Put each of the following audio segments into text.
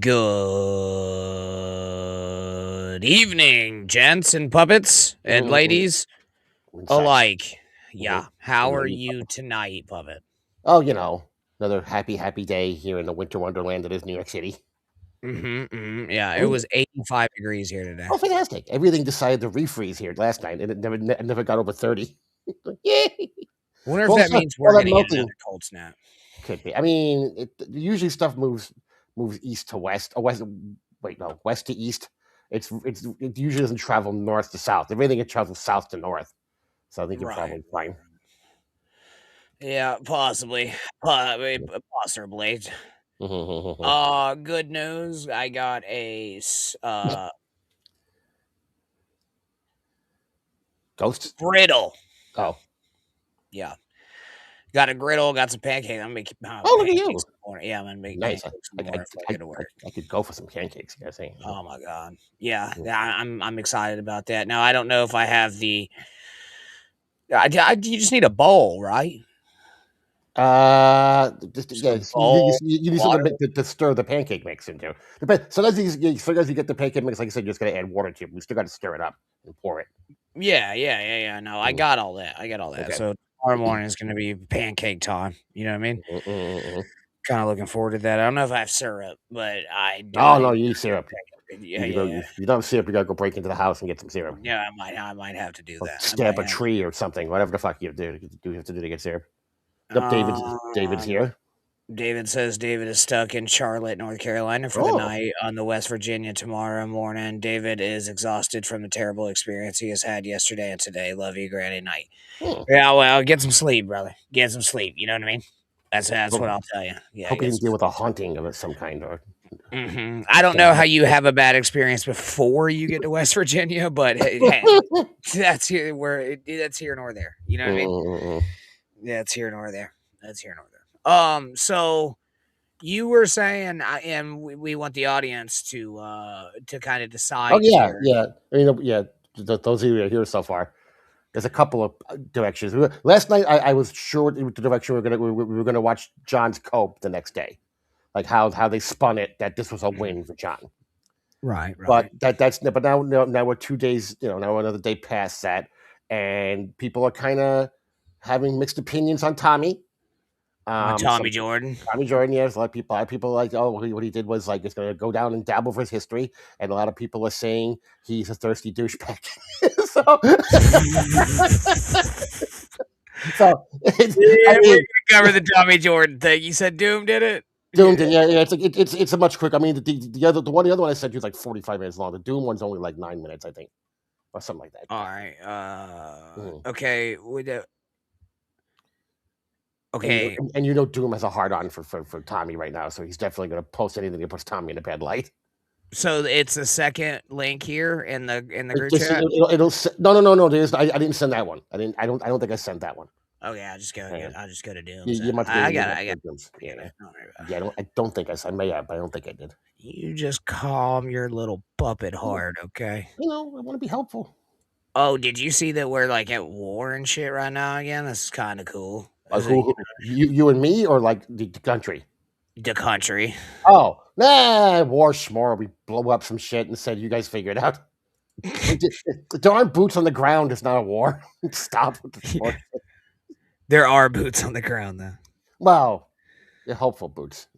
Good evening, gents and puppets and Mhm, ladies and such. alike. Mhm. Yeah, how And are lady you puppet. tonight, puppet? Oh, another happy day here in the winter wonderland that is New York City. Yeah, it Oh, was 85 degrees here today. oh, fantastic. Everything decided to refreeze here last night, and it never got over 30. Yay! Wonder if Well, that so means we're all that gonna get melting another cold snap. could be. I mean, usually stuff moves east to west, or west to east. It usually doesn't travel north to south. Everything it travels south to north. So I think you're Right. probably fine. Yeah, possibly. Possibly. Good news. I got Ghosts? griddle. Oh. Yeah. Got a griddle, got some pancakes. I'm making Oh, look at pancakes you. in the morning. Yeah, I'm gonna make Nice. pancakes in the morning before I go to work. I could go for some pancakes. You gotta say. Oh my god. Yeah, Mhm. yeah, I'm excited about that. Now I don't know if I have the you just need a bowl, right? Just Just a yeah, bowl, you need water. something to stir the pancake mix into. Sometimes you get the pancake mix, like I said, you just gotta add water to it. We still gotta stir it up and pour it. Yeah. No, I Mm, got all that. I got all that. okay. So tomorrow morning is gonna be pancake time. You know what I mean? Mm. Kind of looking forward to that. I don't know if I have syrup, but Oh I do. no, you need syrup. Yeah, yeah, You don't have syrup, you gotta go break into the house and get some syrup. yeah. I might have to do Or that. I stab might a have. tree or something. Whatever the fuck you have to do to get syrup. Yep, David's Um, here. David says David is stuck in Charlotte, North Carolina for the Oh. night on the West Virginia tomorrow morning. David is exhausted from the terrible experience he has had yesterday and today. Love you, Granny Night. Hmm. Yeah, well, get some sleep, brother. Get some sleep. You know what I mean? That's what Hope I'll tell you. Yeah, hope you get didn't some deal with a sleep. haunting of some kind or I don't know bad how you have a bad experience before you get to West Virginia, but hey, that's here that's here nor there. You know what I mean? Mm. Yeah, it's here nor there. That's here nor there. So you were saying, and we want the audience to kind of Oh decide yeah, here. yeah. Yeah. Those of you who are here so far, there's a couple of directions. Last night, I was sure the direction we were gonna watch John's Cope the next day, like how they spun it that this was a win for John. But Right. now we're 2 days. Now we're another day past that, and people are kind of having mixed opinions on Tommy. On Some Tommy Jordan. Tommy Jordan, yes, a lot of people like, oh, what he did was like it's going to go down and dabble for his history, and a lot of people are saying he's a thirsty douchebag. so, so I Yeah, we're mean, gonna cover the Tommy Jordan thing. You said Doom did it. Doomed, Yeah. and yeah, it's like it's a much quicker. I mean, the other one I sent you is like 45 minutes long. The Doom one's only like 9 minutes, I think, or something like that. All right. Mhm. Okay. And Okay. Doom has a hard on for Tommy right now, so he's definitely going to post anything that puts Tommy in a bad light. So it's the second link here in the It group just chat. no. I didn't send that one. I don't think I sent that one. Okay, I'll just go. Yeah. I'll just go to You, Doom's. you must go. I You got it. must I go got to Dooms. it. I got Yeah. it. Don't worry about it. Yeah. I don't think I may have, but I don't think I did. You just calm your little puppet Yeah, heart, okay? I want to be helpful. Oh, did you see that we're like at war and shit right now again? This is kind of cool. You and me, or like the country? The country. Oh, nah, war schmore. We blow up some shit and said, "You guys figure it out." There aren't boots on the ground. It's not a war. Stop with the schmore. There are boots on the ground though. Well, they're helpful boots.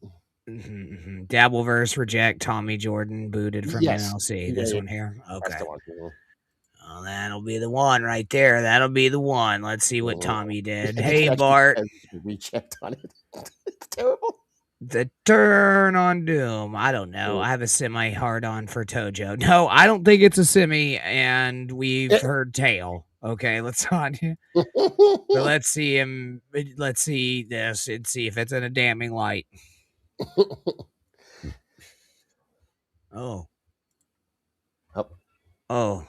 Dabbleverse reject Tommy Jordan booted from Yes. NLC. Yeah, This yeah, one here. that's Okay. the one. Oh, that'll be the one right there. That'll be the one. Let's see what Mhm. Tommy did. It Hey, actually Bart. says rechecked on it. It's terrible. The turn on Doom. I don't know. Mm. I have a semi hard on for Tojo. No, I don't think it's a semi, and we've Eh. heard tail. Okay, let's on. So let's see him. Let's see this and see if it's in a damning light. Oh, Oh,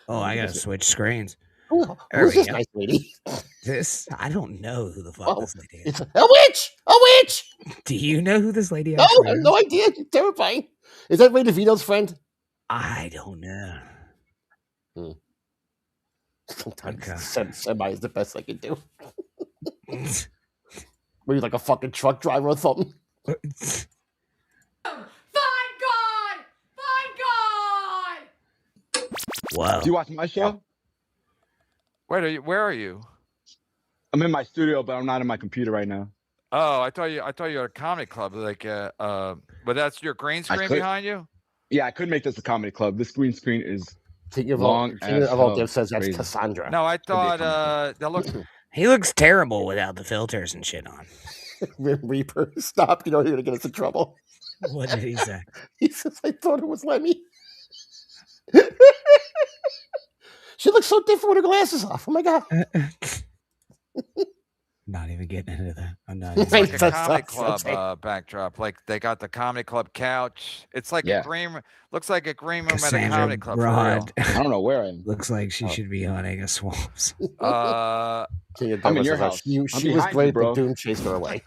oh, I look at gotta this. switch screens. There Who's we this go. nice lady? This I don't know who the fuck Oh, this lady is. it's a witch! A witch! Do you know who this lady No, I actually have is? no idea. It's terrifying. Is that Ray DeVito's friend? I don't know. Hmm. Sometimes Okay. semi is the best I can do. Maybe like a fucking truck driver or something. Fuck Whoa. Do you watch my show? Wait, where are you? I'm in my studio, but I'm not in my computer right now. Oh, I thought you were at a comedy club. But that's your green screen could- behind you? Yeah, I could make this a comedy club. This green screen is King of long as all hell. says that's Crazy. Cassandra. No, I be a comedy thought that looked He looks terrible without the filters and shit on. Reaper, stop! You're gonna get us in trouble. What did he say? He says, "I thought it was Lemmy." She looks so different with her glasses off. Oh my god! Not even getting into that. I'm not. it's Even... like a That's comedy awesome. club backdrop. Like they got the comedy club couch. It's like Yeah. a green. Looks like a green room at a Cassandra comedy club. Rod I don't know where I am. looks like she Oh. should be hunting a swamps. For real. King of I'm in Douglas your says, house. She I'm was behind you, great, bro. but Doom chased her away.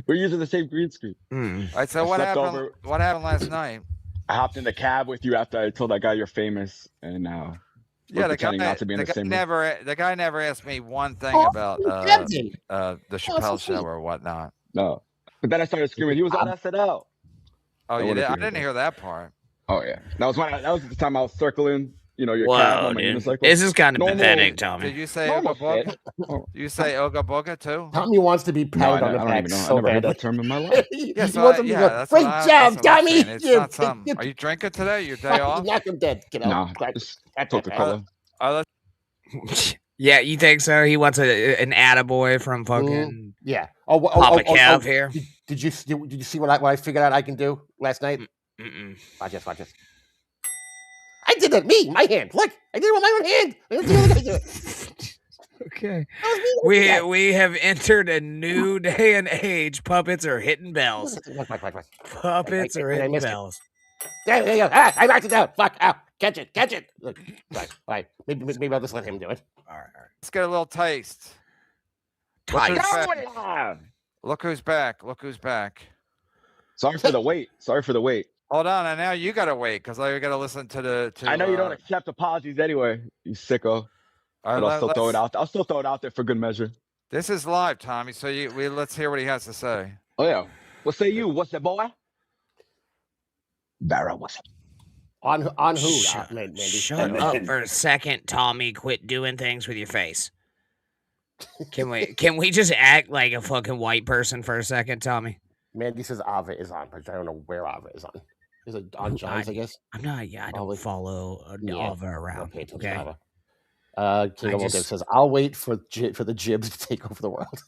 We're using the same green screen. Mm. All right, so I what slept happened? over. What happened last night? I hopped in the cab with you after I told that guy you're famous, and now Yeah, the guy, pretending not to be in the same room. the guy never asked me one thing Oh, about Captain. the so Chappelle sweet. show or whatnot. No. But then I started screaming. He was on SNL. Oh, I you would've did? I figured didn't that. hear that part. Oh yeah, that was the time I was circling. You know, your Whoa, cab on my dude. unicycle. This is kind of Normal- pathetic, Did Tommy. you say Normal Oga Boga? shit. Oh. You say Oga Boga too? Tommy wants to be No, patted on the I don't back even know. so I never heard badly. that term in my life. He Yes, wants him to go, that's great what job, that's what I'm Tommy. saying. It's not some. Are you drinking today? Your day off? Knock him dead. Get Nah, out. just Coca-Cola. Yeah, you think so? He wants an attaboy from fucking Yeah. Papa Cav here. Did you see what I figured out I can do last night? Mm-mm. Watch this. I did that. My hand. Look, I did it with my own hand. I didn't see the guy do it. Okay. That was me. We have entered a new day and age. Puppets are hitting bells. Look. Puppets are I hitting missed it. bells. There you go. Ah, I knocked it down. Fuck. Ow. Catch it. Look. All right. Maybe I'll just let him do it. All right. Let's get a little taste. Look who's Tight. back. Look who's back. Look who's back. Sorry for the wait. Hold on, and now you gotta wait because I gotta listen to the. I know you don't accept apologies anyway, you sicko. All right, But I'll still throw it let's- out. I'll still throw it out there for good measure. This is live, Tommy. So let's hear what he has to say. Oh yeah. What say you? What's that, boy? Barra, what's up? On who? Shut, Mandy. shut up for a second, Tommy. Quit doing things with your face. Can we just act like a fucking white person for a second, Tommy? Mandy says Ava is on, but I don't know where Ava is on. Is it on John's, I guess? I'm not. Yeah, I don't Probably. follow Yeah, Ava around. Okay, to Okay. Ava. King I of All just- says, I'll wait for the jibs to take over the world.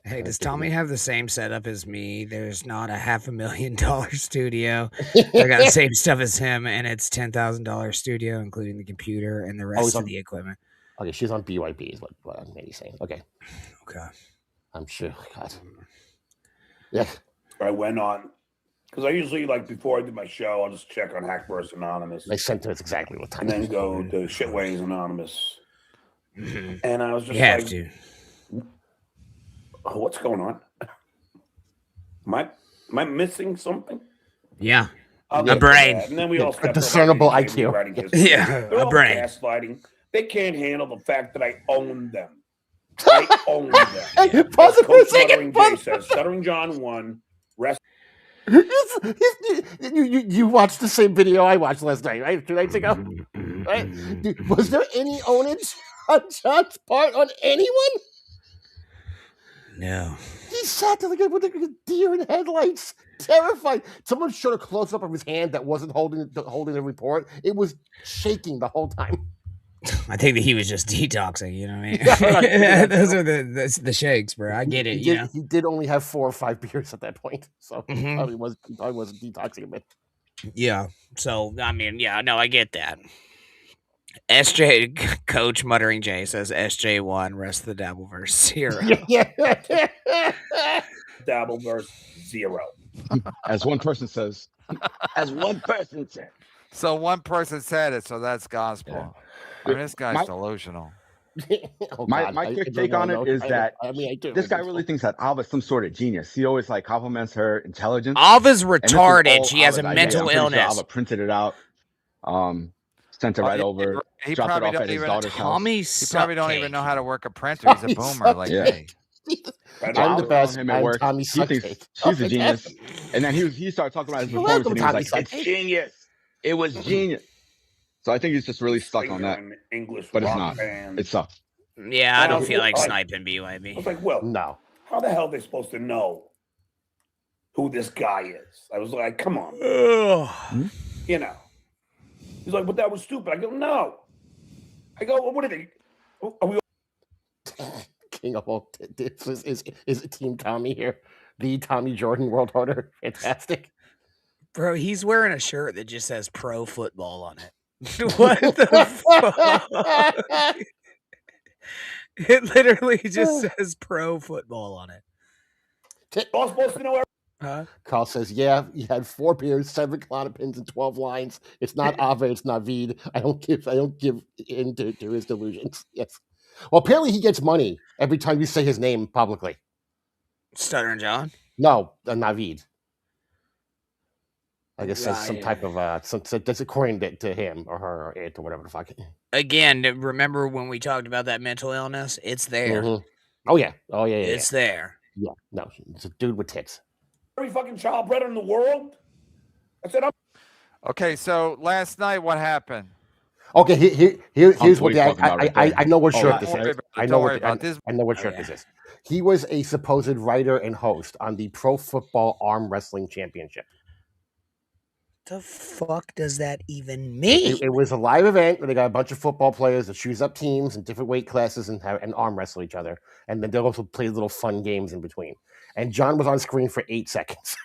Hey, does Tommy have the same setup as me? There's not a $500,000 studio. I got the same stuff as him, and it's $10,000 studio, including the computer and the rest he's of on- the equipment. Okay, she's on BYB is what Mandy's saying. Okay, Okay. I'm sure. God. Yeah. I went on because I usually before I do my show, I'll just check on Hackverse Anonymous They sent to us exactly what time. and then go to Shitways Anonymous. And I was just You have like, to. oh, what's going on? Am I missing something? Yeah. I'll A get to brain. that. And then we all stepped up discernible and IQ. writing his- Yeah, They're a all brain. gaslighting. They can't handle the fact that I own them. I own them. Hey, pause As it for a Coach second. Stuttering Jay says, Stuttering John won. Rest You watched the same video I watched last night, right? 2 nights ago? Mm-hmm. Right? Was there any onage on John's part on anyone? No. He sat there with a deer in headlights, terrified. Someone showed a close up of his hand that wasn't holding the report. It was shaking the whole time. I think that he was just detoxing, you know what I mean? Yeah. Those are the shakes, bro. I get it, He did only have 4 or 5 beers at that point, so he Mhm. probably wasn't detoxing a bit. Yeah. So, I mean, yeah, no, I get that. SJ, Coach Muttering J says SJ1, rest of the Dabbleverse 0. Yeah. Dabbleverse 0. As one person says. As one person said. So one person said it, so that's gospel. Yeah. I mean, this guy's My- delusional. Oh, My God, quick I take don't on know. it is that I mean, I do. This guy really thinks that Alva's some sort of genius. He always compliments her intelligence. Alva's And this is retarded. all She has a Alva's idea. mental I'm pretty sure illness. Alva printed it out, sent it right over, He dropped it probably off don't at his even. daughter's house. Tommy He probably don't even know how to work a printer. He's a Tommy boomer like Yeah. me. Right So I I'm was the telling best. him at I'm work, Tommy he thinks Suckcake. she's a Oh, genius. fantastic. And then he started talking about his You're performance, welcome, and he was Tommy like, "It's Suckcake. genius. It was genius." So I think he's just really It's stuck like on you're that. an English But it's rock not. band. It sucks. Yeah, I don't feel like Well, sniping I was BYB. like, well, No. how the hell are they supposed to know who this guy is? I was like, come on, Ugh. you know. He's like, but that was stupid. I go, no. I go, well, what are they? Are we King of all is Team Tommy here? The Tommy Jordan World Order. Fantastic. Bro, he's wearing a shirt that just says pro football on it. What the fuck? It literally just says pro football on it. all supposed to know? Huh? Carl says, yeah, he had 4 beers, 7 Klonopins, and 12 lines. It's not Ave, it's Navid. I don't give in to his delusions. Yes. Well, apparently he gets money every time you say his name publicly. Stuttering John? No, Navid. I guess that's some Right. type of that's according to him or her or it or whatever the fuck. Again, remember when we talked about that mental illness? It's there. Mhm. Oh yeah. It's there. Yeah. No, it's a dude with tits. Every fucking child bred in the world? I said, I'm Okay, so last night what happened? Okay, here's what what he's talking about right I there. know what Oh, shirt yeah. this Don't worry is. about it. I know Don't what worry about this. I know what Oh, shirt yeah. this is. He was a supposed writer and host on the Pro Football Arm Wrestling Championship. The fuck does that even mean? It was a live event where they got a bunch of football players that choose up teams in different weight classes and arm wrestle each other, and then they'll also play little fun games in between. And John was on screen for 8 seconds,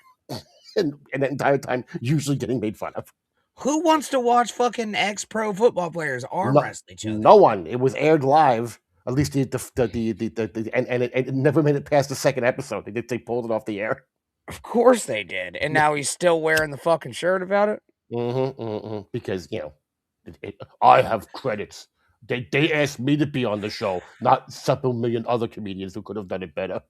and the entire time usually getting made fun of. Who wants to watch fucking ex-pro football players arm wrestle each other? No one. It was aired live. At least and it never made it past the second episode. They pulled it off the air. Of course they did. And now he's still wearing the fucking shirt about it? Because I have credits. They asked me to be on the show, not several million other comedians who could have done it better.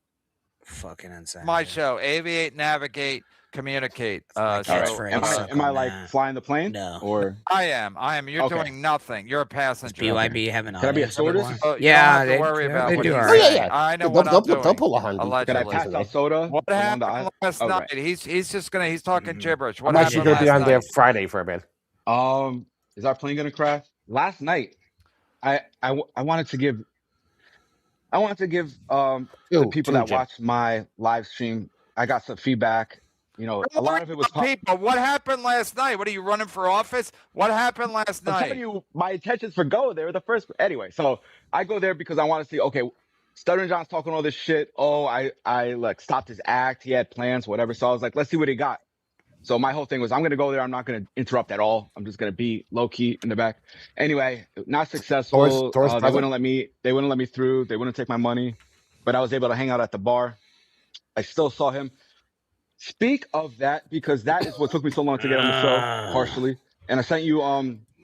Fucking insane. My show, aviate, navigate, communicate. my So catchphrase. Am I, Suck am I on like that. flying the plane? No. Or I am. You're Okay. doing nothing. You're a Does passenger. BYB have an Can I be a audience stewardess? anymore? So you Yeah, don't have they- to worry about they what do he's all right. saying. Yeah, yeah. I know They'll what I'm they'll doing. pull a hundred. can I Allegedly. pass out soda? What along the happened aisle? last Oh, night? right. He's just gonna he's talking gibberish. What I'm actually happened going to be last on there night? Friday for a bit. Is our plane gonna crash? Last night, I wanted to give the people that Jim. watched my live stream. I got some feedback. A lot of it was. People, what happened last night? What are you running for office? What happened last I'm telling night? you, my intentions for go there were the first. Anyway, so I go there because I want to see. Okay, Stuttering John's talking all this shit. Oh, I like stopped his act. He had plans, whatever. So I was like, let's see what he got. So my whole thing was, I'm gonna go there. I'm not gonna interrupt at all. I'm just gonna be low key in the back. Anyway, not successful. Doris They present? wouldn't let me. They wouldn't let me through. They wouldn't take my money. But I was able to hang out at the bar. I still saw him. Speak of that, because that is what took me so long to get on the show, partially. And I sent you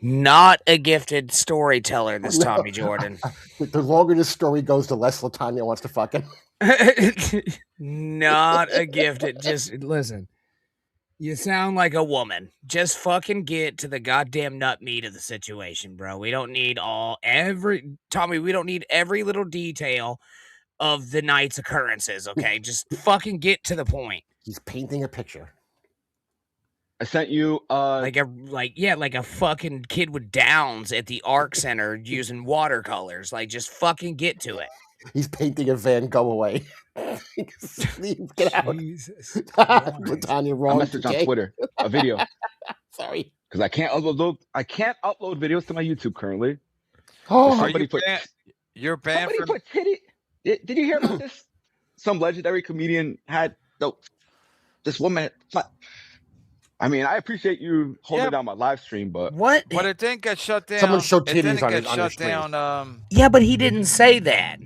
Not a gifted storyteller, this Tommy Jordan. The longer this story goes, the less Latanya wants to fuck him. Not a gifted. Just listen. You sound like a woman. Just fucking get to the goddamn nut meat of the situation, bro. We don't need Tommy, we don't need every little detail of the night's occurrences, okay? Just fucking get to the point. He's painting a picture. I sent you Like a fucking kid with Downs at the Arc Center using watercolors. Like, just fucking get to it. He's painting a van. Go away. Leave, get out. Jesus. Latanya, a wrong. message on today. Twitter, a video, Sorry. because I can't upload videos to my YouTube currently. Oh, Are Somebody you put- banned? You're banned Somebody from. put titty. Did you hear about this? Some legendary comedian had this woman. I mean, I appreciate you holding Yeah. down my live stream, but What? But it didn't get shut down. Someone showed It titties didn't on get it- on your shut stream. down. Yeah, but he didn't say that.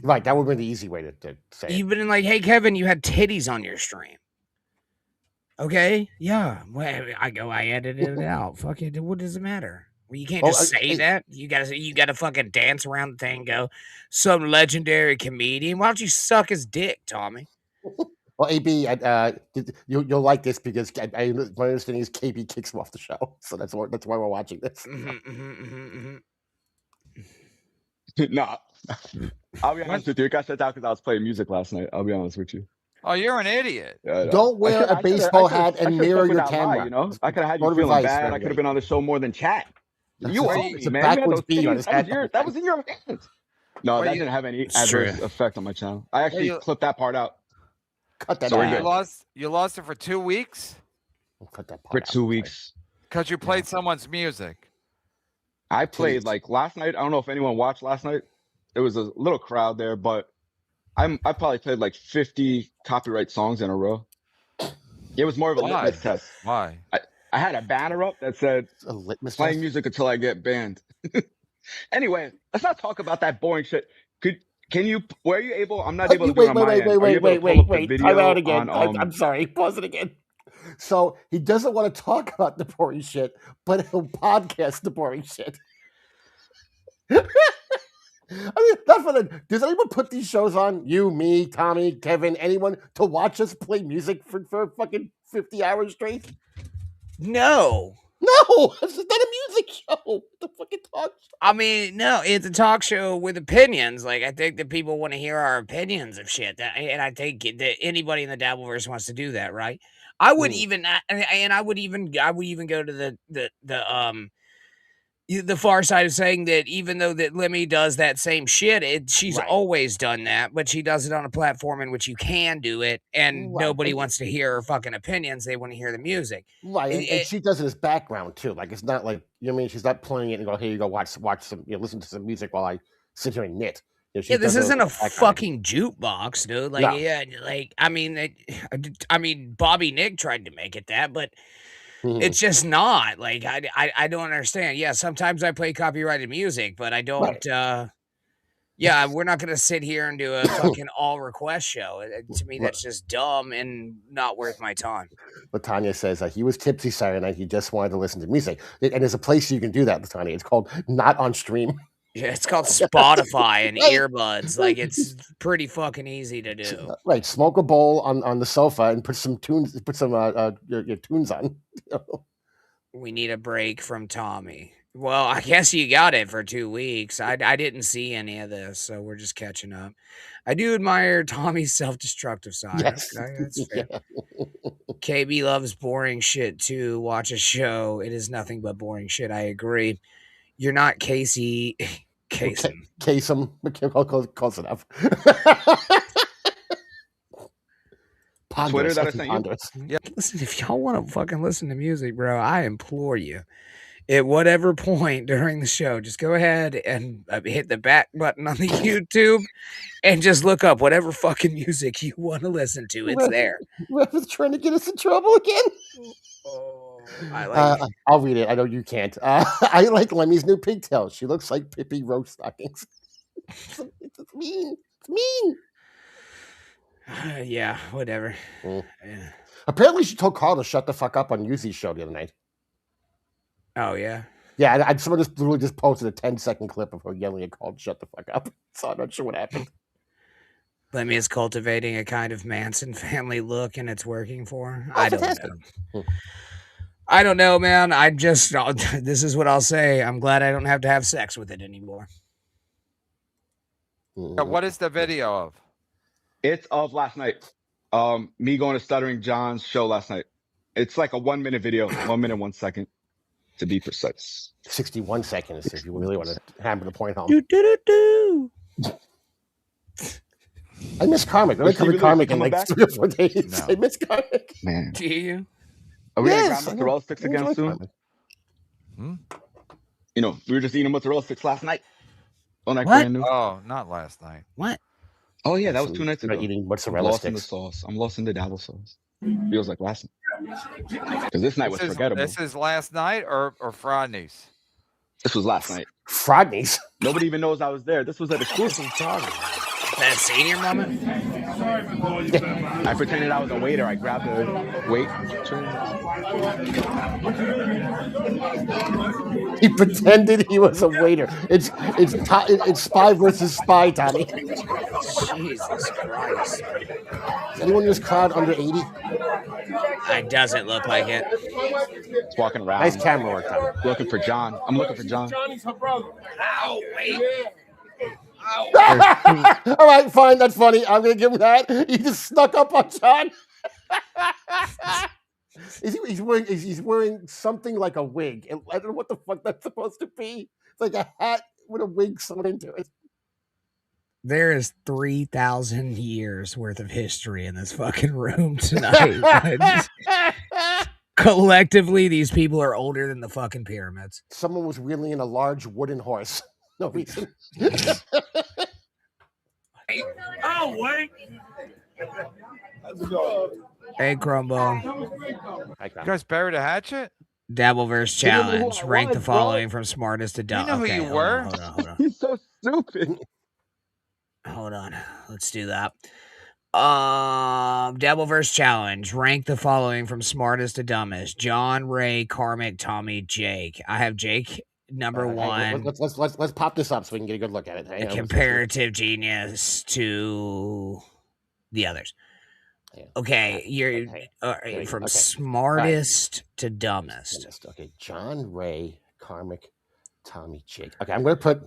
right. That would be the easy way to say it. You've been like, hey, Kevin, you had titties on your stream. Okay, yeah. Well, I edited it out. Fuck it. What does it matter? Well, you can't Oh, just say hey. that. You gotta fucking dance around the thing. And go, some legendary comedian. Why don't you suck his dick, Tommy? Well, AB, you'll like this because my understanding is KB kicks him off the show, so that's why we're watching this. nah. I'll be honest with you. It got shut down because I was playing music last night. I'll be honest with you. Oh, you're an idiot. Don't wear a baseball hat and mirror your camera. I could have had you Word of feeling advice bad. for I could have everybody. been on the show more than chat. You Where owe you- me, it's a man. You had backwards those B on titties. his That head. was that was in your hands. No, Well, that you- didn't have any It's adverse true. effect on my channel. I actually you- clipped that part out Cut that So we're out. good. You lost it for 2 weeks Cut that part for out. 2 weeks. because you played someone's music. I played Titties. like last night. I don't know if anyone watched last night. There was a little crowd there, but I probably played like 50 copyright songs in a row. It was more of a Why? litmus test. Why? I had a banner up that said A litmus playing test. music until I get banned. Anyway, let's not talk about that boring shit. Were you able? I'm not able to do it on my end. Are you able to pull up the video Time out again. on, I'm sorry. Pause it again. So he doesn't want to talk about the boring shit, but he'll podcast the boring shit. I mean, that's what. Does anyone put these shows on? You, me, Tommy, Kevin, anyone to watch us play music for fucking 50 hours straight? No. No, it's not a music show. It's a fucking talk show. I mean, no, it's a talk show with opinions. Like, I think that people want to hear our opinions of shit. And I think that anybody in the Dabbleverse wants to do that, right? I would even, and I would even go to the far side of saying that even though that Lemmy does that same shit, she's Right. always done that, but she does it on a platform in which you can do it, and Right, nobody and- wants to hear her fucking opinions. They want to hear the music. Right, and It- she does it as background too. Like it's not like you know what I mean. She's not playing it and go, "Here you go, watch some, listen to some music while I sit here and knit." You know, she Yeah, this does it isn't a as background. fucking jukebox, dude. Like, No. yeah, like I mean, Bobby Nick tried to make it that, but Mhm. it's just not. Like, I don't understand. Yeah, sometimes I play copyrighted music, but I don't. Yeah, we're not gonna sit here and do a fucking all request show. To me, that's just dumb and not worth my time. But Tanya says he was tipsy Saturday night. He just wanted to listen to music, and there's a place you can do that, Tanya. It's called Not on Stream. Yeah, it's called Spotify and Right. earbuds. Like, it's pretty fucking easy to do. Right, smoke a bowl on the sofa and put some tunes. Put some your tunes on. We need a break from Tommy. Well, I guess you got it for 2 weeks. I didn't see any of this, so we're just catching up. I do admire Tommy's self-destructive side. Yes. Okay, that's fair. Yeah. KB loves boring shit too. Watch a show. It is nothing but boring shit. I agree. You're not Casey Kasem. Kasem, close enough. Twitter that I Let's do sent you? ponderous. Listen, if y'all want to fucking listen to music, bro, I implore you. At whatever point during the show, just go ahead and hit the back button on the YouTube and just look up whatever fucking music you want to listen to. It's there. Ref is trying to get us in trouble again. Oh, I like I'll read it. I know you can't. I like Lemmy's new pigtails. She looks like Pippi roast stockings. It's mean. It's mean. yeah, whatever. Mm. Yeah. Apparently, she told Carl to shut the fuck up on Yuzi's show the other night. Oh, yeah. Yeah, someone just literally just posted a 10-second clip of her yelling at Carl to shut the fuck up. So I'm not sure what happened. Lemmy is cultivating a kind of Manson family look, and it's working for her. Oh, I don't fantastic. know. I don't know, man. This is what I'll say. I'm glad I don't have to have sex with it anymore. What is the video of? It's of last night. Me going to Stuttering John's show last night. It's like a 1 minute video, 1 minute, 1 second, to be precise. 61 seconds if you really want to hammer the point home. Do. I miss Karmic. I Was haven't he covered Karmic really in coming like back? 3 or 4 days. No. I miss Karmic. Man. Do you? Are we Yes, gonna I grab know. mozzarella sticks I again enjoy soon? Karmic. You know, we were just eating mozzarella sticks last night. On that What? brand new. Oh, not last night. What? Oh yeah, that was Some- 2 nights not ago. eating I'm mozzarella lost in the sticks. sauce. I'm lost in the dabble sauce. Feels like last night. Because this night was forgettable. This is last night or Friday's? This was last night. Frodney's. Nobody even knows I was there. This was an exclusive. That senior moment? I pretended I was a waiter. I grabbed the wait. He pretended he was a waiter. It's spy versus spy, Tommy. Jesus Christ. Is anyone in this crowd under 80? It doesn't look like it. Just walking around. Nice camera work, Tommy. Looking for John. I'm looking for John. Johnny's her brother. Ow, wait. All right, fine. That's funny. I'm going to give him that. He just snuck up on John. He's wearing something like a wig. And I don't know what the fuck that's supposed to be. It's like a hat with a wig sewn into it. There is 3,000 years worth of history in this fucking room tonight. Collectively, these people are older than the fucking pyramids. Someone was wheeling in a large wooden horse. No reason. Oh, wait. Hey, Crumbo. You guys buried a hatchet? Dabbleverse You didn't know who challenge. I Rank the was, bro. following from smartest to dumb. You know who Okay, you hold were. on, hold on. He's so stupid. Hold on. Let's do that. Dabbleverse challenge. Rank the following from smartest to dumbest. John, Ray, Karmic, Tommy, Jake. I have Jake number one. Let's pop this up so we can get a good look at it. A comparative genius to the others. Okay, you're from smartest to dumbest. Okay, John, Ray, Karmic, Tommy, Jake. Okay, I'm gonna put.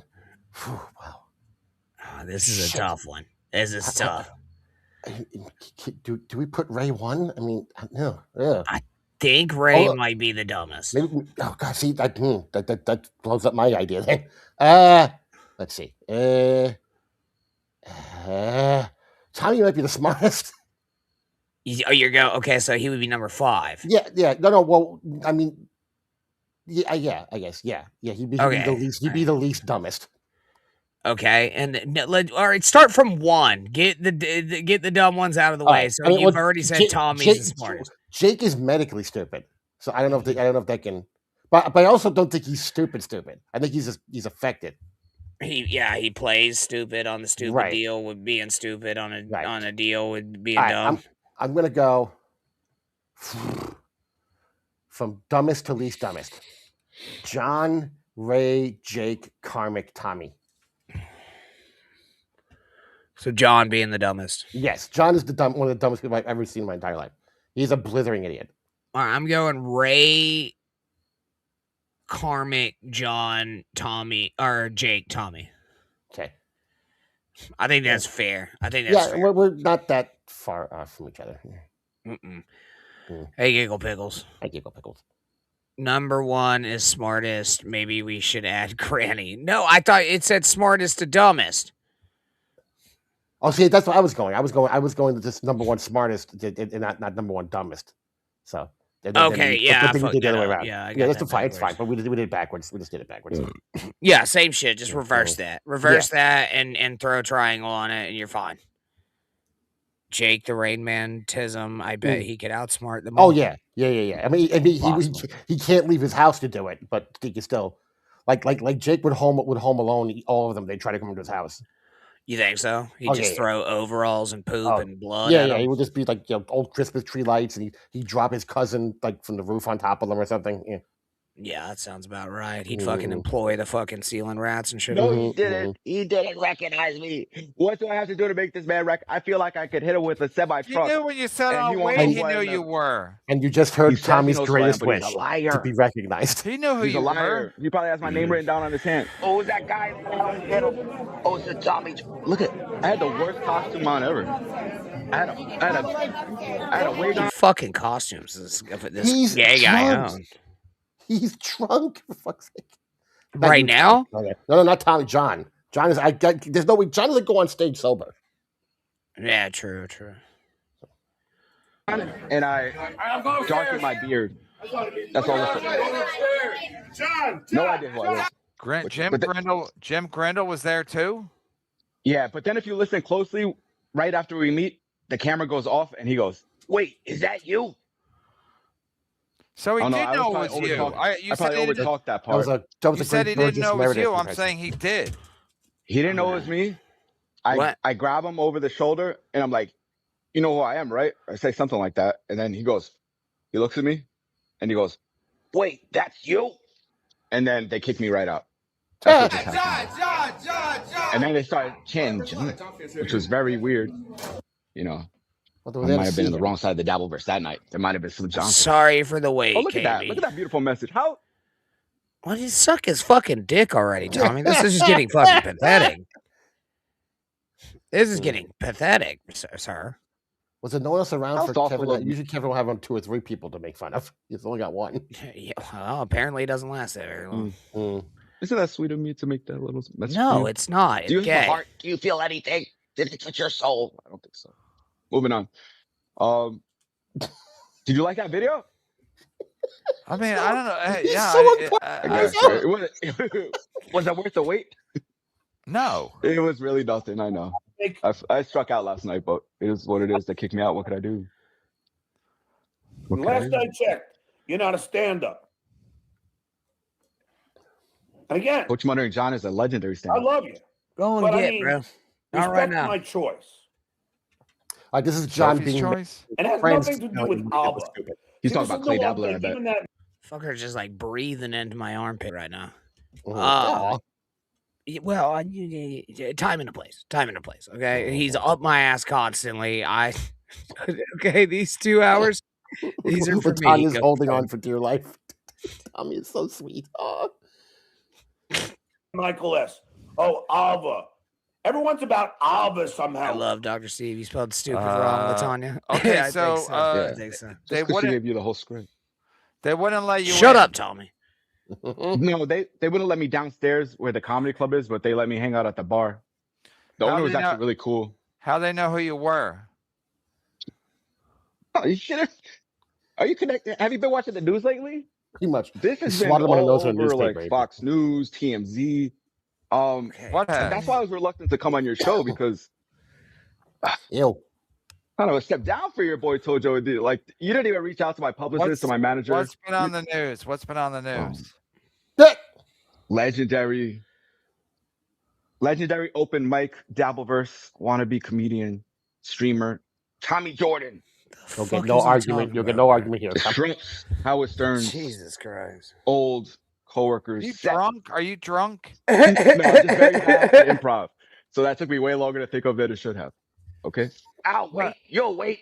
Wow. Oh, this is a tough one. This is tough. Do we put Ray 1? I mean, no. Yeah. I think Ray might be the dumbest. Maybe, oh God, see that blows up my idea. Then, let's see. Tommy might be the smartest. Oh, you're going. Okay, so he would be number 5. Yeah. No. Well, I mean, yeah. I guess, yeah. He'd be the least dumbest. Okay, and all right, start from 1. Get the dumb ones out of the way. So you've already said Tommy's the smartest. Jake is medically stupid, so I don't know if that can. But I also don't think he's stupid. I think he's affected. He plays stupid on the stupid deal with being stupid on a deal with being dumb. I'm gonna go from dumbest to least dumbest. John, Ray, Jake, Karmic, Tommy. So John being the dumbest. Yes, John is one of the dumbest people I've ever seen in my entire life. He's a blithering idiot. All right, I'm going Ray, Karmic, John, Tommy, or Jake, Tommy. Okay. I think that's fair. Fair. We're not that far off from each other. Hey, Giggle Pickles. Hey, Giggle Pickles. Number 1 is smartest. Maybe we should add Granny. No, I thought it said smartest to dumbest. Oh, see, that's what I was going. I was going to just number 1 smartest, and not number 1 dumbest. So okay, yeah, we did the other way around. Yeah, that's fine. It's fine, but we did it backwards. We just did it backwards. Yeah, same shit. Just reverse that. Reverse that, and throw a triangle on it, and you're fine. Jake the Rain Man Tism. I bet he could outsmart them. Oh yeah. I mean, he can't leave his house to do it, but he can still, like Jake would home alone. All of them, they try to come into his house. You think so? He'd just throw overalls and poop and blood. Yeah, he would just be like old Christmas tree lights, and he'd drop his cousin like from the roof on top of them or something. Yeah, that sounds about right. He'd fucking employ the fucking ceiling rats and shit. No, he didn't. He didn't recognize me. What do I have to do to make this man I feel like I could hit him with a semi-truck. He knew when you said on Wayne, he knew you were. And you just heard Tommy's greatest wish a liar. to be recognized. He knew who he's you a liar. were. He probably has my name written down on his hand. Oh, is that guy? Oh, it's a Tommy. Look at, I had the worst costume on ever. I had a wig on. Fucking costumes. This gay guy owned. He's drunk, for fuck's sake. Right now? Okay. No, not Tommy. John. John is. There's no way. John doesn't go on stage sober. Yeah, true. And I darkened my beard. That's all. No idea who I was. Jim Grendel was there too. Yeah, but then if you listen closely, right after we meet, the camera goes off, and he goes, "Wait, is that you?" So he did know it was you. I probably overtalked that part. You said he didn't know it was you. I'm saying he did. He didn't know it was me. I grab him over the shoulder, and I'm like, "You know who I am, right?" I say something like that, and then he looks at me, and he goes, "Wait, that's you?" And then they kick me right out. And then they started chanting, which was very weird. I might have been on the wrong side of the Dabbleverse that night. There might have been some Johnson. Sorry for the wait. Oh, look at that! Look at that beautiful message. How? Why did you suck his fucking dick already, Tommy? This is just getting fucking pathetic. This is getting pathetic, sir. Was there no one else around How for thoughtful Kevin? of you. Usually Kevin will have 2 or 3 people to make fun of. He's only got one. Yeah, well, apparently it doesn't last that very long. Mm. Isn't that sweet of me to make that little message? No, it's not. Do you It's have a gay. heart? Do you feel anything? Did it touch your soul? I don't think so. Moving on. Did you like that video? I mean, I don't know. He's Yeah, so I guess. It was it worth the wait? no. It was really nothing. I know. Like, I struck out last night, but it is what it is. They kicked me out. What could I do? What could I last do? I checked, you're not a stand-up. And again, Coach Munder and John is a legendary I stand. love you. Go and But I get, mean, bro. Not right Respect now. my choice. This is John Sophie's being choice. It has friends. nothing to do telling with him that was Alba. stupid. He's See, talking this about is Clay no Dabbler, I update, bet. even that Fucker's just like breathing into my armpit right now. Mhm. Uh, Aw. Well, time and a place. Time and a place. Okay, he's up my ass constantly. Okay, these 2 hours, these are for me. Tanya's Go holding for on it. for dear life. Tommy is so sweet. Oh. Michael S. Oh, Alva. Everyone's about Alva I somehow. love Dr. Steve. You spelled stupid wrong, Latanya. Okay, Yeah, I so, think so. Yeah. I think so. They Just 'cause she wouldn't. gave you the whole script. They wouldn't let you. Shut in. up, Tommy. No, they wouldn't let me downstairs where the comedy club is, but they let me hang out at the bar. The How owner was they actually know- really cool. How they know who you were? Oh, you should have. Are you connected? Have you been watching the news lately? Pretty much. This has He been swatted him on the all nose with a over newspaper. like Fox News, TMZ. Okay. What happened? That's why I was reluctant to come on your show because Ew. I don't know, step down for your boy Tojo. Like you didn't even reach out to my publicist or my manager. What's been on the news? What's been on the news? Legendary open mic Dabbleverse wannabe comedian streamer Tommy Jordan. You'll Fuck get no is he argument. talking You'll get about, no bro? argument here. Trumps Howard Stern's Jesus Christ. old Are coworkers. you set- drunk? Are you drunk? No, I'm just very bad at improv. So that took me way longer to think of than it should have. Okay. I'll wait. You'll wait.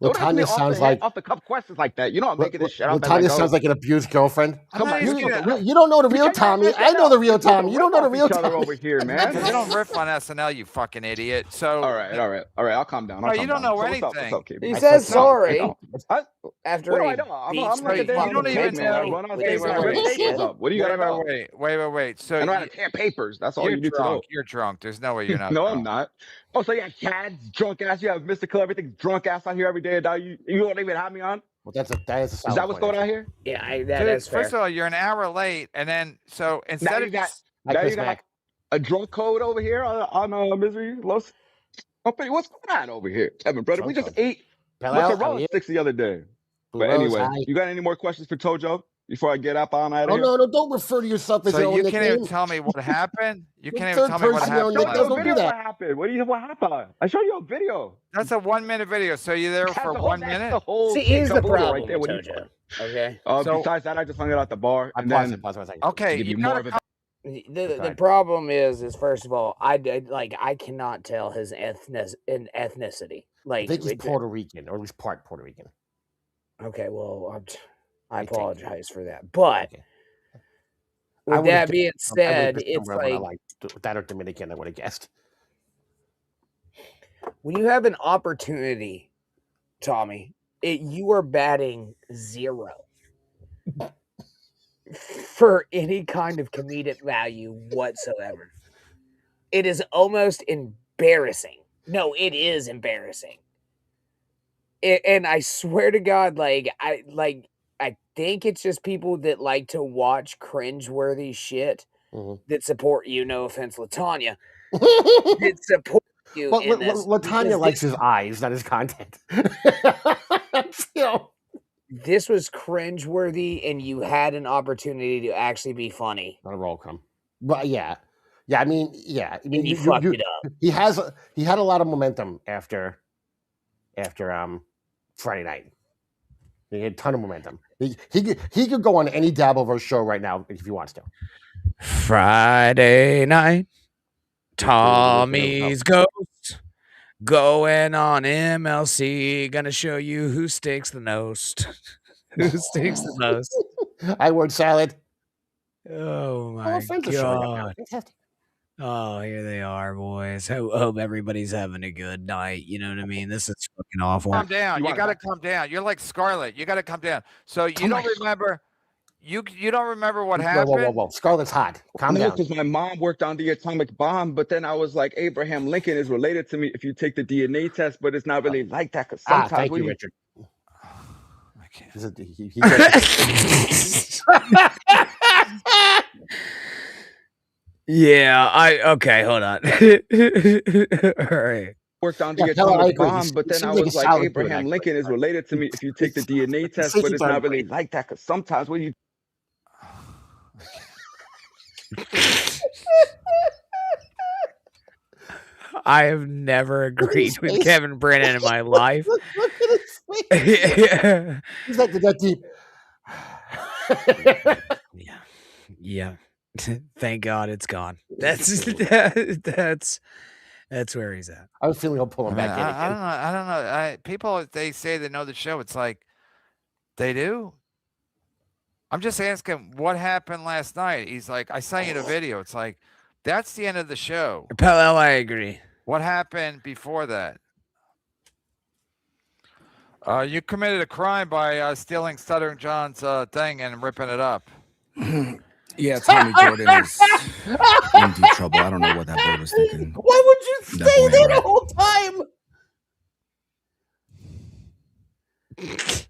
Don't ask me Latanya sounds like off the cuff questions like that. You know I'm making this shit up. Latanya sounds like an abused girlfriend. Come I'm on, not you, even gonna- You don't know the real Tommy. I know the real Tommy. You don't know the real Tommy Tommy. over here, man. You don't riff on SNL, you fucking idiot. So All right. I'll calm down. No, I'll you calm don't down. know So anything. What's up, KB? He I says said no, sorry I- after What do he I know? I'm beats like a the damn You don't fucking even caveman. know- I run on wait, stage wait, and rip wait. papers up. What do you got to know? Wait. So I know how to you, tear papers. That's all you're you need to know. drunk. You're drunk. There's no way you're not. No, drunk. I'm not. Oh, so you have Chad's drunk ass. You have Mystical. Everything's drunk ass out here every day. And now you don't even have me on. Well, that is a Is that what's going on here? Yeah, Dude, that's fair. first of all, you're an hour late, and then so Now instead you of got just, Like now Chris you got Mack. a drunk code over here on Misery Los. Okay, what's going on over here, Kevin, brother? We Drunk just code. ate Hello, how are mozzarella you? sticks the other day. Blue But Rose, anyway, hi. you got any more questions for Tojo before I get up on out of Oh here? no, don't refer to yourself as your so own you can't nickname. even tell me what happened. You You're can't even third tell me what person, happened. you're Show on you Don't a do video. that. What happened? What happened? I showed you a video. That's a 1 minute video. So you're there for 1 That's minute. the whole See, here's the caboodle problem right there. with What do you- Tojo. Okay. So- besides that, I just hung it out the bar, I and pause then it. Pause for a second. Okay, give you you more gotta of a The Right. problem is first of all, I cannot tell his ethnicity. I Like, think he's it- Puerto Rican, or at least part Puerto Rican. okay, well, I I think- apologize for that, but Okay. I with would've that guessed being some- I would've said, guessed it's somewhere like that or Dominican. I would have guessed. when you have an opportunity, Tommy, you are batting 0 for any kind of comedic value whatsoever. It is almost embarrassing. No, it is embarrassing. And I swear to God, I think it's just people that like to watch cringeworthy shit Mhm. that support you. No offense, Latanya, that support you. Well, in this, Latanya because likes his eyes, not his content. You know, this was cringeworthy, and you had an opportunity to actually be funny, not a roll come. But yeah. I mean, and you fucked it up. he had a lot of momentum after Friday night. He had a ton of momentum. He could go on any Dabbleverse show right now if he wants to. Friday night, Tommy's Ghost going on MLC. Gonna show you who stinks the most. Who stinks the most? I word salad. Oh All my our friends are showing up now. god! Fantastic. Oh, here they are, boys. Hope everybody's having a good night. You know what I mean? This is fucking awful. Calm down. You You want got to that? calm down. You're like Scarlett. You got to calm down. So you Oh don't my- remember. You don't remember what Whoa, happened? whoa. Scarlett's hot. Calm No, down. because my mom worked on the atomic bomb, but then I was like, Abraham Lincoln is related to me if you take the DNA test, but it's not really like that. Because sometimes Thank when you, you Richard. I can't. He gets- Yeah, okay, hold on. All right. worked on the Yeah, tell her I atomic agree. bomb, He but then I seems like was a like, solid dude, Abraham actually. Lincoln is related to me if you take the DNA test, but it's not really like that. Because sometimes when you I have never at his agreed with face. Kevin Brennan in my life. Look at his face. Yeah. He's like that deep. Yeah. Thank God it's gone. That's where he's at. I was feeling I'll pull him back in I again. don't know. People, they say they know the show. It's like they do. I'm just asking what happened last night. He's like, I sent you the video. It's like, that's the end of the show. Pell, I agree. What happened before that? You committed a crime by stealing Stuttering John's thing and ripping it up. Yeah, Tommy Jordan is in deep trouble. I don't know what that boy was thinking. Why would you That stay boy there right. the whole time?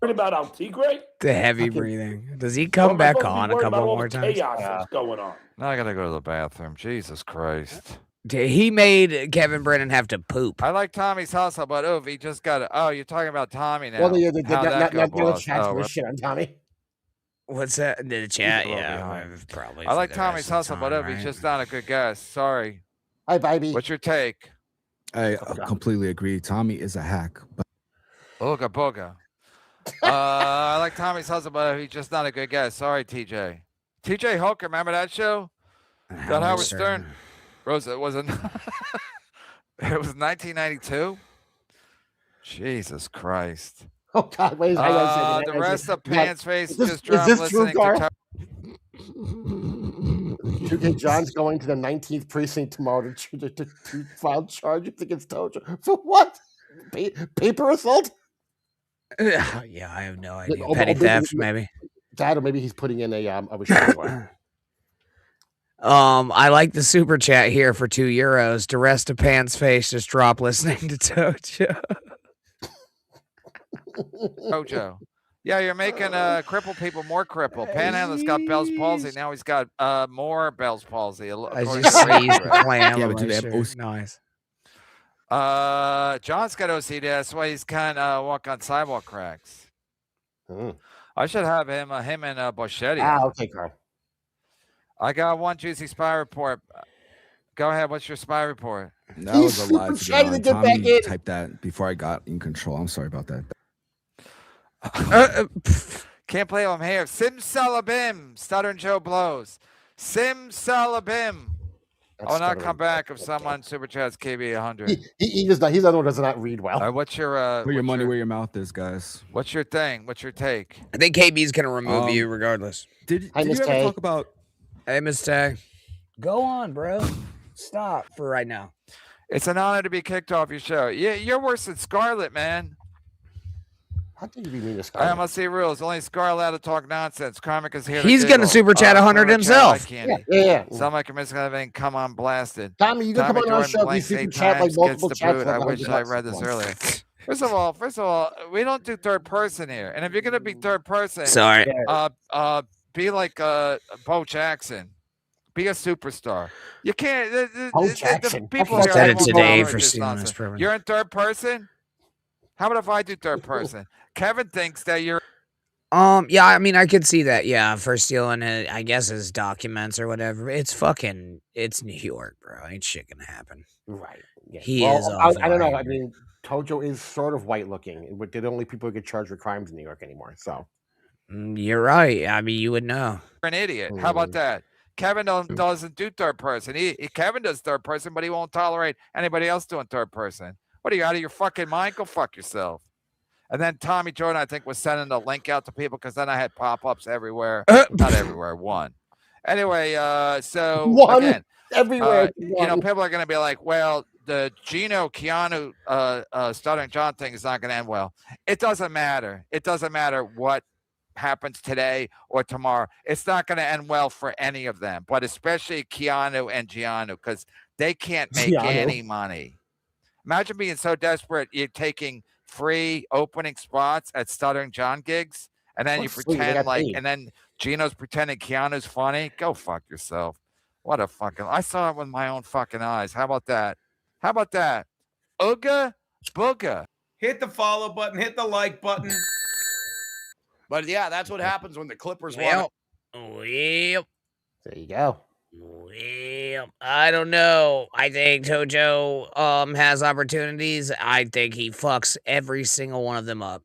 Worried about El Tigre? The heavy breathing. Does he come back on a couple more times? Chaos that's going on. Now I gotta go to the bathroom. Jesus Christ. He made Kevin Brennan have to poop. I like Tommy's hustle, but he just got. Oh, you're talking about Tommy now. Well, How'd that go, not boss? chat's Oh, for shit on Tommy. What's that? The chat? a little Yeah, behind. probably. I like for the rest Tommy's of the hustle, but time, he's right? just not a good guest. Sorry. Hi, baby. What's your take? I completely agree. Tommy is a hack, but Ooga booga. I like Tommy's hustle, but he's just not a good guest. Sorry, TJ. TJ Hooker, remember that show? Got Howard Stern. Rosa, it wasn't. It was 1992. Jesus Christ. Oh God, wait. hang on a second. The Hang on a rest second. of Pants Face is this- just is dropped this true, listening Carl? to. 2K John's going to the 19th precinct tomorrow to file charges against Tojo. For what? Paper assault? Yeah, I have no idea. oh, Petty maybe- theft, maybe. That, or maybe he's putting in a restraining order. I like the super chat here for €2 to rest a Pants Face. Just drop listening to Tojo. Tojo. Yeah, you're making crippled people more crippled. Panhandle's got Bell's palsy. Now he's got more Bell's palsy. I according just to Ray sneezed the Ray. clam Yeah, on but do my they have shirt. OC? Nice. John's got OCD. That's why he's kind of walk on sidewalk cracks. Hmm. I should have him and Boschetti. Okay, Carl. I got one juicy spy report. Go ahead. What's your spy report? that He's was a lie. super To trying to John. get back Tommy in. typed that before I got in control. I'm sorry about that. Can't play him here. Simsalabim. Stuttering Joe blows. Simsalabim. I will not come back if someone super chats KB 100. He does not. He's another one who does not read well. What's your Put your what's money your- where your mouth is, guys. What's your thing? What's your take? I think KB's gonna remove you Um, regardless. Did Hi, you Miss ever Tay. talk about? Hey, Miss Tay. Go on, bro. Stop for right now. It's an honor to be kicked off your show. Yeah, you're worse than Scarlett, man. How did you be mean to I Scarlett? must see rules. Only Scarlett allowed to talk nonsense. Karmic is here. To He's gonna giggle. super chat 100 Karmic, I like himself. candy. Yeah. Some like missing everything. Come on, blasted. Tommy, you can Tommy come on our Jordan show. We blinks super 8 chat like times, multiple gets the chats. boot. like I 100 wish I bucks read at this once. earlier. First of all, we don't do third person here. And if you're gonna be third person, Sorry. be like Bo Jackson. Be a superstar. You can't. Bo The Jackson. people I here said are it won't today tolerate for this stealing nonsense. this program. You're in third person. How about if I do third person? Kevin thinks that you're. Yeah, I mean, I could see that. Yeah, for stealing it, I guess his documents or whatever. It's New York, bro. Ain't shit gonna happen. Right. Yeah. He Well, is off I don't know. the I mean, Tojo is sort of white looking. They're the only people who get charged with crimes in New York anymore. So You're right. I mean, you would know. an idiot. How about that? Kevin doesn't do third person. Kevin does third person, but he won't tolerate anybody else doing third person. What are you out of your fucking mind? Go fuck yourself. And then Tommy Jordan, I think, was sending the link out to people because then I had pop-ups everywhere. Not everywhere, one. Anyway, so One again, everywhere. people are going to be One again, everywhere. people are going to be like, well, the Gino Keanu Stuttering John thing is not going to end well. It doesn't matter. It doesn't matter what happens today or tomorrow. It's not going to end well for any of them, but especially Keanu and Gianu, because they can't make any money. Imagine being so desperate you're taking free opening spots at Stuttering John gigs, and then you pretend and then Gino's pretending Keanu's funny. Go fuck yourself. What a fucking! I saw it with my own fucking eyes. How about that? How about that? Ooga booga. Hit the follow button. Hit the like button. But yeah, that's what happens when the Clippers Well, There you go. Well, I don't know. I think Tojo has opportunities. I think he fucks every single one of them up.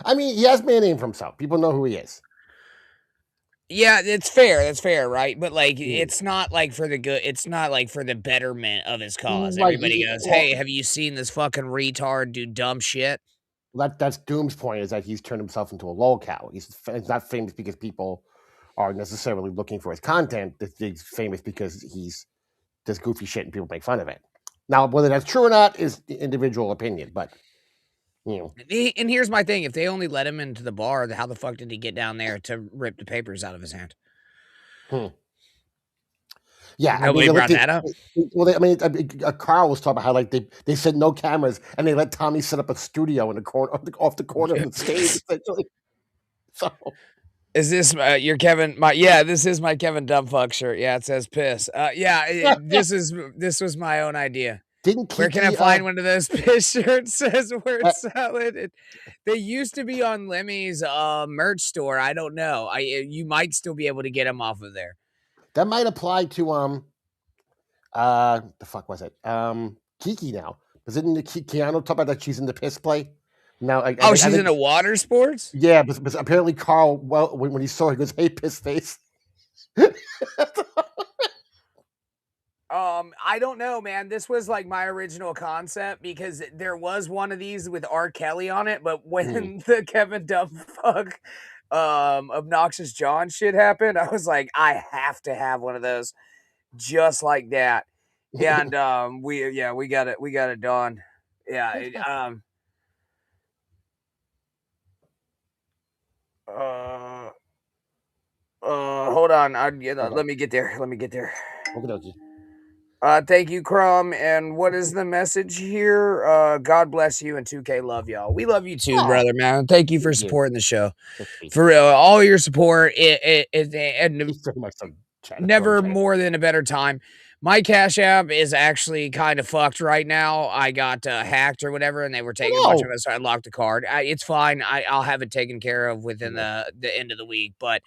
I mean, he has made a name for himself. People know who he is. Yeah, it's fair. That's fair, right? But like, it's not like for the good. It's not like for the betterment of his cause. Like, Everybody goes, "Hey, have you seen this fucking retard do dumb shit?" That's Doom's point, is that he's turned himself into a lolcow. He's not famous because people are necessarily looking for his content. He's famous because he's does goofy shit and people make fun of it. Now, whether that's true or not is the individual opinion, but you know. And here's my thing: if they only let him into the bar, how the fuck did he get down there to rip the papers out of his hand? Yeah, nobody brought that up. Well, Carl was talking about how like they said no cameras and they let Tommy set up a studio in the corner off the corner of the stage. So, is this your Kevin? This is my Kevin Dumbfuck shirt. Yeah, it says piss. This was my own idea. Where can I find one of those piss shirts? Says word salad. They used to be on Lemmy's merch store. I don't know. You might still be able to get them off of there. That might apply to the fuck was it? Kiki now. Was it in the Keanu talk about that she's in the piss play? Now, she's in the water sports? Yeah, but apparently Carl, well, when he saw her, he goes, "Hey, piss face." I don't know, man. This was like my original concept because there was one of these with R. Kelly on it, but when the Kevin Dumbfuck Obnoxious John shit happened, I was like, I have to have one of those just like that. And we got it done. Yeah. Hold on. Let me get there. Okay. Thank you, Crumb. And what is the message here? God bless you and 2K love y'all. We love you too, brother, man. Thank you for supporting the show. For real, all your support. Never more than a better time. My Cash App is actually kind of fucked right now. I got hacked or whatever, and they were taking a bunch of it, so I locked the card. It's fine. I'll have it taken care of within the end of the week, but.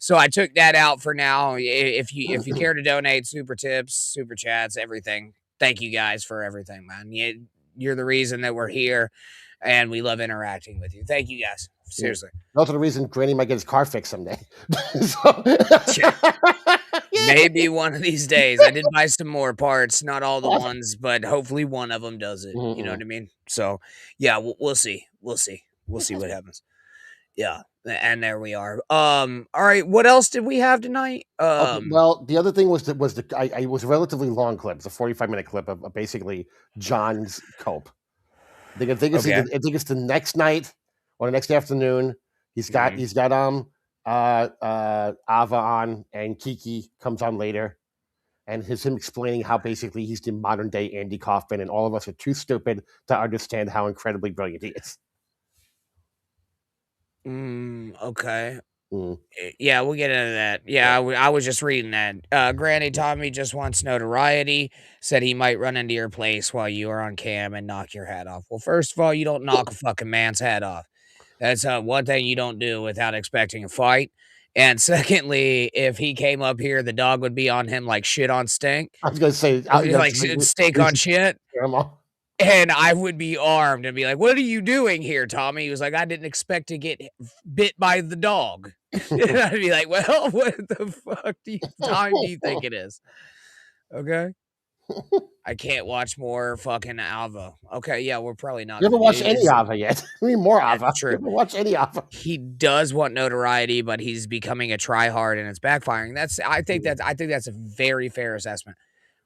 So I took that out for now. If you care to donate, super tips, super chats, everything. Thank you guys for everything, man. You're the reason that we're here, and we love interacting with you. Thank you guys. Seriously. Also the reason Granny might get his car fixed someday. Maybe one of these days. I did buy some more parts, not all the ones, but hopefully one of them does it. You know what I mean? So yeah, we'll see. We'll see what happens. Yeah. And there we are. All right. What else did we have tonight? Well, the other thing was it was a relatively long clip. It's a 45-minute clip of basically John's cope. I think it's the next night or the next afternoon. He's got Ava on, and Kiki comes on later, and him explaining how basically he's the modern day Andy Kaufman, and all of us are too stupid to understand how incredibly brilliant he is. Okay. Yeah, we'll get into that. Yeah, I was just reading that. Granny Tommy just wants notoriety. Said he might run into your place while you are on cam and knock your hat off. Well, first of all, you don't knock a fucking man's hat off. That's one thing you don't do without expecting a fight. And secondly, if he came up here, the dog would be on him like shit on stink. I was gonna say like steak on shit. And I would be armed and be like, "What are you doing here, Tommy?" He was like, "I didn't expect to get bit by the dog." And I'd be like, "Well, what the fuck time do you think it is?" Okay. I can't watch more fucking Alva. Okay, yeah, we're probably not. You haven't gonna watched do any this. Ava yet. We need more Ava. That's You true. haven't watched any Ava. He does want notoriety, but he's becoming a tryhard and it's backfiring. I think that's a very fair assessment.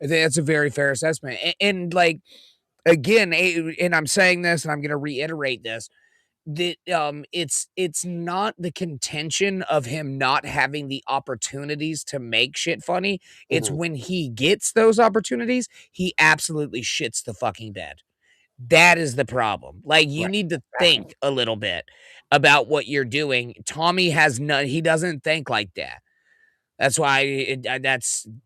I think that's a very fair assessment. And like again, and I'm saying this and I'm gonna reiterate this. That it's not the contention of him not having the opportunities to make shit funny. It's Mhm. when he gets those opportunities, he absolutely shits the fucking bed. That is the problem. Like, you Right. need to think a little bit about what you're doing. Tommy has none. He doesn't think like that. That's why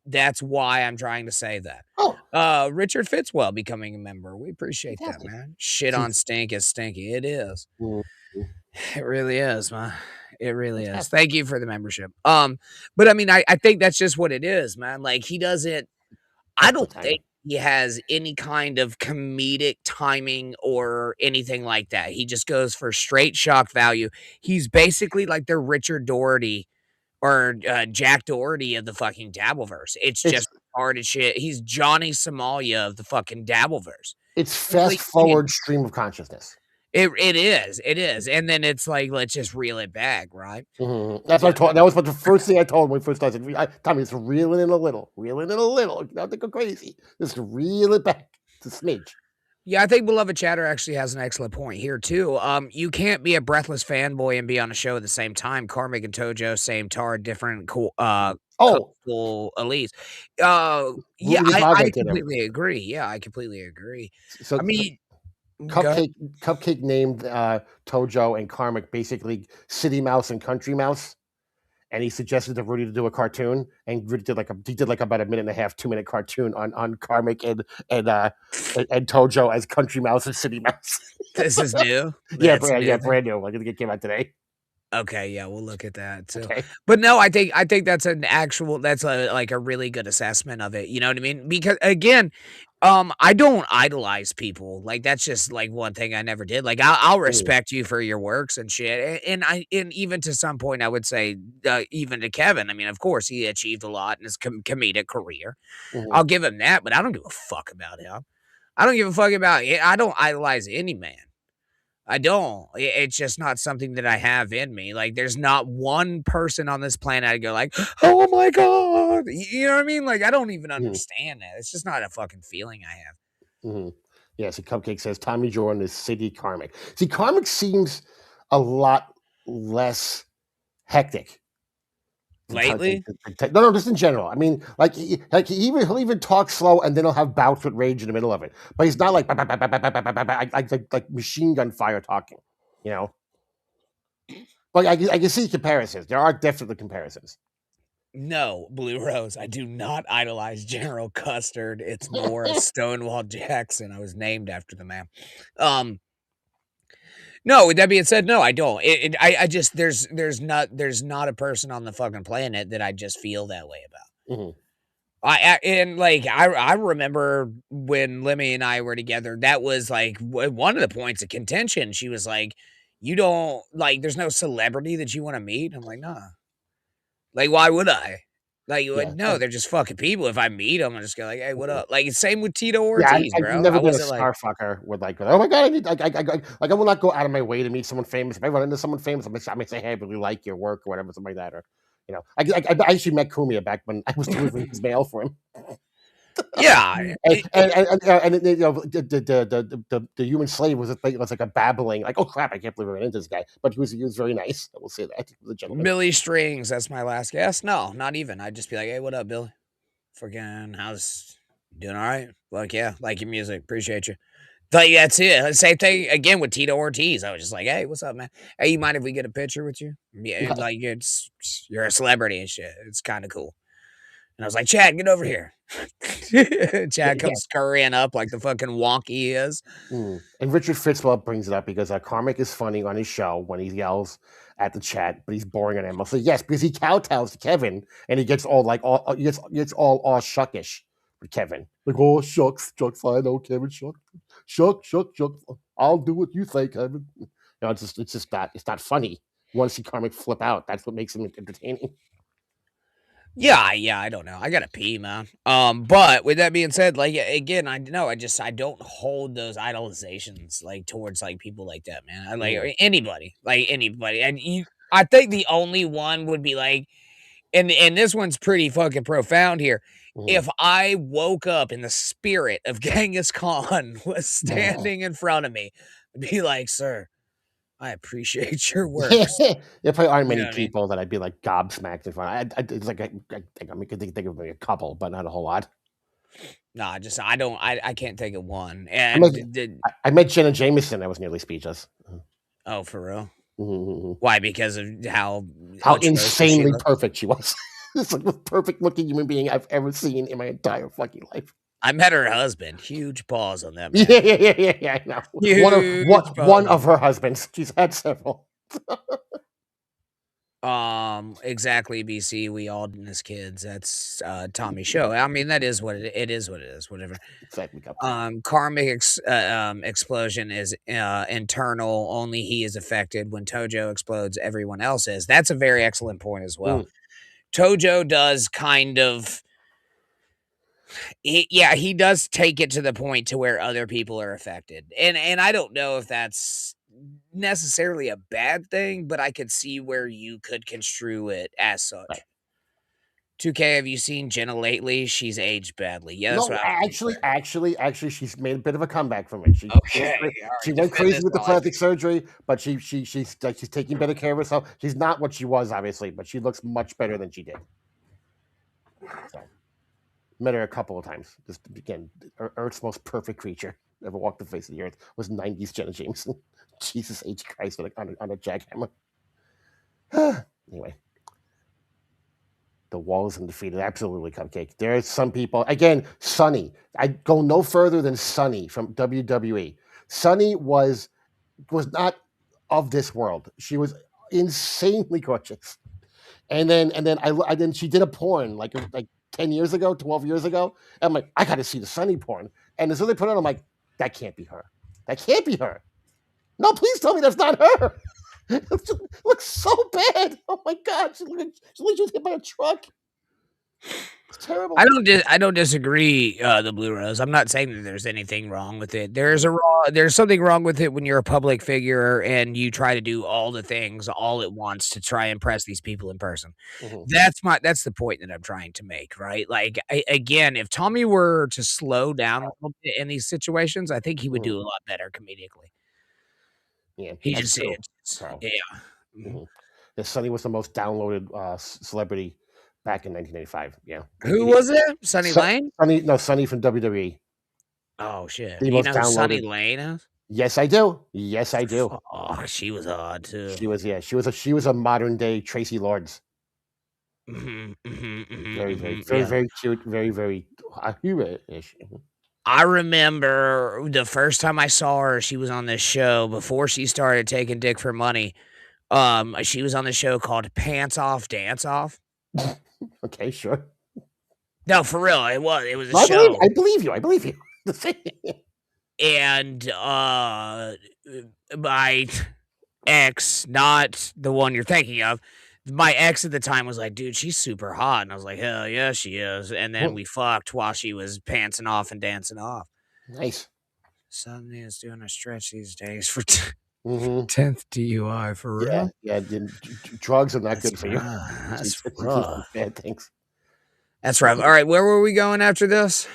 that's why I'm trying to say that. Oh, Richard Fitzwell becoming a member. We appreciate that, fantastic. man. Shit on stink is stinky. It is. Mhm. It really is, man. It really is. Fantastic. Thank you for the membership. But I mean, I think that's just what it is, man. Like, he doesn't. I don't Excellent think he has any kind of comedic timing or anything like that. He just goes for straight shock value. He's basically like the Richard Doherty or Jack Doherty of the fucking Dabbleverse. It's It's just hard as shit. He's Johnny Somalia of the fucking Dabbleverse. it's It's fast like, forward stream of consciousness. it is, and then it's like, let's just reel it back, right? Mhm. That's what I told. That was what the first thing I told him when we first started. Tommy, it's reeling in a little, reeling in a little. You don't have to go crazy. Just reel it back to smidge. Yeah, I think Beloved Chatter actually has an excellent point here too. You can't be a breathless fanboy and be on a show at the same time. Karmic and Tojo, same tar, different cool Oh, cool elites. Yeah, Rudy I Baga did him. completely agree. Yeah, I completely agree. So I mean, go ahead. Cupcake named Tojo and Karmic basically City Mouse and Country Mouse, and he suggested to Rudy to do a cartoon, and Rudy did like about a minute and a half, 2 minute cartoon on Karmic and Tojo as Country Mouse and City Mouse. This is new. Yeah, That's new. brand new. Like it came out today. Okay, yeah, we'll look at that too. Okay. But no, I think that's like a really good assessment of it. You know what I mean? Because again, I don't idolize people. Like, that's just like one thing I never did. Like, I'll respect you for your works and shit. And even to some point, I would say, even to Kevin. I mean, of course, he achieved a lot in his comedic career. Mhm. I'll give him that, but I don't give a fuck about him. I don't give a fuck about. I don't idolize any man. I don't. It's just not something that I have in me. Like, there's not one person on this planet I go like, oh my god. You know what I mean? Like, I don't even understand that. It's just not a fucking feeling I have. Mhm. Yeah, so Cupcake says Tommy Jordan is City Karmic. See, Karmic seems a lot less hectic Lately? No, just in general. I mean, he'll even talk slow, and then he'll have bouts with rage in the middle of it. But he's not like like machine gun fire talking, you know. But I can see comparisons. There are definitely comparisons. No, Blue Rose. I do not idolize General Custard. It's more Stonewall Jackson. I was named after the man. No, with that being said, no, I don't. I just there's not a person on the fucking planet that I just feel that way about. Mhm. I remember when Lemmy and I were together, that was like one of the points of contention. She was like, "You don't like, there's no celebrity that you want to meet." I'm like, "Nah." Like, why would I? Like, Yeah. no, they're just fucking people. If I meet them, I'm just go like, "Hey, what up?" Like, same with Tito Yeah, Ortiz, I've bro. never I been a wasn't like, star fucker with like, oh my god, I need I will not go out of my way to meet someone famous. If I run into someone famous, I may say, hey, I really like your work or whatever, something like that. Or, you know, I actually met Kumia back when I was delivering his mail for him. yeah. And you know, the human slave was like a babbling, like, oh crap, I can't believe I ran into this guy. But he was very nice. I will say that. The gentleman. Billy Strings, that's my last guess. No, not even. I'd just be like, hey, what up, Billy? Fucking, how's doing all right? Like, yeah, like your music. Appreciate you. Like, that's it. Same thing again with Tito Ortiz. I was just like, hey, what's up, man? Hey, you mind if we get a picture with you? Yeah, like you're a celebrity and shit. It's kind of cool. And I was like, Chad, get over here. Chad comes scurrying up like the fucking wonk he is. And Richard Fitzwell brings it up because Karmic is funny on his show when he yells at the chat, but he's boring on him. I'll say yes, because he kowtows to Kevin and he gets all like he gets all shuckish with Kevin. Like, oh shucks, I know Kevin, shucks. I'll do what you say, Kevin. You know, it's not funny. You want to see Karmic flip out. That's what makes him entertaining. Yeah, I don't know. I gotta pee, man. But with that being said, like again, I don't hold those idolizations like towards like people like that, man. I like or anybody, and I think the only one would be like, and this one's pretty fucking profound here. Mhm. If I woke up and the spirit of Genghis Khan was standing in front of me, I'd be like, sir, I appreciate your works. There probably aren't You know many what I mean? people that I'd be like gobsmacked in front. It's like I could think of maybe a couple, but not a whole lot. No, I can't think of one. I met, And I met Jenna Jameson. I was nearly speechless. oh, for real? Mhm. Why? Because of how How atrocious she insanely looked? perfect she was. It's like the perfect looking human being I've ever seen in my entire fucking life. I met her husband. Huge pause on that, Yeah, man. yeah, I know. Huge One pause. of her husbands. She's had several. Exactly, BC. We all as kids. That's Tommy's show. I mean, that is what it is. What it is. Whatever. Exactly. Karmic explosion is internal. Only he is affected. When Tojo explodes, everyone else is. That's a very excellent point as well. Tojo does kind of. He does take it to the point to where other people are affected, and I don't know if that's necessarily a bad thing, but I could see where you could construe it as such. Right. 2K, have you seen Jenna lately? She's aged badly. Yeah, that's No, what I was actually, she's made a bit of a comeback from it. She Okay, she alright, went defend crazy this with the while I plastic surgery, but she's taking better care of herself. She's not what she was, obviously, but she looks much better than she did. So, met her a couple of times. Just again, Earth's most perfect creature ever walked the face of the earth was '90s Jenna Jameson. Jesus H Christ, on a jackhammer. Anyway. The wall is undefeated. Absolutely, Cupcake. There are some people. Again, Sunny. I go no further than Sunny from WWE. Sunny was not of this world. She was insanely gorgeous. And then she did a porn like 10 years ago, 12 years ago. And I'm like, I got to see the Sunny porn. And as soon as they put it on, I'm like, that can't be her. That can't be her. No, please tell me that's not her. It looks so bad. Oh my god, she looks like she was hit by a truck. It's terrible. I don't disagree, the Blue Rose. I'm not saying that there's anything wrong with it. There's something wrong with it when you're a public figure and you try to do all the things all at once to try and impress these people in person. That's the point that I'm trying to make, right? Like again, if Tommy were to slow down a little bit in these situations, I think he would do a lot better comedically. Yeah, He that's just true, Carl. yeah. The Sunny was the most downloaded celebrity back in 1985. Yeah. Who was it? Sunny Lane? Sunny from WWE. Oh shit. The You most know who Sunny downloaded. Lane is? Yes, I do. Yes, I do. Oh, she was odd too. She was a modern day Tracy Lords. Very cute. Very ish. I remember the first time I saw her, she was on this show before she started taking dick for money. She was on the show called Pants Off, Dance Off. Okay, sure. No, for real, it was a show. I believe you. And my ex, not the one you're thinking of, my ex at the time was like, dude, she's super hot. And I was like, hell yeah, she is. And then we fucked while she was pantsing off and dancing off. Nice. Somebody is doing a stretch these days for 10th DUI for real. Yeah, drugs are not good for you. That's bad things. That's right. All right, where were we going after this?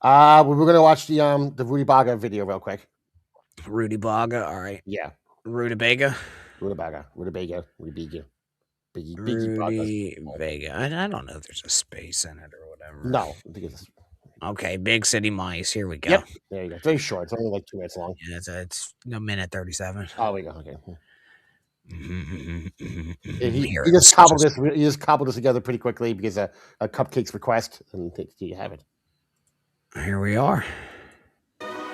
We were gonna watch the Rudy Baga video real quick. Rudy Baga. All right. Yeah. Rutabaga. Rudy Vega. I don't know if there's a space in it or whatever. No. I think it's... Okay, Big City Mice. Here we go. Yep. There you go. Very short. It's only like 2 minutes long. Yeah, it's no minute 37. Oh, we go. Okay. He Here, just cobbled this. He just cobbled this together pretty quickly because a Cupcake's request, and you have it. Here we are.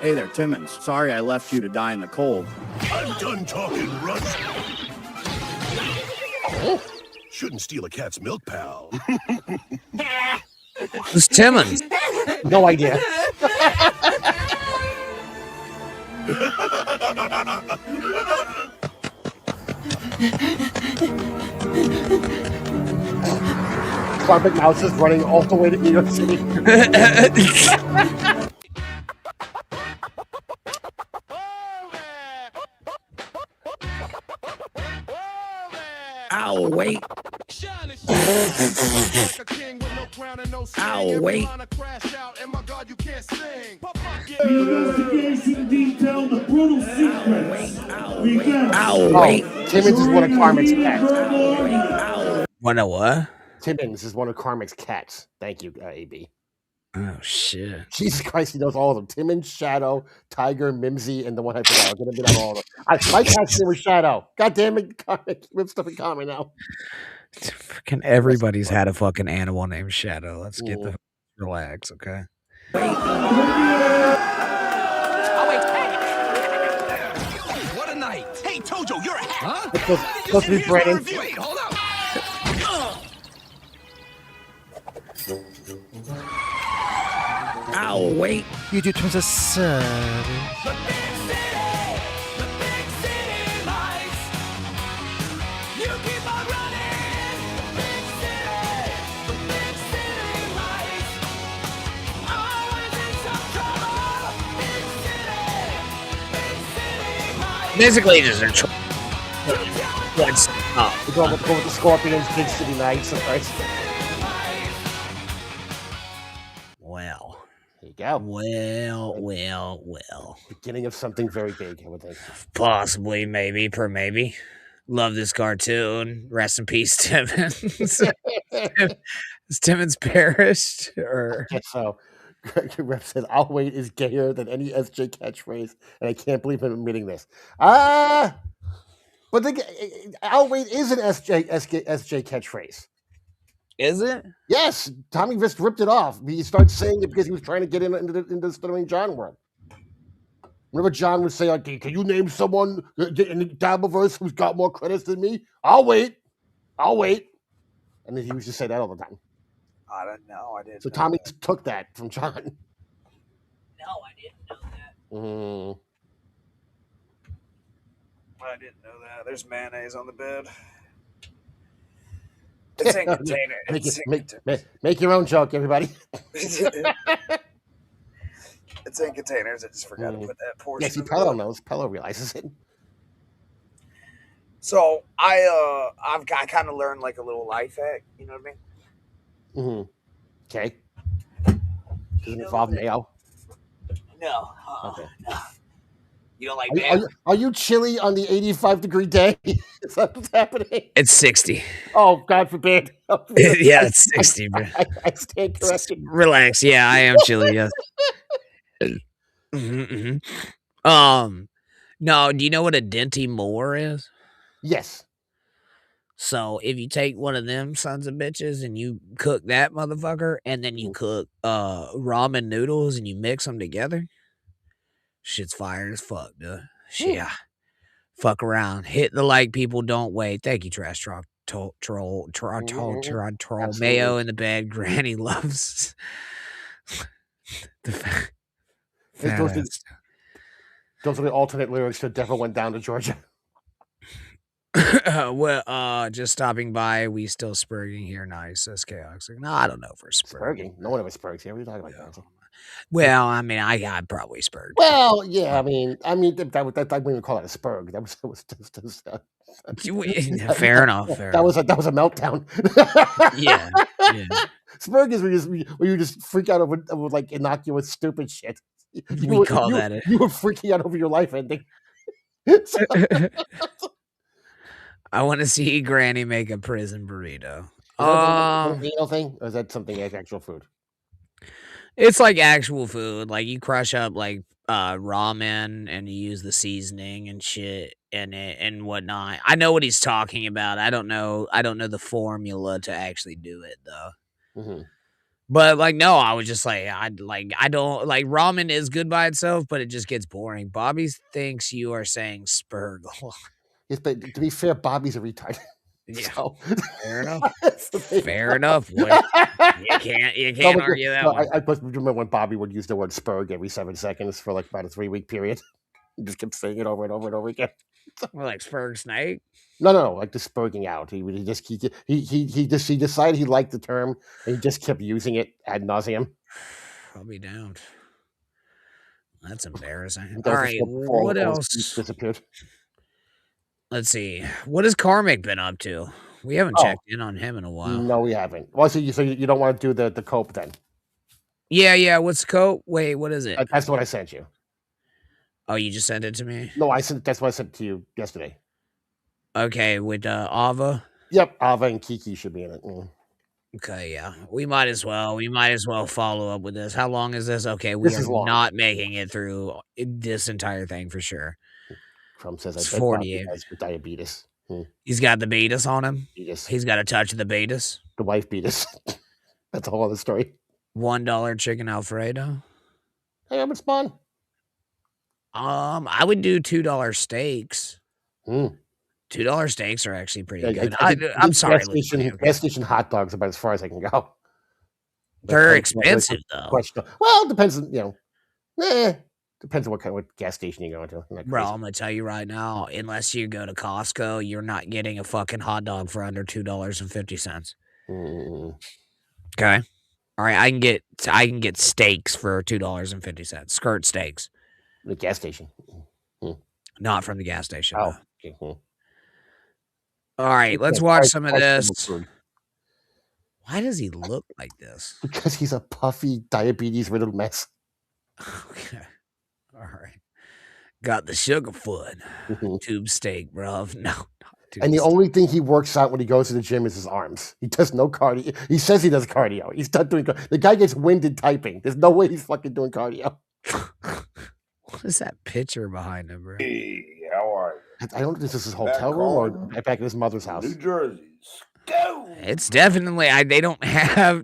Hey there, Timmons. Sorry I left you to die in the cold. I'm done talking, Russ. Shouldn't steal a cat's milk, pal. Who's Timmons? No idea. Carpet Mouse is running all the way to New York City. Ow, wait. Ow, wait. Investigation detailed the brutal secrets. We found Ow, wait. Timmons is one of Carmen's cats. What a what? Timmons is one of Carmen's cats. Thank you, AB. Oh shit! Jesus Christ, he knows all of them. Timmons, Shadow, Tiger, Mimsy, and the one I forgot. I'm gonna be on all of them. My cat's name was Shadow. God damn it, Carmen. We have stuff in common now. Freaking everybody's had a fucking animal named Shadow. Let's get the relax, okay? What a night. Hey, Tojo, you're a hack. It's supposed to be Brandon. Wait, hold up. Ow, wait. You do turns a sub. Basically, just a what's up? We go with the Scorpions, Big City Nights. Right? Well, There you go. Well. Beginning of something very big, I would think. Possibly, maybe, per maybe. Love this cartoon. Rest in peace, Timmons. Is Timmons perished? Or I guess so. Rep said, "I'll wait" is gayer than any SJ catchphrase, and I can't believe I'm admitting this. But "I'll wait" is an SJ catchphrase. is it? Yes, Tommy Vist ripped it off. He started saying it because he was trying to get into the Stuttering John world. Remember, John would say, "Okay, can you name someone in the Dabbleverse who's got more credits than me?" I'll wait, and then he used to say that all the time. I don't know. I didn't. So Tommy took that from John. No, I didn't know that. I didn't know that. There's mayonnaise on the bed. It's in container. Make your own joke, everybody. It's in containers. I just forgot to put that portion. Yes, Pello knows. Pello realizes it. So I kind of learned like a little life hack. You know what I mean? Okay. Does it involve mayo? No. Okay. No. You don't like mayo? Are you chilly on the 85-degree day? Is that what's happening? It's 60. Oh, God forbid. Yeah, it's 60, bro. I stand corrected. Relax. Yeah, I am chilly. Yes. No. Do you know what a Dinty Moore is? Yes. So if you take one of them sons of bitches and you cook that motherfucker, and then you cook ramen noodles and you mix them together, shit's fire as fuck, dude. Yeah. Fuck around. Hit the like, people don't wait. Thank you, trash troll. Troll. Mayo in the bed. Granny loves the fat Those are the alternate lyrics to "Devil Went Down to Georgia." Well, just stopping by. We still spurging here. Nice. Says Chaos. No, I don't know if we're spurging. No one ever spurgs here. What are you talking about, Nancy? Well, I mean, I probably spurred. Well, yeah. I mean, I wouldn't even call it a spurg. That was fair enough. That was a meltdown. Yeah. Spurg is where you just freak out over like innocuous, stupid shit. You were freaking out over your life ending. I want to see Granny make a prison burrito. Is that a meal thing, or is that something like actual food? It's like actual food. Like you crush up like ramen and you use the seasoning and shit in it and whatnot. I know what he's talking about. I don't know the formula to actually do it though. But like, no, I was just like, I don't like ramen is good by itself, but it just gets boring. Bobby thinks you are saying spurg. Yes, but to be fair, Bobby's a retard. Yeah, so. Fair enough. Fair enough. You can't argue that one. I remember when Bobby would use the word spurg every 7 seconds for like about a 3-week period. He just kept saying it over and over and over again. Well, like Spurg Snake. No, like the spurging out. He decided he liked the term, and he just kept using it ad nauseum. I'll be damned. That's embarrassing. That All was right, before what all his teeth else? disappeared. Let's see. What has Karmic been up to? We haven't checked in on him in a while. No, we haven't. Well, so you don't want to do the cope then? Yeah. What's the code? Wait, what is it? That's what I sent you. Oh, you just sent it to me? No, that's what I sent to you yesterday. Okay, with Ava. Yep, Ava and Kiki should be in it. Okay, yeah. We might as well follow up with this. How long is this? Okay, we This is are long. not making it through this entire thing for sure. Trump says It's I bet 48. Bobby has diabetes. He's got the beatus on him. Beatus. He's got a touch of the beatus. The wife beatus. That's a whole other story. $1 chicken Alfredo. Hey, I'm Spawn. I would do $2 steaks. Mm. $2 steaks are actually pretty good. I think I'm sorry. Gas station hot dogs are about as far as I can go. They're expensive though. Well, it depends on depends on what gas station you go to. Bro, I'm gonna tell you right now, unless you go to Costco, you're not getting a fucking hot dog for under $2.50. Okay. All right, I can get steaks for $2.50. Skirt steaks. The gas station. Not from the gas station. Oh. No. Okay. All right, let's watch some of this. Why does he look like this? Because he's a puffy, diabetes-riddled mess. Okay. All right. Got the sugar foot. Tube steak, bro. No. And the only thing he works out when he goes to the gym is his arms. He does no cardio. He says he does cardio. He's not doing cardio. The guy gets winded typing. There's no way he's fucking doing cardio. What is that picture behind him, bro? Hey, how are you? I don't know if this is his hotel room or back at his mother's house. New Jersey. Go. It's definitely they don't have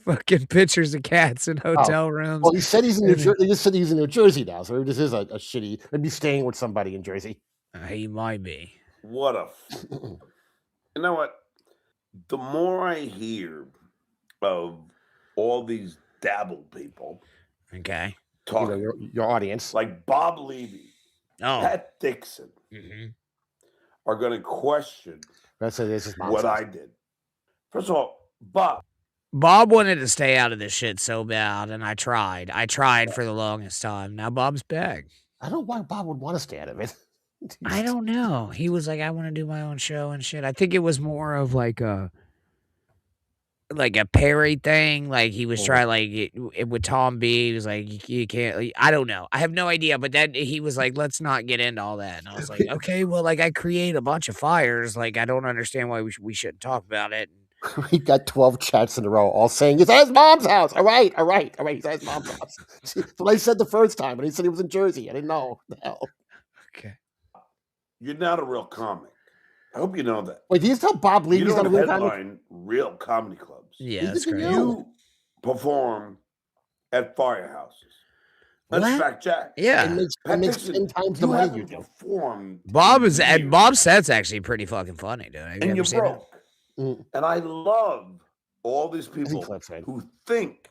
fucking pictures of cats in hotel rooms. Well, he said he's in New Jersey. They just said he's in New Jersey now, so this is a shitty. Maybe staying with somebody in Jersey. He might be. What a. You know what? The more I hear of all these dabble people, okay, talking, your audience, like Bob Levy, Pat Dixon, are going to question what I did. First of all, Bob wanted to stay out of this shit so bad, and I tried. I tried for the longest time. Now Bob's back. I don't know why Bob would want to stay out of it. I don't know. He was like, I want to do my own show and shit. I think it was more of like a Perry thing. Like he was trying with Tom B. He was like, you can't. I don't know. I have no idea. But then he was like, let's not get into all that. And I was like, okay, well, like I create a bunch of fires. Like I don't understand why we shouldn't talk about it. He got 12 chats in a row, all saying he's at his mom's house. All right. He's at his mom's house. That's what I said the first time, and he said he was in Jersey. I didn't know. What the hell? Okay. You're not a real comic. I hope you know that. Wait, do you tell Bob Levy's you not a don't real headline comic? Real comedy clubs. Yeah, that's great. You perform at firehouses. That's fact, Jack. Yeah, it makes 10 times the money you do. Performed. Bob's set's actually pretty fucking funny, dude. Have you And ever you're seen broke. Mm. And I love all these people who think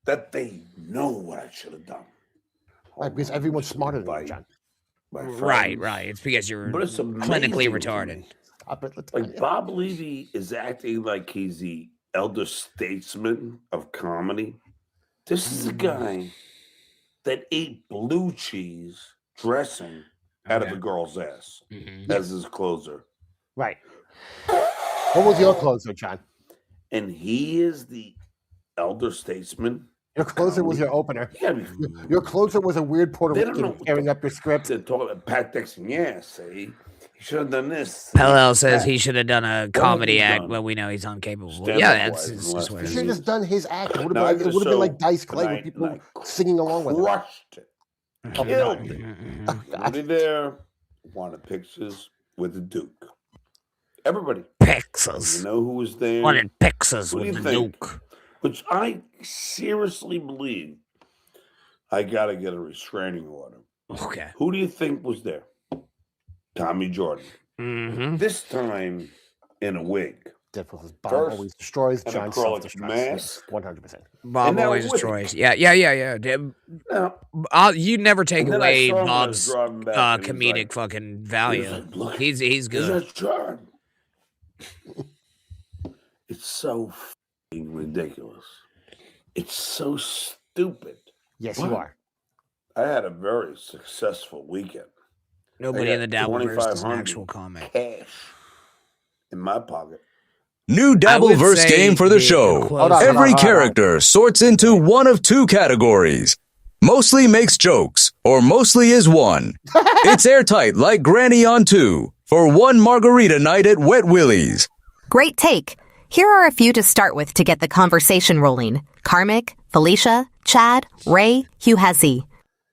that they know what I should have done. Right, because everyone's smarter than you, John. Right. It's because you're But it's clinically amazing to retarded. Like Bob Levy is acting like he's the elder statesman of comedy. This is a guy that ate blue cheese dressing out of a girl's ass as his closer. Right. What was your closer, John? And he is the elder statesman. Your closer was your opener. Your closer was a weird Puerto Rican tearing up your script. They're talking about Pat Dixon. Yeah, see, he should have done this. Pellel says he should have done a comedy act, but we know he's incapable. Yeah, that's just what He it should have is. just done his act. It would have been like Dice Clay with people singing along with him. Crushed it. Killed it. Everybody there wanted pictures with the Duke. Everybody. Pixels. You know who was there? Wanted Pixels Who do with you the think? Duke. Which I seriously believe I got to get a restraining order. Okay. Who do you think was there? Tommy Jordan. Mm-hmm. This time in a wig. Difficult as Bob First, always destroys. an John acrylic self-destructs. mask. 100%. Bob And that always wig. destroys. Yeah. Now, You never take and then I away saw him when I was Bob's driving back, and he's comedic like- fucking he was value. like, "Look, He's is good. that John?" It's so fucking ridiculous. It's so stupid. Yes, What? you are. I had a very successful weekend. Nobody I in the got Dabbleverse is an 2,500 actual comic. cash in my pocket. New I would Dabbleverse say game for the show. Hold on, Every hold on. character sorts into one of two categories. Mostly makes jokes, or mostly is one. It's airtight like Granny on 2 for one margarita night at Wet Willie's. Great take. Here are a few to start with to get the conversation rolling. Karmic, Felicia, Chad, Ray, Hugh Hesse.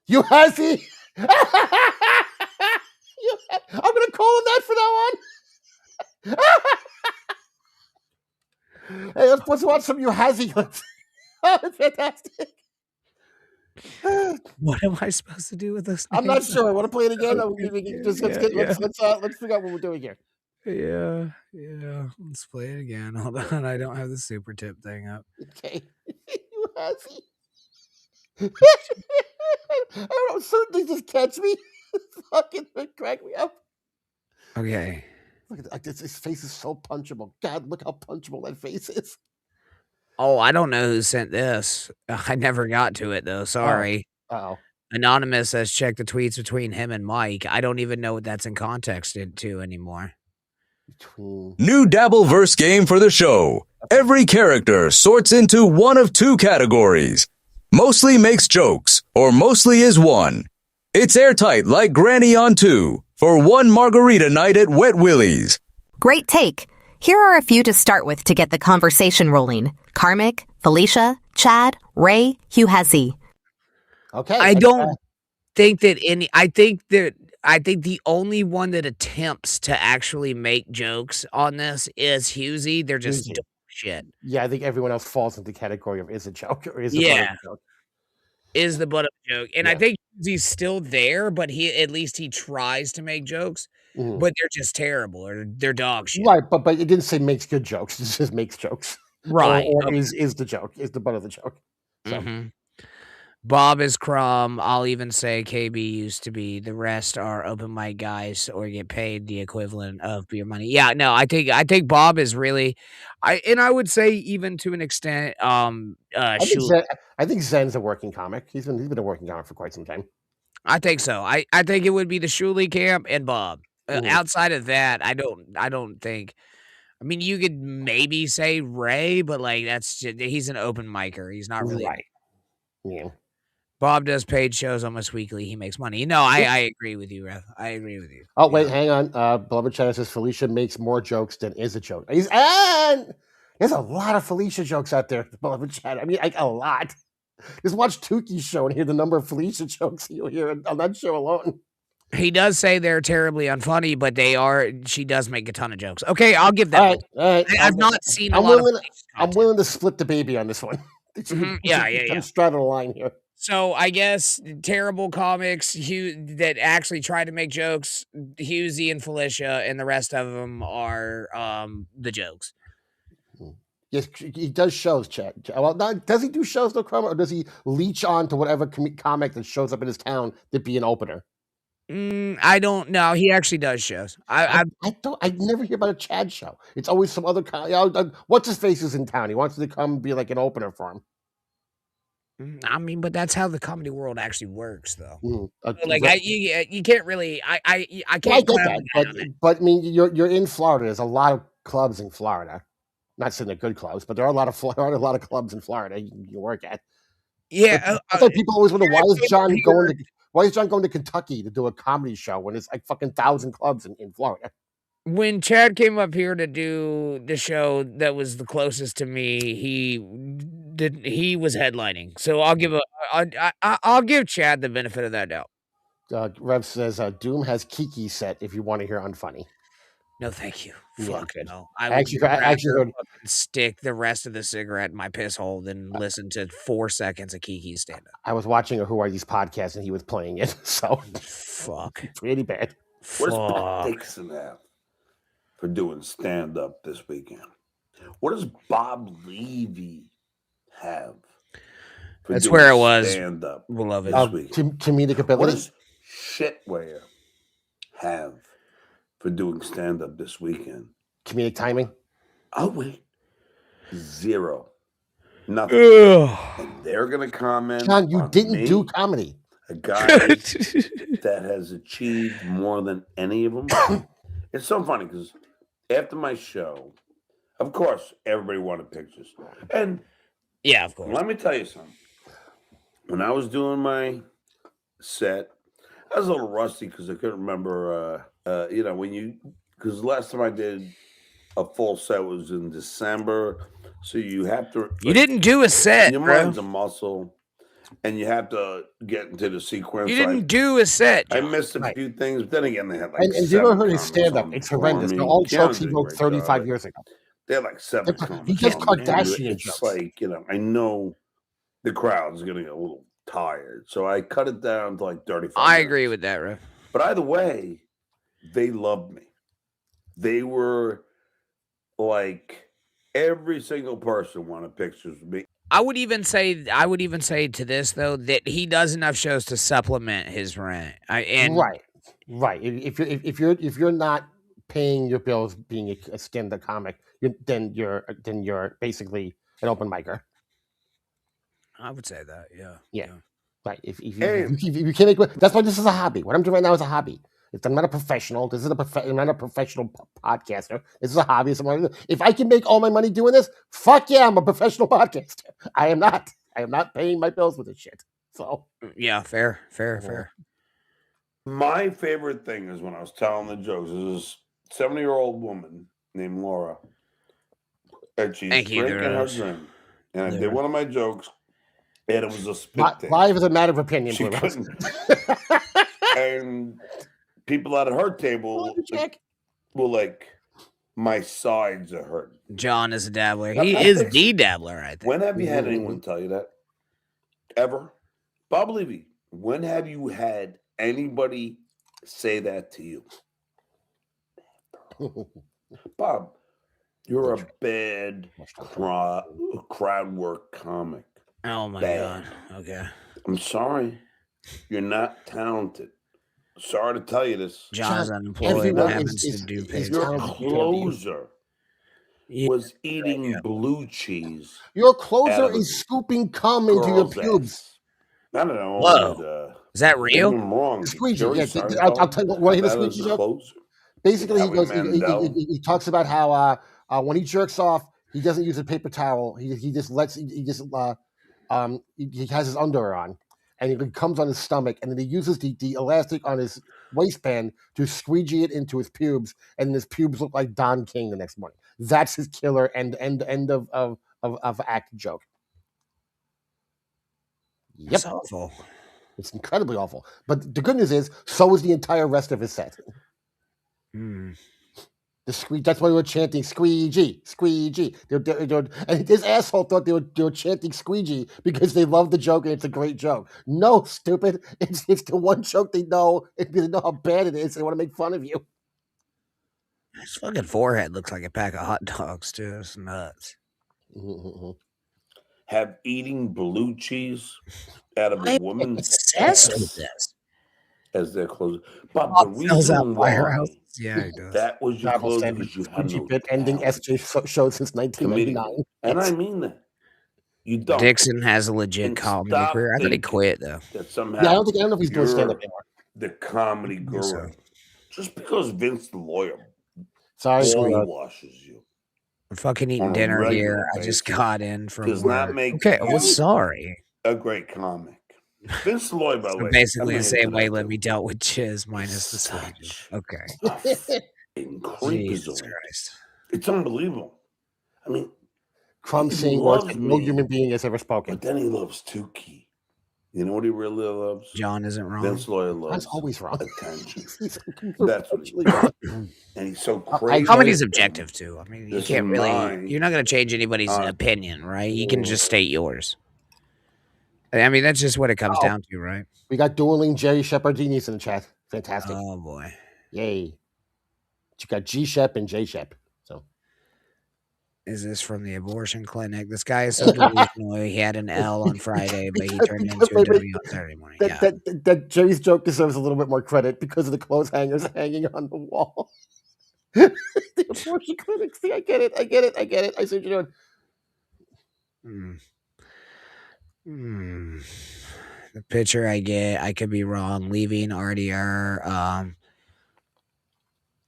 You hussy! I'm going to call him that from now on. Hey, let's watch some you hussy. Oh, it's fantastic. What am I supposed to do with this? I'm not names? sure. I want to play it again. Okay. Let's figure out what we're doing here. Yeah. Let's play it again. Hold on. I don't have the super tip thing up. Okay. You hussy. I don't know. Certain things just catch me. Fucking crack me up. Okay. Look at that. His face is so punchable. God, look how punchable that face is. Oh, I don't know who sent this. I never got to it though. Sorry. Uh-oh. Anonymous says check the tweets between him and Mike. I don't even know what that's in context into anymore. New Dabbleverse game for the show. Every character sorts into one of two categories. Mostly makes jokes, or mostly is one. It's airtight like Granny on 2 for one margarita night at Wet Willie's. Great take. Here are a few to start with to get the conversation rolling. Karmic, Felicia, Chad, Ray, Hugh Hesse. Okay. I don't think that I think the only one that attempts to actually make jokes on this is Hughesy. They're just Hughesy. dumb shit. Yeah, I think everyone else falls into the category of is a joke or is a Yeah. butt of a joke. Is the butt of a joke. And I Yeah. think he's still there, but at least he tries to make jokes, Mhm. but they're just terrible or they're dog shit. Right, but it didn't say makes good jokes. It just makes jokes. Right. Or is the joke, is the butt of the joke. So. Mhm. Bob is Crumb. I'll even say KB used to be. The rest are open mic guys or get paid the equivalent of beer money. Yeah, no, I think Bob is really I would say even to an extent I think Zen's a working comic. He's been a working comic for quite some time. I think so. I think it would be the Shuley camp and Bob. Outside of that, I don't think. I mean, you could maybe say Ray, but like he's an open micer. He's not really Right. Yeah. Bob does paid shows almost weekly. He makes money. No, I agree with you, Rev. I agree with you. Oh, wait, hang on. Beloved China says Felicia makes more jokes than is a joke. And there's a lot of Felicia jokes out there, Beloved China. I mean, like a lot. Just watch Tuki's show and hear the number of Felicia jokes you'll hear on that show alone. He does say they're terribly unfunny, but she does make a ton of jokes. Okay, I'll give that. All right. I've not seen I'm a lot willing, of I'm willing to split the baby on this one. Yeah. I'm straddling the line here. So I guess terrible comics that actually try to make jokes, Hughesy and Felicia, and the rest of them are the jokes. Yes, he does shows, Chad. Well, does he do shows, though, Crumb, or does he leech on to whatever comic that shows up in his town to be an opener? I don't know. He actually does shows. I never hear about a Chad show. It's always some other what's his face is in town. He wants to come be like an opener for him. I mean, but that's how the comedy world actually works, though. Like you can't really. I can't. I get that, but I mean, you're in Florida. There's a lot of clubs in Florida. Not saying they're good clubs, but there are a lot of clubs in Florida you can work at. Yeah, I thought people always wonder why is John going to Kentucky to do a comedy show when it's like fucking 1,000 clubs in Florida? When Chad came up here to do the show that was the closest to me, he was headlining. So I'll give Chad the benefit of that doubt. Rev says Doom has Kiki set if you want to hear unfunny. No, thank you. Yeah, Fuck good. no. I actually heard stick the rest of the cigarette in my piss hole than listen to 4 seconds of Kiki's stand up. I was watching a Who Are These podcast and he was playing it. So fuck. Pretty bad. What does Pat Dixon have for doing stand up this weekend? What does Bob Levy have? That's where it was. Stand up, beloved. this week. Comedic What ability. does Shitware have for doing stand up this weekend? Comedic timing. Oh wait, 0, nothing. And they're gonna comment. John, you on didn't me, do comedy. a guy that has achieved more than any of them. It's so funny because after my show, of course, everybody wanted pictures. And Yeah, of course. let me tell you something. When I was doing my set, I was a little rusty because I couldn't remember, because the last time I did a full set was in December. So you have to. You didn't do a set, Your bro. mind's a muscle, and you have to get into the sequence. You didn't do a set. I John. missed a few things, but then again, they had like And you 7 know his comics stand up. on It's before horrendous. me. They're all Keanu's jokes he doing a wrote great 35 job. years ago. They had like 7 He comics. does on, and Kardashian it's jokes. like, I know the crowd's going to get a little tired. So I cut it down to like 35 I minutes. agree with that, bro. But either way, they loved me. They were like, every single person wanted pictures with me. I would even say to this though that he does enough shows to supplement his rent. Right. If you're not paying your bills being a stand-up comic, then you're basically an open micer. I would say that, yeah. Yeah. Right. If you can't make, that's why this is a hobby. What I'm doing right now is a hobby. I'm not a professional. I'm not a professional podcaster. This is a hobby. If I can make all my money doing this, fuck yeah, I'm a professional podcaster. I am not. I am not paying my bills with this shit. So yeah, fair. My favorite thing is when I was telling the jokes. This 70-year-old woman named Laura, and she's drinking her drink, and I did one of my jokes, and it was a spit take. Live is a matter of opinion. She couldn't. And people at her table were like, my sides are hurting. John is a dabbler. He is the dabbler, I think. When have you had anyone tell you that? Ever? Bob Levy, when have you had anybody say that to you? Bob, you're a bad crowd work comic. Oh my Bad. God. Okay. I'm sorry. You're not talented. Sorry to tell you this. John is unemployed and happens to do Your closer was eating blue cheese. Your closer is scooping cum into your pubes. I don't know. Whoa. Is that real? I'm wrong. Squeegee. Yeah, I'll tell you what. Here's the squeegee joke. Basically, he goes. He talks about how when he jerks off, he doesn't use a paper towel. He just lets. He has his underwear on, and he comes on his stomach, and then he uses the elastic on his waistband to squeegee it into his pubes, and his pubes look like Don King the next morning. That's his killer end of act joke. Yep. It's awful. It's incredibly awful. But the good news is, so is the entire rest of his set. That's why we were chanting squeegee, squeegee. And this asshole thought they were chanting squeegee because they love the joke and it's a great joke. No, stupid. It's the one joke they know. They know how bad it is. They want to make fun of you. His fucking forehead looks like a pack of hot dogs, too. It's nuts. Have eating blue cheese out of a woman's obsessed with this as their closer. But Bob the sells out reason why Yeah, he does. that was your closer because you had no bit ending SJ show since 1999. And I mean that. You don't. Dixon has a legit comedy career. I thought he quit, though. That somehow Yeah, I don't know if he's doing stand-up anymore. The comedy guru. so. Just because Vince the lawyer Sorry, washes you. I'm fucking eating On a dinner regular here. I just basis got in from does work. not make Okay, well, you sorry. a great comic. Vince the lawyer, by the So way. basically I'm the same into way that let too. me dealt with Chiz minus the switch. Okay. Jesus Christ. It's unbelievable. I mean, Crumb he saying words loves that no me, human being has ever spoken. but then he loves Tukey. You know what he really loves? John isn't wrong. Vince Lawyer loves That's always wrong. attention. He's That's what he loves. And he's so crazy. Comedy's objective too. I mean, you This can't is really. mine. You're not going to change anybody's opinion, right? You can just state yours. I mean, that's just what it comes down to, right? We got dueling Jerry Shepardini's in the chat. Fantastic. Oh boy. Yay. You got G Shep and J Shep. So Is this from the abortion clinic? This guy is so delusional. He had an L on Friday, but he turned into a W on Saturday morning. Yeah. That Jerry's joke deserves a little bit more credit because of the clothes hangers hanging on the wall. The abortion clinic. See, I get it. I see what you're doing. The picture I get, I could be wrong. Leaving already are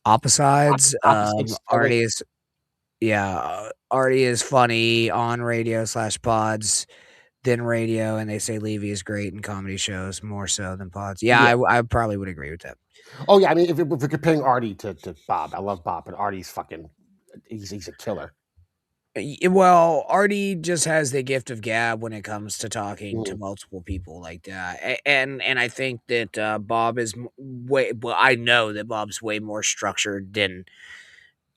opposites. Artie is, Artie is funny on radio / pods, then radio, and they say Levy is great in comedy shows more so than pods. Yeah. I probably would agree with that. Oh yeah, I mean, if we're comparing Artie to Bob, I love Bob, but Artie's fucking, he's a killer. Well, Artie just has the gift of gab when it comes to talking to multiple people like that, and I think that Bob is way. Well, I know that Bob's way more structured than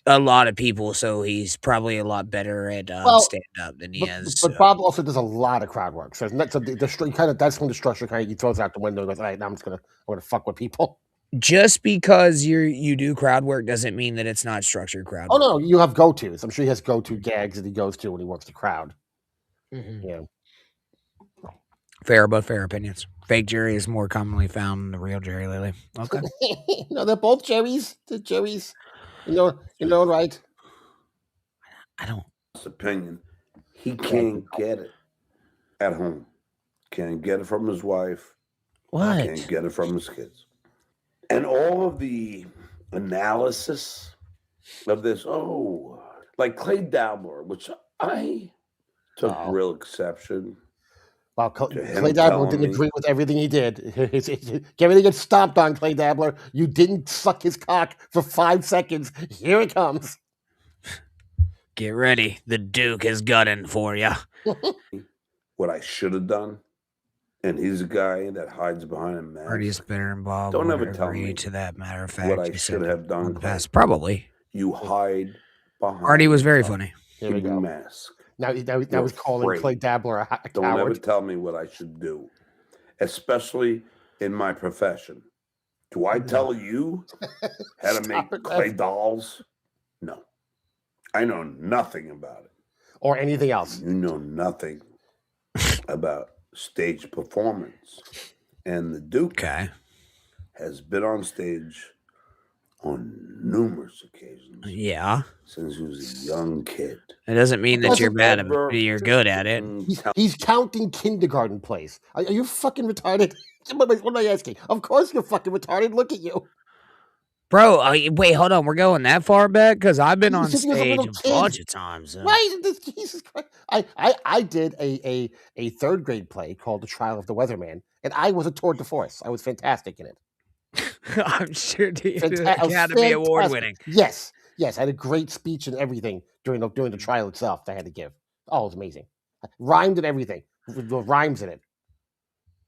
a lot of people, so he's probably a lot better at stand up than he is. But Bob also does a lot of crowd work, so that's when the structure kind of he throws out the window. And goes, all right, now I'm gonna fuck with people. Just because you do crowd work doesn't mean that it's not structured crowd work. No, you have go-tos. I'm sure he has go-to gags that he goes to when he works the crowd. Yeah. Fair, but fair opinions. Fake Jerry is more commonly found than the real Jerry Lilly. Okay. No, they're both Jerrys. They're Jerrys. You know, right? I don't. His opinion. He can't get it at home. Can't get it from his wife. What? Can't get it from his kids. And all of the analysis of this, like Clay Dabbler, which I took real exception. Well, Clay Dabbler didn't agree with everything he did. Everything gets stomped on, Clay Dabbler. You didn't suck his cock for 5 seconds. Here it comes. Get ready. The Duke is gunning for you. What I should have done. And he's a guy that hides behind a mask. Artie's better than Bob. Don't ever tell me to that matter of fact. What I should have done. Probably. You hide behind. Artie was very funny. Here we go. Mask. Now was calling Clay Dabbler a coward. Don't ever tell me what I should do, especially in my profession. Do I tell you how to make clay dolls? No. I know nothing about it. Or anything else. You know nothing about stage performance. And the Duke has been on stage on numerous occasions. Yeah. Since he was a young kid. It doesn't mean that you're bad at you're good at it. He's counting kindergarten plays. Are you fucking retarded? What am I asking? Of course you're fucking retarded. Look at you. Bro, wait, hold on. We're going that far back? Because I've been on stage a bunch of times. Right? Jesus Christ. I did a 3rd grade play called The Trial of the Weatherman, and I was a tour de force. I was fantastic in it. I'm sure the Academy Award winning. Yes. I had a great speech and everything during the trial itself that I had to give. Oh, it was amazing. Rhymed and everything. The rhymes in it.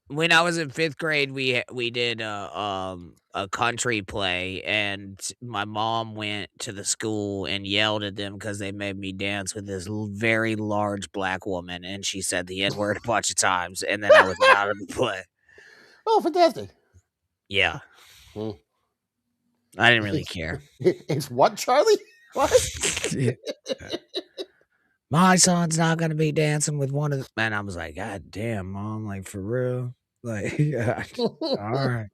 When I was in 5th grade, we did a country play, and my mom went to the school and yelled at them because they made me dance with this very large black woman, and she said the N-word a bunch of times, and then I was out of the play. Oh, fantastic. Yeah. I didn't really care. It's what, Charlie? What? My son's not going to be dancing with one of the... And I was like, God damn, Mom, like, for real? Like, yeah. All right.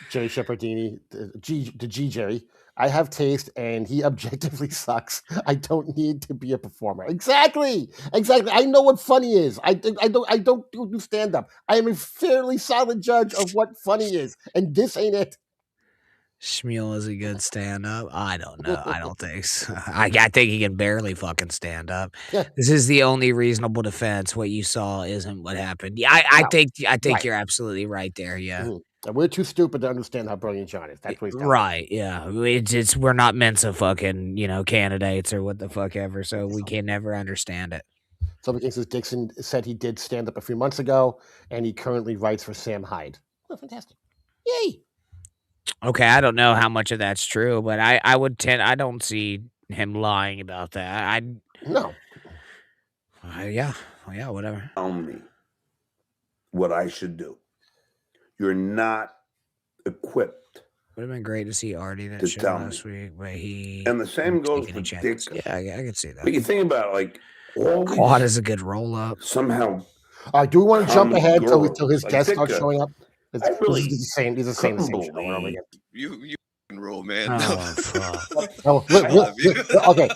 Jerry Shepherdini, the G Jerry. I have taste, and he objectively sucks. I don't need to be a performer. Exactly. I know what funny is. I don't do stand up. I am a fairly solid judge of what funny is, and this ain't it. Shmuel is a good stand-up. I don't know. I don't think so. I think he can barely fucking stand up. Yeah. This is the only reasonable defense. What you saw isn't what happened. Yeah, I think right. You're absolutely right there. Yeah. Mm-hmm. We're too stupid to understand how brilliant John is. That's what he's right. Yeah. We're not Mensa fucking, candidates or what the fuck ever. So we can never understand it. Somebody thinks Dixon said he did stand up a few months ago, and he currently writes for Sam Hyde. Oh, fantastic. Yay. Okay, I don't know how much of that's true, but I don't see him lying about that. No. Yeah, whatever. Tell me what I should do. You're not equipped Would have been great to see Artie that To show tell last week, but he. And the same didn't goes take for any chances. Dick. Yeah, I could see But that. you think about it, like all Quad these is a good roll up. somehow All right, do we want to jump comedy ahead till gurus, his like guest starts Ditka. showing up? I really This is the same. These are the same couldn't show over and over believe again. You can roll, man. Oh fuck! Oh, I love you. okay.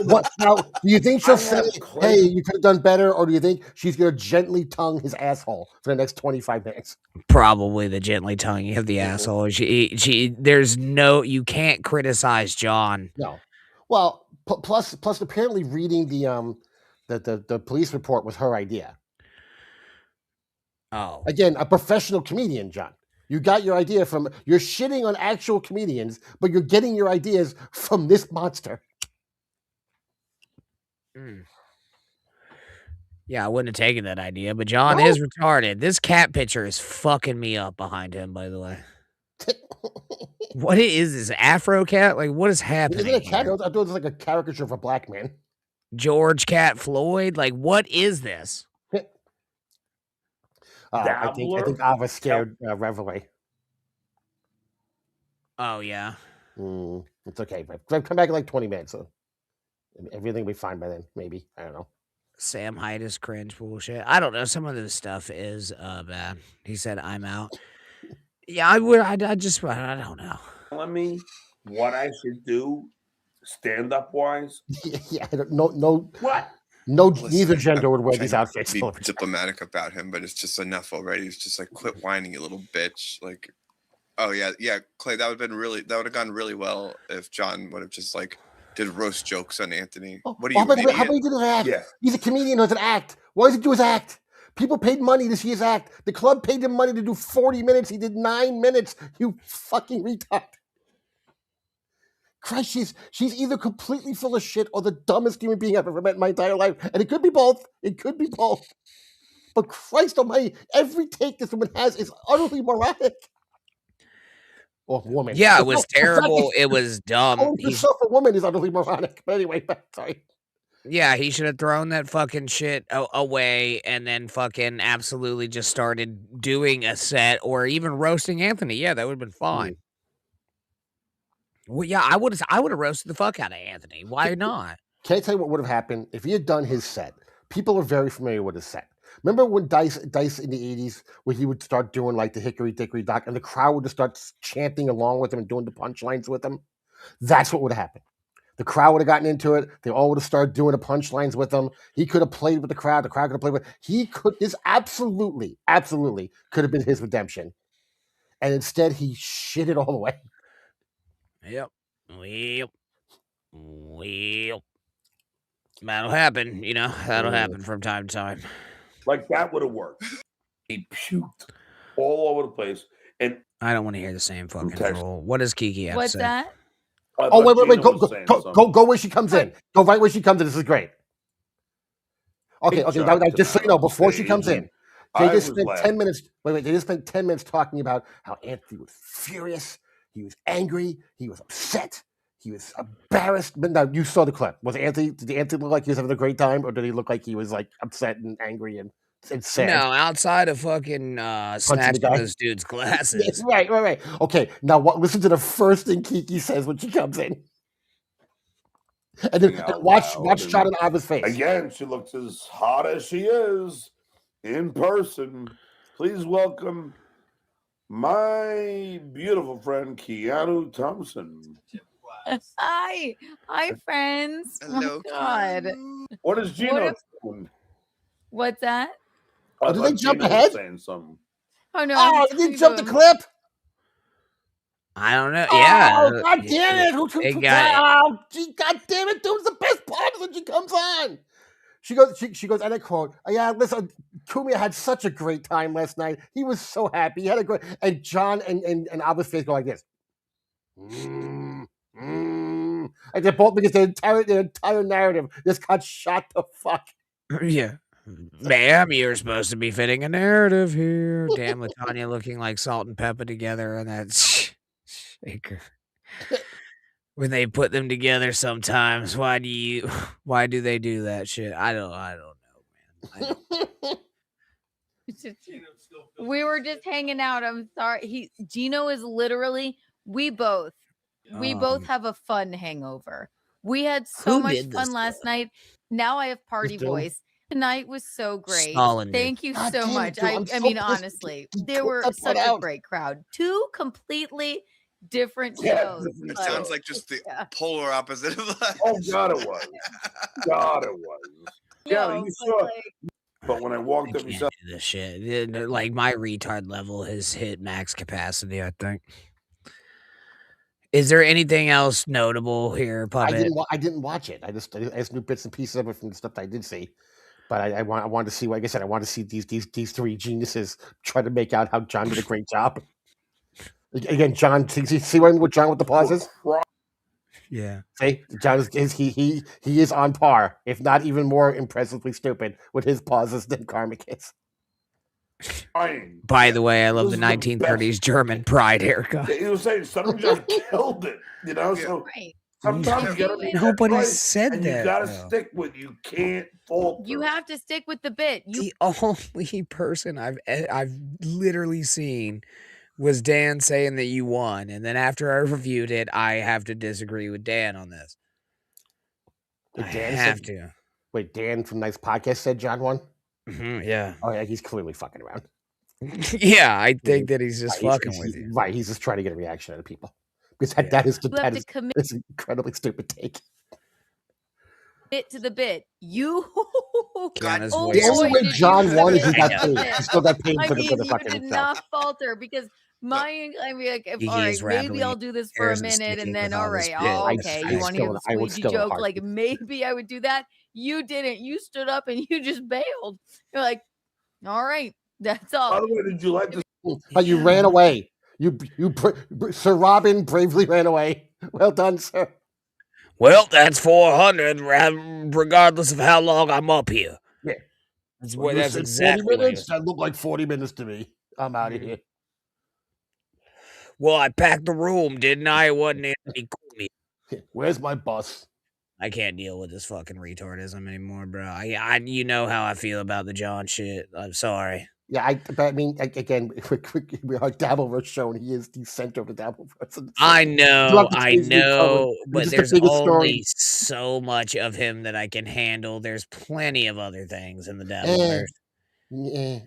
What now? Do you think she'll I say, have Clay- "Hey, you could have done better," or do you think she's gonna gently tongue his asshole for the next 25 minutes? Probably the gently tonguing of the asshole. She. There's no. You can't criticize John. No. Well, plus apparently reading the police report was her idea. Oh, Again, a professional comedian, John. You got your idea from. You're shitting on actual comedians, but you're getting your ideas from this monster. yeah, I wouldn't have taken that idea, but John No. is retarded. This cat picture is fucking me up behind him. By the way, what is this Afro cat? Like, what is happening? Isn't it a cat? here? I thought it was like a caricature of a black man. George Cat Floyd? Like, what is this? I think Ava scared Reveille. Oh yeah. It's okay. But come back in like 20 minutes. So everything will be fine by then. Maybe. I don't know. Sam Hyde is cringe bullshit. I don't know. Some of this stuff is bad. He said, "I'm out." Yeah, I would. I don't know. telling me what I should do stand up wise. Yeah. No. What? No. Listen, Neither gender would I'm wear trying these to outfits. Be diplomatic about him, but it's just enough already. It's just like quit whining, you little bitch. Like, oh yeah, Clay. That would have gone really well if John would have just like did roast jokes on Anthony. What are you? By the way, an how idiot? about he did his act? Yeah. He's a comedian who has an act. Why does he do his act? People paid money to see his act. The club paid him money to do 40 minutes. He did 9 minutes. You fucking retard. Christ, she's either completely full of shit or the dumbest human being I've ever met in my entire life. And it could be both. It could be both. But Christ almighty, every take this woman has is utterly moronic. Or woman. Yeah, it was The fact terrible. that It was dumb. calling herself a woman is utterly moronic. But anyway, sorry. Yeah, he should have thrown that fucking shit away and then fucking absolutely just started doing a set or even roasting Anthony. Yeah, that would have been fine. Well, yeah, I would have roasted the fuck out of Anthony. Why not? Can I tell you what would have happened if he had done his set? People are very familiar with his set. Remember when Dice in the 80s, where he would start doing like the Hickory Dickory Dock, and the crowd would just start chanting along with him and doing the punchlines with him? That's what would have happened. The crowd would have gotten into it. They all would have started doing the punchlines with him. He could have played with the crowd. The crowd could have played with. He could. This absolutely could have been his redemption, and instead he shit it all away. Yep. That'll happen, you know. That'll happen from time to time. Like that would have worked. He puked all over the place, and I don't want to hear the same fucking troll. What does Kiki have to What's say? that? Oh, wait. Go where she comes in. Go right where she comes in. This is great. Okay. Now, just so you know, before she comes in, they just spent 10 minutes. Wait. They just spent 10 minutes talking about how Anthony was furious. He was angry. He was upset. He was embarrassed. But now you saw the clip. Did Anthony look like he was having a great time, or did he look like he was like upset and angry and sad? No, outside of fucking snatching this dude's glasses. Yes, right. Okay, now listen to the first thing Kiki says when she comes in. And then watch shot in Ava's face. Again, she looks as hot as she is in person. Please welcome my beautiful friend Keanu Thompson. Hi, friends. Hello, Oh, God. What is Gino doing? What's that? Did they jump ahead? Saying something. Oh no! Oh, did they jump the clip? I don't know. Yeah. Oh, God damn it! God damn it! Dude, the best part is when she comes on. She goes, and I quote, "Yeah, listen, Kumia had such a great time last night. He was so happy. He had a great." And John and Alba's face go like this. Like they're both, because their entire narrative just got shot the fuck. Yeah. Ma'am, you're supposed to be fitting a narrative here. Damn, Latanya looking like Salt and Pepper together and that shaker. When they put them together sometimes, why do they do that shit? I don't know, man. We were just hanging out. I'm sorry. Gino is literally We both have a fun hangover. We had so Who much did this fun last night. Now I have party Doom? voice. Tonight was so great. Stalin did. Thank you God so damn it, much. dude, I'm I so mean, pissed honestly, you they took were that such part a out. great crowd. Two completely different Yeah, shows. different It but- sounds like just the yeah. polar opposite of that. Oh God, it was. God, it was. Yeah, No, you but, saw. like, But when I walked I up, you can't saw. do this shit. Like my retard level has hit max capacity, I think. Is there anything else notable here, Puppet? I didn't watch it. I just knew bits and pieces of it from the stuff that I did see. But I wanted to see, like I said, I wanted to see these three geniuses try to make out how John did a great job. Again, John, see what John with the pauses? Yeah. See, John he is on par, if not even more impressively stupid with his pauses than Karmic is. By the way, I love This the is the 1930s German pride haircut. He was saying Southern John killed it, you know. So sometimes you gotta be Nobody right, said and that, you gotta though. stick with. You can't falter. You have to stick with the bit. You The only person I've literally seen was Dan saying that you won, and then after I reviewed it, I have to disagree with Dan on this. Wait, I Dan have said- to. Wait, Dan from Nice Podcast said John won? Yeah. Oh, yeah, he's clearly fucking around. Yeah, I think that he's just Right, fucking with you. Right, he's just trying to get a reaction out of people. Because Yeah. that is You have to commit it's an incredibly stupid take. it to the bit. You Kiana's oh, voice The only boy, way did you John won is he commit got to the paid. bit. He still got paid I for mean, the you fucking did himself. not falter because I mean, like, He all right, is maybe rapidly I'll do this for a hairs and minute, sticking and then with all all this right, bit. oh, I okay, I you want to hear still- the I would squeegee still joke? heart- Like maybe I would do that. You didn't. You stood up and you just bailed. You're like, all right, that's all. By the way, did you like this? But you ran away. Sir Robin bravely ran away. Well done, sir. Well, that's 400, regardless of how long I'm up here. Yeah. That's, Well, you that's said exactly 40 what it minutes? is. That looked like 40 minutes to me. I'm out of Mhm. here. Well, I packed the room, didn't I? It wasn't Anthony Cooley. Where's my bus? I can't deal with this fucking retardism anymore, bro. You know how I feel about the John shit. I'm sorry. Yeah, but I mean, again, we are Dabbleverse shown. He is the center of the Dabbleverse. and so I you know, have to I change the color. know, It's but just the there's biggest only story. so much of him that I can handle. There's plenty of other things in the Eh, Dabbleverse. yeah.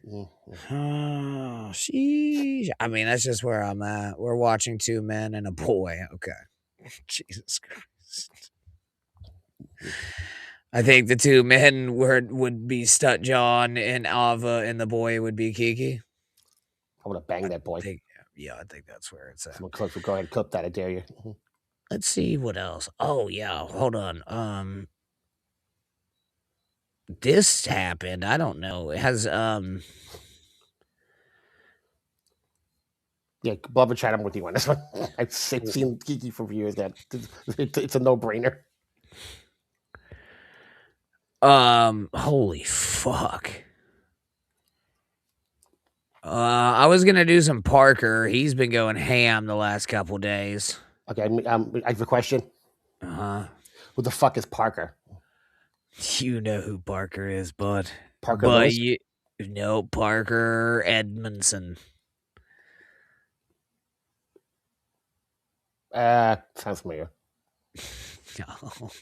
Oh, sheesh. I mean, that's just where I'm at. We're watching two men and a boy. Okay. Jesus Christ. I think the two men would be Stut John and Ava, and the boy would be Kiki. I want to bang that boy. Yeah, I think that's where it's at. Someone close. Go ahead and clip that. I dare you. Let's see what else. Oh yeah, hold on. This happened. I don't know. It has Yeah, love and chat. I'm with you on this one. I've seen Kiki for years. That it's a no-brainer. holy fuck. I was gonna do some Parker. He's been going ham the last couple days. Okay, I have a question. Who the fuck is Parker? You know who Parker is, bud. Parker But Lewis? you no Parker Edmondson. Sounds familiar.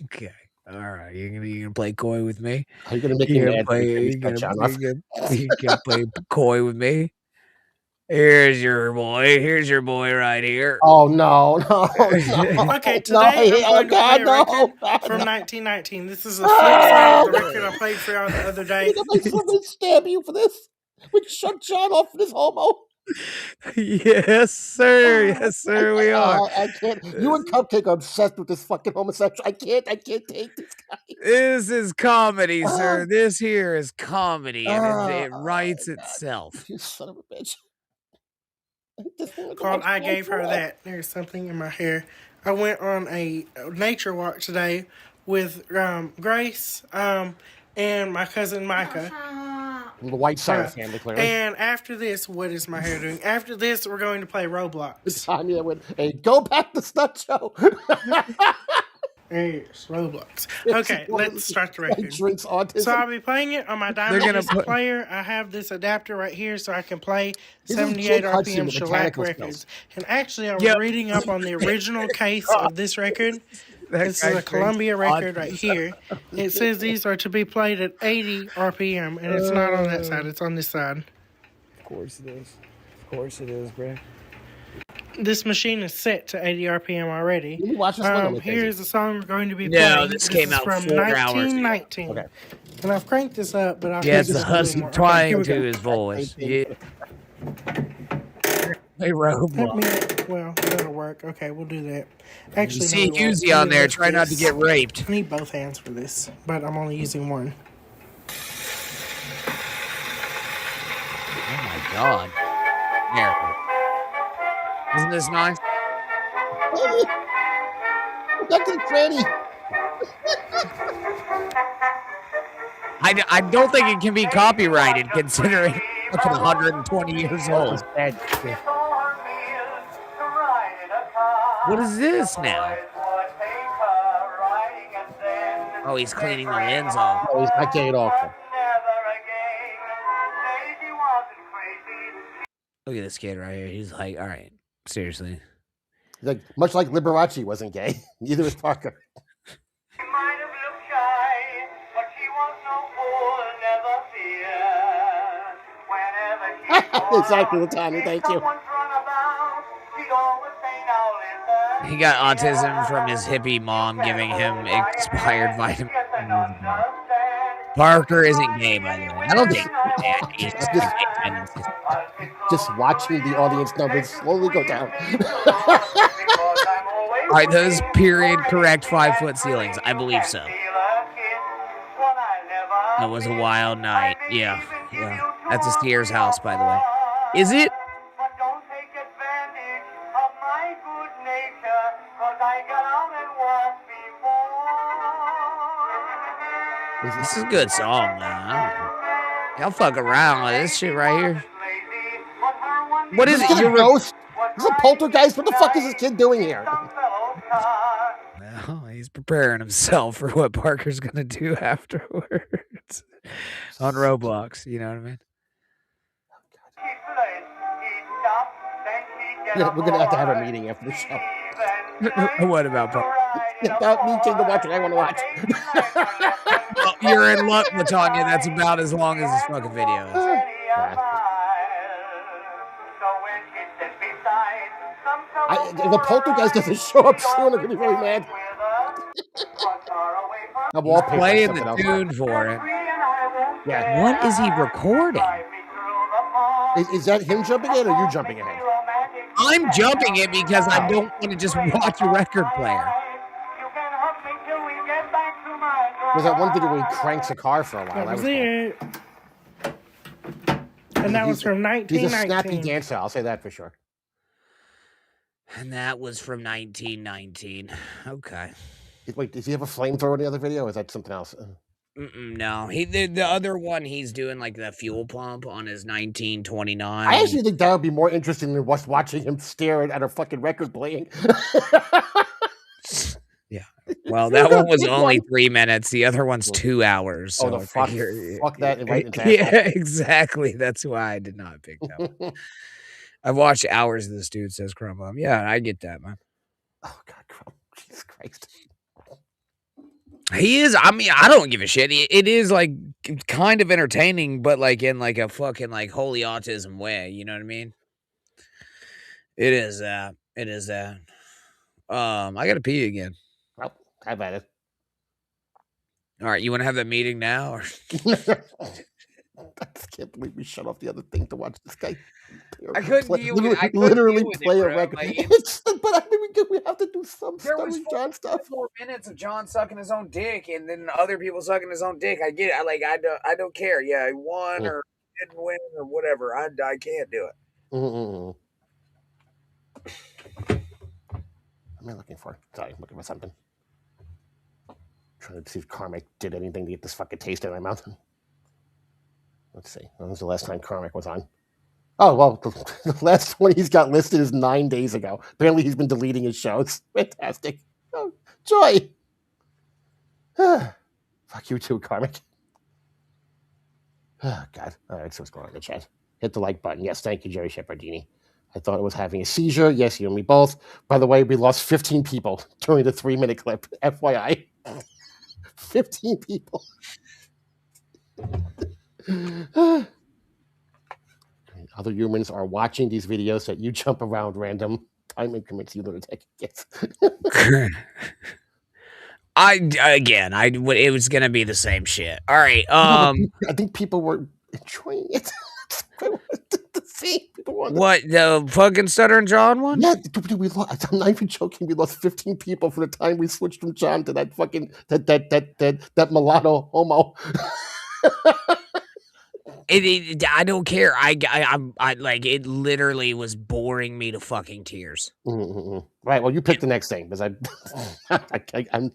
Okay. All right. You gonna play coy with me? Are you gonna make me mad? You gonna play coy with me? Here's your boy right here. Oh no, no, no. Okay, today no, I'm going to play a record from no. 1919. This is a flip side of the record I played for y'all the other day. Somebody stab you for this? We shut John off for this homo. Yes, sir. Yes, sir. We are. I can't. You and Cupcake are obsessed with this fucking homosexual. I can't take this guy. This is comedy, sir. This here is comedy, and it writes itself. You son of a bitch. Called I Gave Her That. There's something in my hair. I went on a nature walk today with Grace and my cousin Micah. The White Sarah family, clearly. And after this, what is my hair doing? After this, we're going to play Roblox. Tanya went, hey, go back to Stud Show. Yes, Roblox. Okay, let's start the record. Drinks autism. So I'll be playing it on my They're Diamond gonna Disc put- player. I have this adapter right here so I can play This is 78 Jake Hudson RPM with shellac mechanical records. skills. And actually, I was Yep. reading up on the original case of this record. That This guy is a drinks Columbia record right autism. here. It says these are to be played at 80 RPM, and it's not on that side. It's on this side. Of course it is. Of course it is, bro. This machine is set to 80 RPM already. You watch this one on Here's the song we're going to be No, playing. this came is out from 4 hours ago. 1919. Okay. And I've cranked this up, but I'll Yeah, it's crank the this up a husky little more. Okay, here twang we to go. his voice. Yeah. Hey, Let Roblox. me, well, that'll work. Okay, we'll do that. Actually, You see no, we won't. Uzi on Let me there. lift Try not to this. get raped. I need both hands for this, but I'm only using one. Oh my god. There. Isn't this nice? That's a tranny. I don't think it can be copyrighted considering it's 120 years old. What is this now? Oh, he's cleaning the lens off. Oh, he's not getting it off. Look at this kid right here. He's like, all right, seriously. Like much like Liberace wasn't gay. Neither was Parker. Exactly the time. Thank you. He got autism from his hippie mom giving him expired vitamins. Parker isn't gay, by the way. I don't think he's just gay tendencies. Just watching the audience numbers slowly go down. All right, those period correct 5-foot ceilings. I believe so. It was a wild night. Yeah. That's a Sears house, by the way. Is it? This is a good song, man. Y'all fuck around with this shit right here. What is it? You're a ghost? This is a poltergeist. What the fuck is this kid doing here? Well, he's preparing himself for what Parker's gonna do afterwards on Roblox. You know what I mean? Yeah, we're gonna have to have a meeting after the show. What about Parker? About me getting to watch what I want to watch. Well, you're in luck, Latanya. That's about as long as this fucking video is. If the poltergeist doesn't show up soon, I'm gonna be very mad. I'm He's playing the tune for it. Yeah. What is he recording? Is that him jumping in or you jumping in? I'm jumping it because I don't want to just watch a record player. There's that one video where he cranks a car for a while. That was cool. it. And that was from He's a 1919. snappy dancer, I'll say that for sure. And that was from 1919. Okay. Wait, does he have a flamethrower in the other video, or is that something else? No, the other one he's doing like the fuel pump on his 1929. I actually think that would be more interesting than watching him stare at a fucking record playing. Yeah. Well, that one was only 3 minutes. The other one's 2 hours. Oh, So the fuck that. Right into yeah, that. exactly. That's why I did not pick that one. I've watched hours of this dude, says Crumbum. Yeah, I get that, man. Oh, God, Crumb. Jesus Christ. He is. I mean, I don't give a shit. It is like kind of entertaining, but like in like a fucking like holy autism way. You know what I mean? It is that. It is that. I gotta pee again. Well, how about it? All right, you want to have that meeting now? Or? I just can't believe we shut off the other thing to watch this guy. I couldn't deal with it. I couldn't Literally deal with it, play a bro. record. Like, But I mean, we have to do some There stuff was with John stuff. 4 minutes of John sucking his own dick, and then other people sucking his own dick. I get it. I don't care. Yeah, he won or didn't win or whatever. I can't do it. What am I looking for? Sorry, I'm looking for something. Trying to see if Carmack did anything to get this fucking taste in my mouth. Let's see. When was the last time Carmack was on? Oh, well, the last one he's got listed is 9 days ago. Apparently he's been deleting his shows. Fantastic. Oh, joy. Fuck you too, Karmic. Oh, God. All right, so what's going on in the chat? Hit the like button. Yes, thank you, Jerry Shepardini. I thought it was having a seizure. Yes, you and me both. By the way, we lost 15 people during the 3-minute clip. FYI. 15 people. Other humans are watching these videos that you jump around random time increments, you lunatic. Yes. It was gonna be the same shit. All right. I think people were enjoying it. What, the fucking Stuttering John one? Yeah, dude, we lost. I'm not even joking. We lost 15 people from the time we switched from John to that fucking that mulatto homo. I don't care. I like it. Literally was boring me to fucking tears. Mm-hmm. Right. Well, you pick the next thing because I'm tapped. All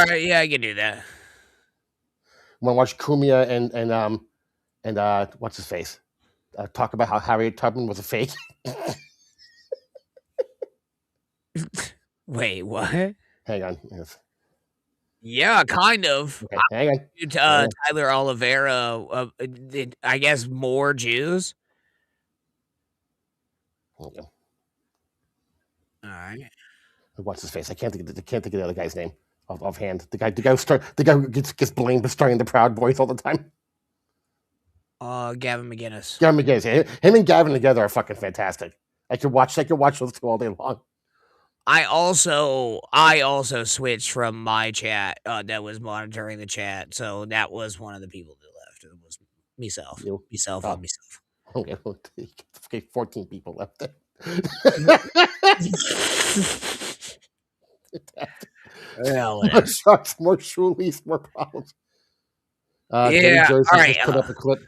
right. Yeah, I can do that. Want to watch Kumia and what's his face? Talk about how Harriet Tubman was a fake. Wait, what? Hang on. Yes. Yeah, kind of. Okay, hang on. Tyler Oliveira. I guess more Jews. Okay. All right. What's his face? I can't think of the other guy's name offhand. The guy who gets blamed for starting the Proud Boys all the time. Gavin McGinnis. Gavin McGinnis. Him and Gavin together are fucking fantastic. I could watch those two all day long. I also switched from my chat that was monitoring the chat, so that was one of the people that left. It was myself. Myself. Okay, 14 people left. Well, more sharks, more shoelies, more problems. Yeah, Dirty Jersey all right. put up a clip.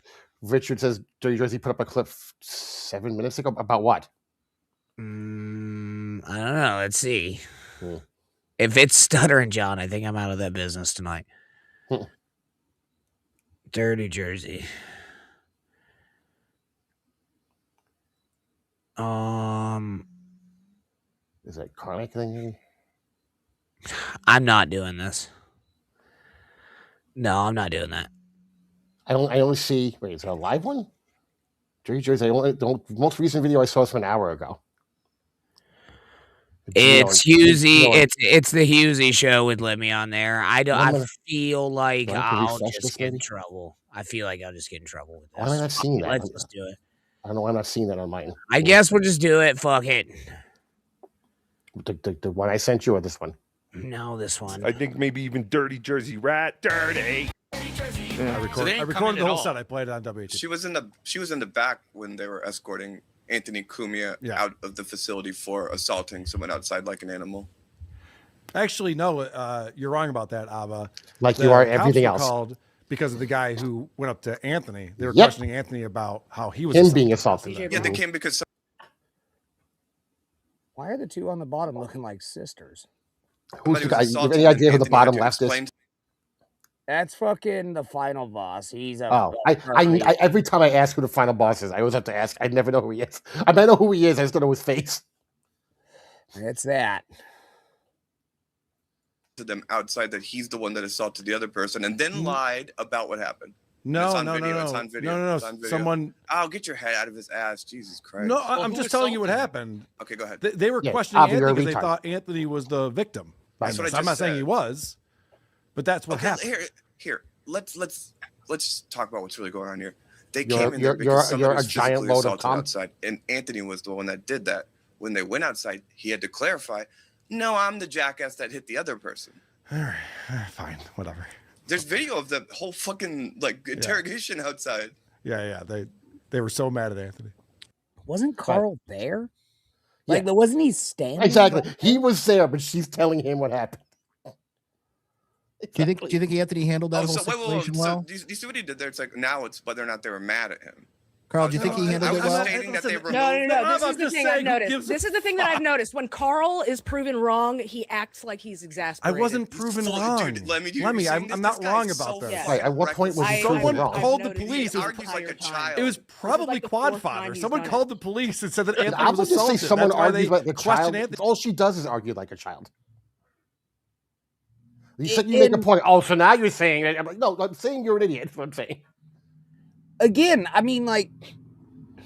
Richard says Dirty Jersey put up a clip 7 minutes ago about what? I don't know. Let's see. If it's Stuttering John, I think I'm out of that business tonight. Dirty Jersey. Is that Karmic thing? I'm not doing this. No, I'm not doing that. I only see. Wait, is it a live one? Dirty Jersey. The most recent video I saw is from an hour ago. It's Husey. It's the Husey show with Lemmy on there. I feel like I'll just get in trouble. I feel like I'll just get in trouble with this. Why am I not seeing that? Let's just do it. I don't know why I'm not seeing that on mine. I guess we'll just do it. Fuck it. The one I sent you or this one? No, this one. I think maybe even Dirty Jersey Rat. Dirty. Yeah, I recorded the whole set. I played it on WT. She was in the back when they were escorting Anthony Cumia out of the facility for assaulting someone outside like an animal. Actually, no, you're wrong about that, Abba. Like you are everything else. Called because of the guy who went up to Anthony. They were questioning Anthony about how he was being assaulted. Yeah, they came because. Why are the two on the bottom looking like sisters? Who's the guy? You have any idea who the bottom left is? That's fucking the final boss. He's a. Oh, I every time I ask who the final boss is, I always have to ask. I never know who he is. I might know who he is. I just don't know his face. It's that. To them outside that he's the one that assaulted the other person and then lied about what happened. No, it's on no, video. no, It's no, on video. no. It's on video. Someone. Oh, get your head out of his ass, Jesus Christ! No, I'm just telling you what happened. Okay, go ahead. They were questioning Anthony because they thought Anthony was the victim. That's what I just I'm not saying said. he was, but that's what happened. Here. Let's talk about what's really going on here. They You're- came in there you're- because somebody you're a was giant physically load of assaulted cum. outside, and Anthony was the one that did that. When they went outside, he had to clarify, "No, I'm the jackass that hit the other person." All right, fine, whatever. There's video of the whole fucking interrogation outside. Yeah. They were so mad at Anthony. Wasn't Carl there? Like, wasn't he standing? Exactly. He was there, but she's telling him what happened. Do you think Anthony handled that whole So situation well? So do you see what he did there? It's like now it's whether or not they were mad at him. Carl, do you think he handled it well? Stating that they removed No. This is the thing I've noticed. This is the thing that I've noticed. When Carl is proven wrong, he acts like he's I exasperated. wasn't proven wrong. Dude, Lemmy, I'm not wrong about this. Right, at what point was he proven Someone wrong? called the police. It was probably Quadfather. Someone called the police and said that Anthony I was would just say assaulted. someone That's why they argues like a questioned child. Anthony. All she does is argue like a child. You said you make a point. Oh, so now you're saying that. I'm like, no, I'm saying you're an idiot. That's what I'm saying. Again, I mean, like,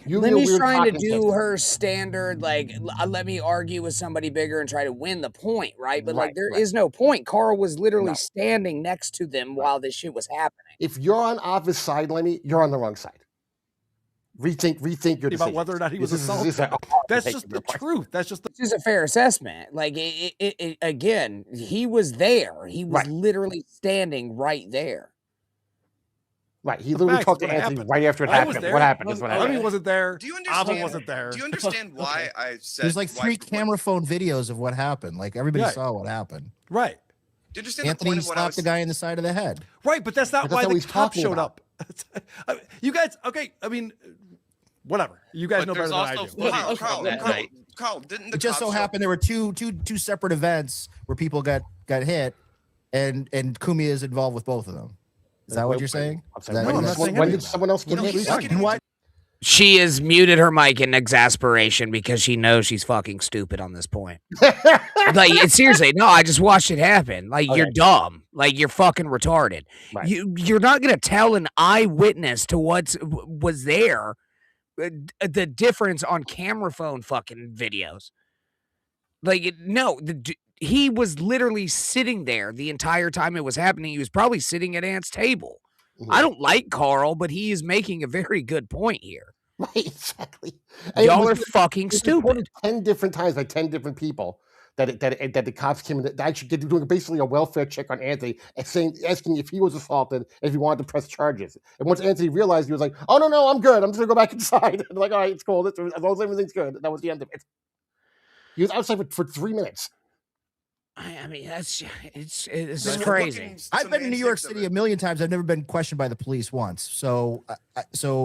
Lemi's Lemi's trying to do her standard, like, let me argue with somebody bigger and try to win the point, right? But, like, there is no point. Carl was literally standing next to them while this shit was happening. If you're on Ava's side, Lemmy, you're on the wrong side. Rethink your decision. About whether or not he was assaulted. That's just the truth. That's just This is a fair assessment. Like, again, he was there. He was literally standing right there. Right. He literally talked to Anthony right after it happened. What happened is what happened. Lemmy wasn't there. Do you understand? Ava wasn't there. Do you understand why I said There's like 3 camera phone videos of what happened. Like everybody saw what happened. Right. Do you understand Anthony the point of what I slapped was the guy in the side of the head. Right, but that's not why the cop showed up. You guys, okay, I mean, whatever. You guys know better than I do. Carl, didn't the It just so happened there were two separate events where people got hit, and Kumiya is involved with both of them. Is that what you're saying? When did someone else get hit? What? She has muted her mic in exasperation because she knows she's fucking stupid on this point. Like, seriously, no, I just watched it happen. Like, you're dumb. Like, you're fucking retarded. Right. You're not going to tell an eyewitness to what was there the difference on camera phone fucking videos. Like, no, he was literally sitting there the entire time it was happening. He was probably sitting at Ant's table. I don't like Carl, but he is making a very good point here. Right, exactly. Y'all are fucking stupid. 10 different times by 10 different people that the cops came in. They actually doing basically a welfare check on Anthony and asking if he was assaulted, if he wanted to press charges. And once Anthony realized, he was like, "Oh no, I'm good. I'm just gonna go back inside." And like, "All right, it's cool. As long as everything's good." That was the end of it. He was outside for 3 minutes. I mean, it's crazy. I've been in New York City a million times. I've never been questioned by the police once. So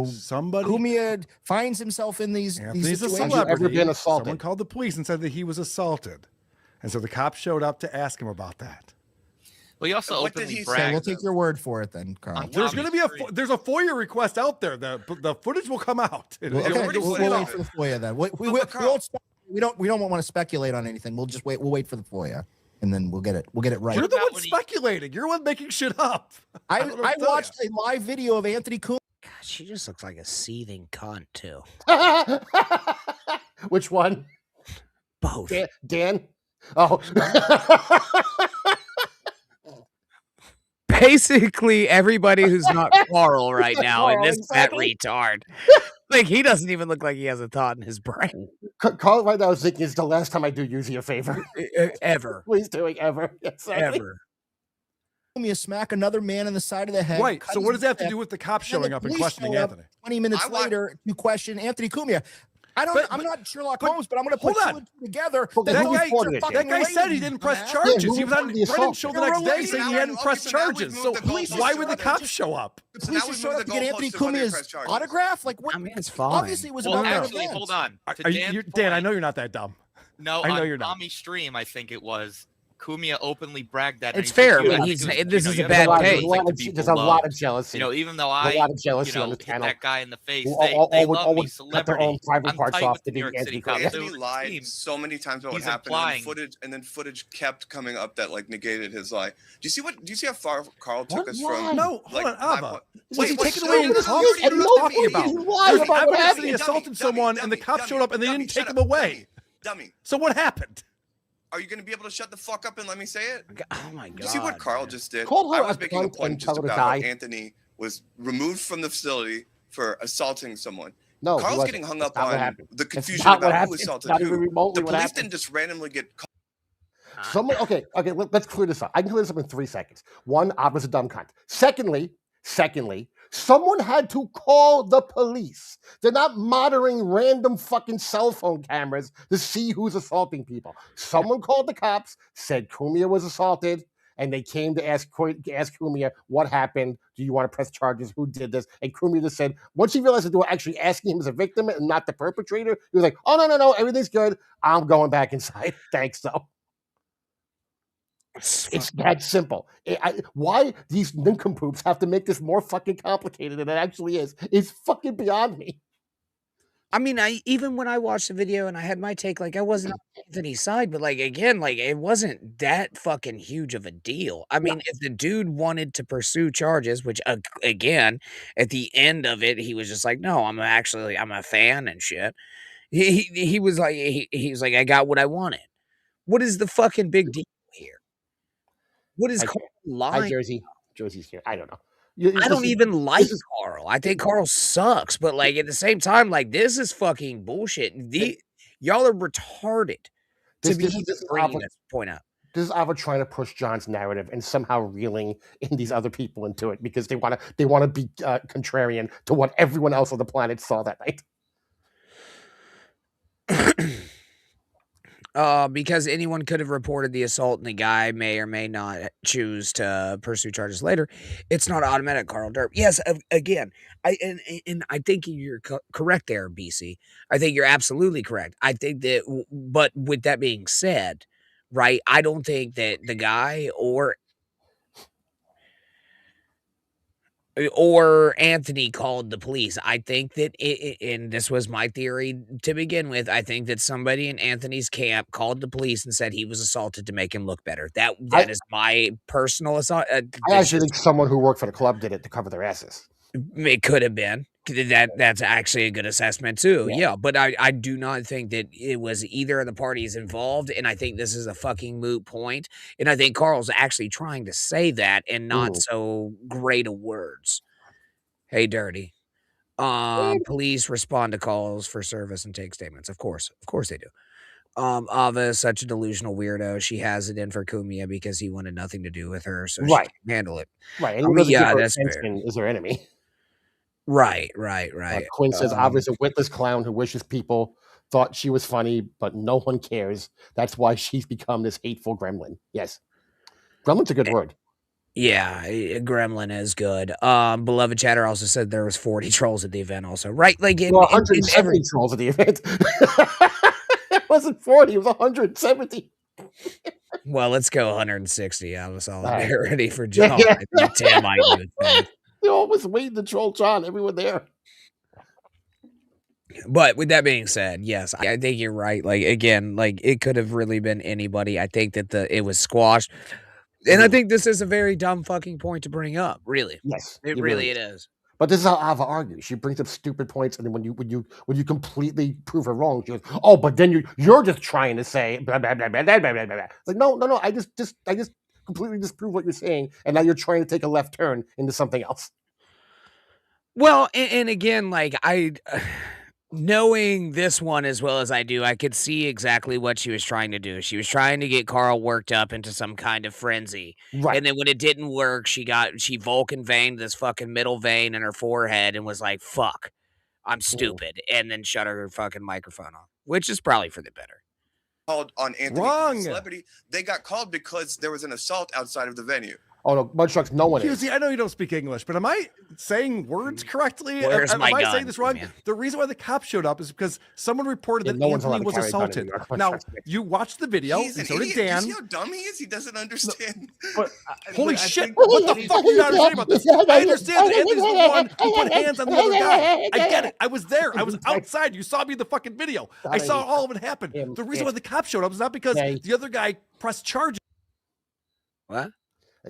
somebody Kumiya finds himself in these He's a situations. celebrity. Someone called the police and said that he was assaulted, and so the cops showed up to ask him about that. Well, he also openly bragged. Okay, we'll take your word for it then, Carl. There's going to be there's a FOIA request out there. The footage will come out. Okay, we'll wait for the FOIA then. We don't want to speculate on anything. We'll just wait. We'll wait for the FOIA, and then we'll get it right. You're the one speculating. You're the one making shit up. I watched a live video of Anthony Kumiya. God, she just looks like a seething cunt too. Which one? Both. Dan? Oh. Basically, everybody who's not Carl right now in this fat retard. Like, he doesn't even look like he has a thought in his brain. Carl right now is thinking it's the last time I do Yuzi a favor. Ever. Please doing ever. Exactly. Ever. Kumiya smack another man in the side of the head. Right. So what does that have to do with the cops showing up and questioning Anthony? 20 minutes later, you question Anthony Kumiya. I'm not Sherlock Holmes, but I'm going to put two and two together. That guy said he didn't press charges. He was on Brennan show the next day saying he hadn't pressed charges. So why would the cops show up? The police just showed up to get Anthony Kumiya's autograph? Like, what? I mean, it's fine. Obviously, it was about actually, hold on. Dan, I know you're not that dumb. No, I know on you're not. Tommy's stream, I think it was. Kumiya openly bragged that. It's fair, but this is a bad case. There's a lot of jealousy. You know, even though I, a lot of jealousy on the hit channel. that guy in the face, All they would love me, cut their own celebrity. private I'm parts tight off with to the New be York City Anthony cops. Anthony lied so many times about what happened, and then footage kept coming up that like negated his lie. Do you see how far Carl took us from? No, hold on, Ava. Was he taking away away the cops? What are you talking about? There's evidence that he assaulted someone, and the cops showed up, and they didn't take him away. Dummy. So what happened? Are you going to be able to shut the fuck up and let me say it? Oh my god! You see what Carl just did? Call her I was a making a cunt point and just tell her to about how die. Anthony was removed from the facility for assomeone someone. No, Carl's he getting hung wasn't. up That's not what on happened. the It's confusion not what about happened. who assaulted It's not even who. remotely The what police happened. didn't just randomly get. Someone, okay, let's clear this up. I can clear this up in 3 seconds. One, Ava's a dumb cunt. Secondly, someone had to call the police. They're not monitoring random fucking cell phone cameras to see who's assaulting people. Someone called the cops, said Kumiya was assaulted, and they came to ask Kumiya what happened. Do you want to press charges? Who did this? And Kumiya just said, once he realized that they were actually asking him as a victim and not the perpetrator, he was like, oh, no, everything's good. I'm going back inside. Thanks, though. It's that simple. Why these nincompoops have to make this more fucking complicated than it actually is fucking beyond me. I mean, even when I watched the video and I had my take, like I wasn't on Anthony's side, but like again, like it wasn't that fucking huge of a deal. I mean, if the dude wanted to pursue charges, which again, at the end of it, he was just like, "No, I'm a fan and shit." He was like, he was like, "I got what I wanted." What is the fucking big deal here? What is Carl lying? Hi, Jersey. Jersey's here. I don't know. I don't even like Carl. I think Carl sucks, but like at the same time, like this is fucking bullshit. Y'all are retarded to be bringing this point out. This is Ava trying to push John's narrative and somehow reeling in these other people into it because they want to be contrarian to what everyone else on the planet saw that night. Because anyone could have reported the assault and the guy may or may not choose to pursue charges later. It's not automatic, Carl Derp. Yes, again, I think you're correct there, BC. I think you're absolutely correct. I think that, but with that being said, right, I don't think that the guy or Anthony called the police. I think that and this was my theory to begin with. I think that somebody in Anthony's camp called the police and said he was assaulted to make him look better. That is my personal assault. I actually think someone who worked for the club did it to cover their asses. It could have been. That's actually a good assessment too. Yeah, but I do not think that it was either of the parties involved, and I think this is a fucking moot point. And I think Carl's actually trying to say that in not so great a words. Hey, Dirty. Police respond to calls for service and take statements. Of course they do. Ava is such a delusional weirdo. She has it in for Kumiya because he wanted nothing to do with her, so she can handle it. Right. And yeah, that's fair. Is their enemy. Right. Quinn says, Ava's a witless clown who wishes people thought she was funny, but no one cares. That's why she's become this hateful gremlin. Yes. Gremlin's a good word. Yeah, gremlin is good. Beloved Chatter also said there was 40 trolls at the event also. Right? Like 170 trolls at the event. It wasn't 40, it was 170. Well, let's go 160. I was all ready for John. Damn, I do. They always waiting to troll John. Everyone there. But with that being said, yes, I think you're right. Like again, like it could have really been anybody. I think that it was squashed, and I think this is a very dumb fucking point to bring up. Really, yes, it really is. But this is how Ava argues. She brings up stupid points, and then when you completely prove her wrong, she goes, "Oh, but then you're just trying to say blah blah blah blah blah blah blah blah." Like no. I just completely disprove what you're saying, and now you're trying to take a left turn into something else. Well, and again, like knowing this one as well as I do, I could see exactly what she was trying to do. She was trying to get Carl worked up into some kind of frenzy. Right. And then when it didn't work, she Vulcan veined this fucking middle vein in her forehead and was like, fuck, I'm stupid. And then shut her fucking microphone off, which is probably for the better. Called on Anthony Wrong. Celebrity. They got called because there was an assault outside of the venue. Oh no, Mudstrucks, no one is. I know you don't speak English, but am I saying words correctly? Where's am my I gun? saying this wrong? The reason why the cops showed up is because someone reported that no one's allowed Anthony to was carry a gun assaulted. anymore. Now, you watched the video, He's and an so did idiot. Dan. You see how dumb he is? He doesn't understand. Holy shit! What the fuck are you not understanding about this? I understand that Anthony's the one who put hands on the other guy. I get it. I was there. I was outside. You saw me in the fucking video. I saw all of it happen. The reason why the cops showed up is not because the other guy pressed charges. What?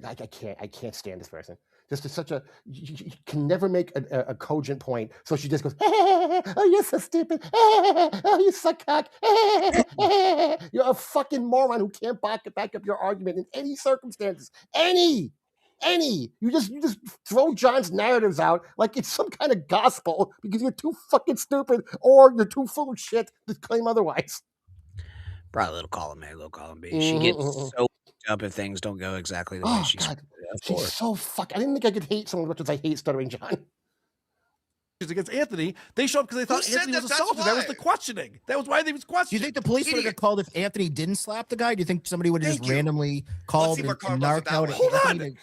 I can't stand this person. Just is such a you can never make a cogent point. So she just goes, "Oh, you're so stupid. Oh, you suck cock. You're a fucking moron who can't back up your argument in any circumstances. Any. You just throw John's narratives out like it's some kind of gospel because you're too fucking stupid or you're too full of shit to claim otherwise." Probably a little column A, little column B. She gets so up if things don't go exactly the way she's. She's so fuck. I didn't think I could hate someone as much as I hate Stuttering John. Against Anthony, they showed up because they thought Anthony was assaulted. That was the questioning. That was why they was questioning. Do you think the police would have got called if Anthony didn't slap the guy? Do you think somebody would have just randomly called and narked out? Hold on.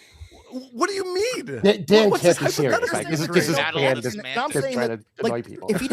What do you mean? Dan can't be serious. Like, this is Dan just I'm saying trying that, to annoy people. If he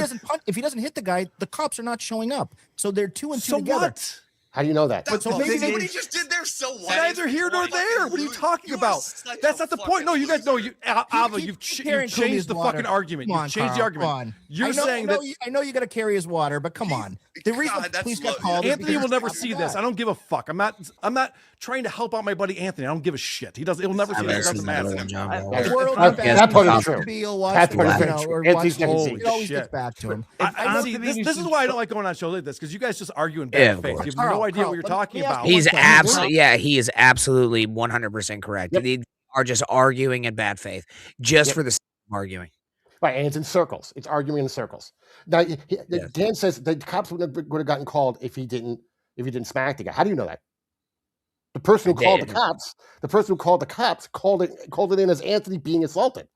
doesn't hit the guy, the cops are not showing up. So they're 2 and 2 together. What? How do you know that? That's so what maybe he just did there. So what? Neither here nor there. What are you talking about? That's not the point. No, you guys know. Ava, you've changed the fucking argument. You've changed the argument. You're saying that I know you got to carry his water, but come on. The reason police got called. Anthony will never see this. I don't give a fuck. I'm not trying to help out my buddy Anthony. I don't give a shit. He'll never see this. It doesn't matter. That part is true. That part is true. Anthony's never seen it. Always gets back to him. This is why I don't like going on shows like this, because you guys just argue in bad faith. You have no idea what you're talking about. He is absolutely 100% correct. They are just arguing in bad faith, just for the sake of arguing. Right, and it's in circles. It's arguing in circles. Now, Dan says the cops would have gotten called if he didn't smack the guy. How do you know that? The person who called the cops called it in as Anthony being assaulted.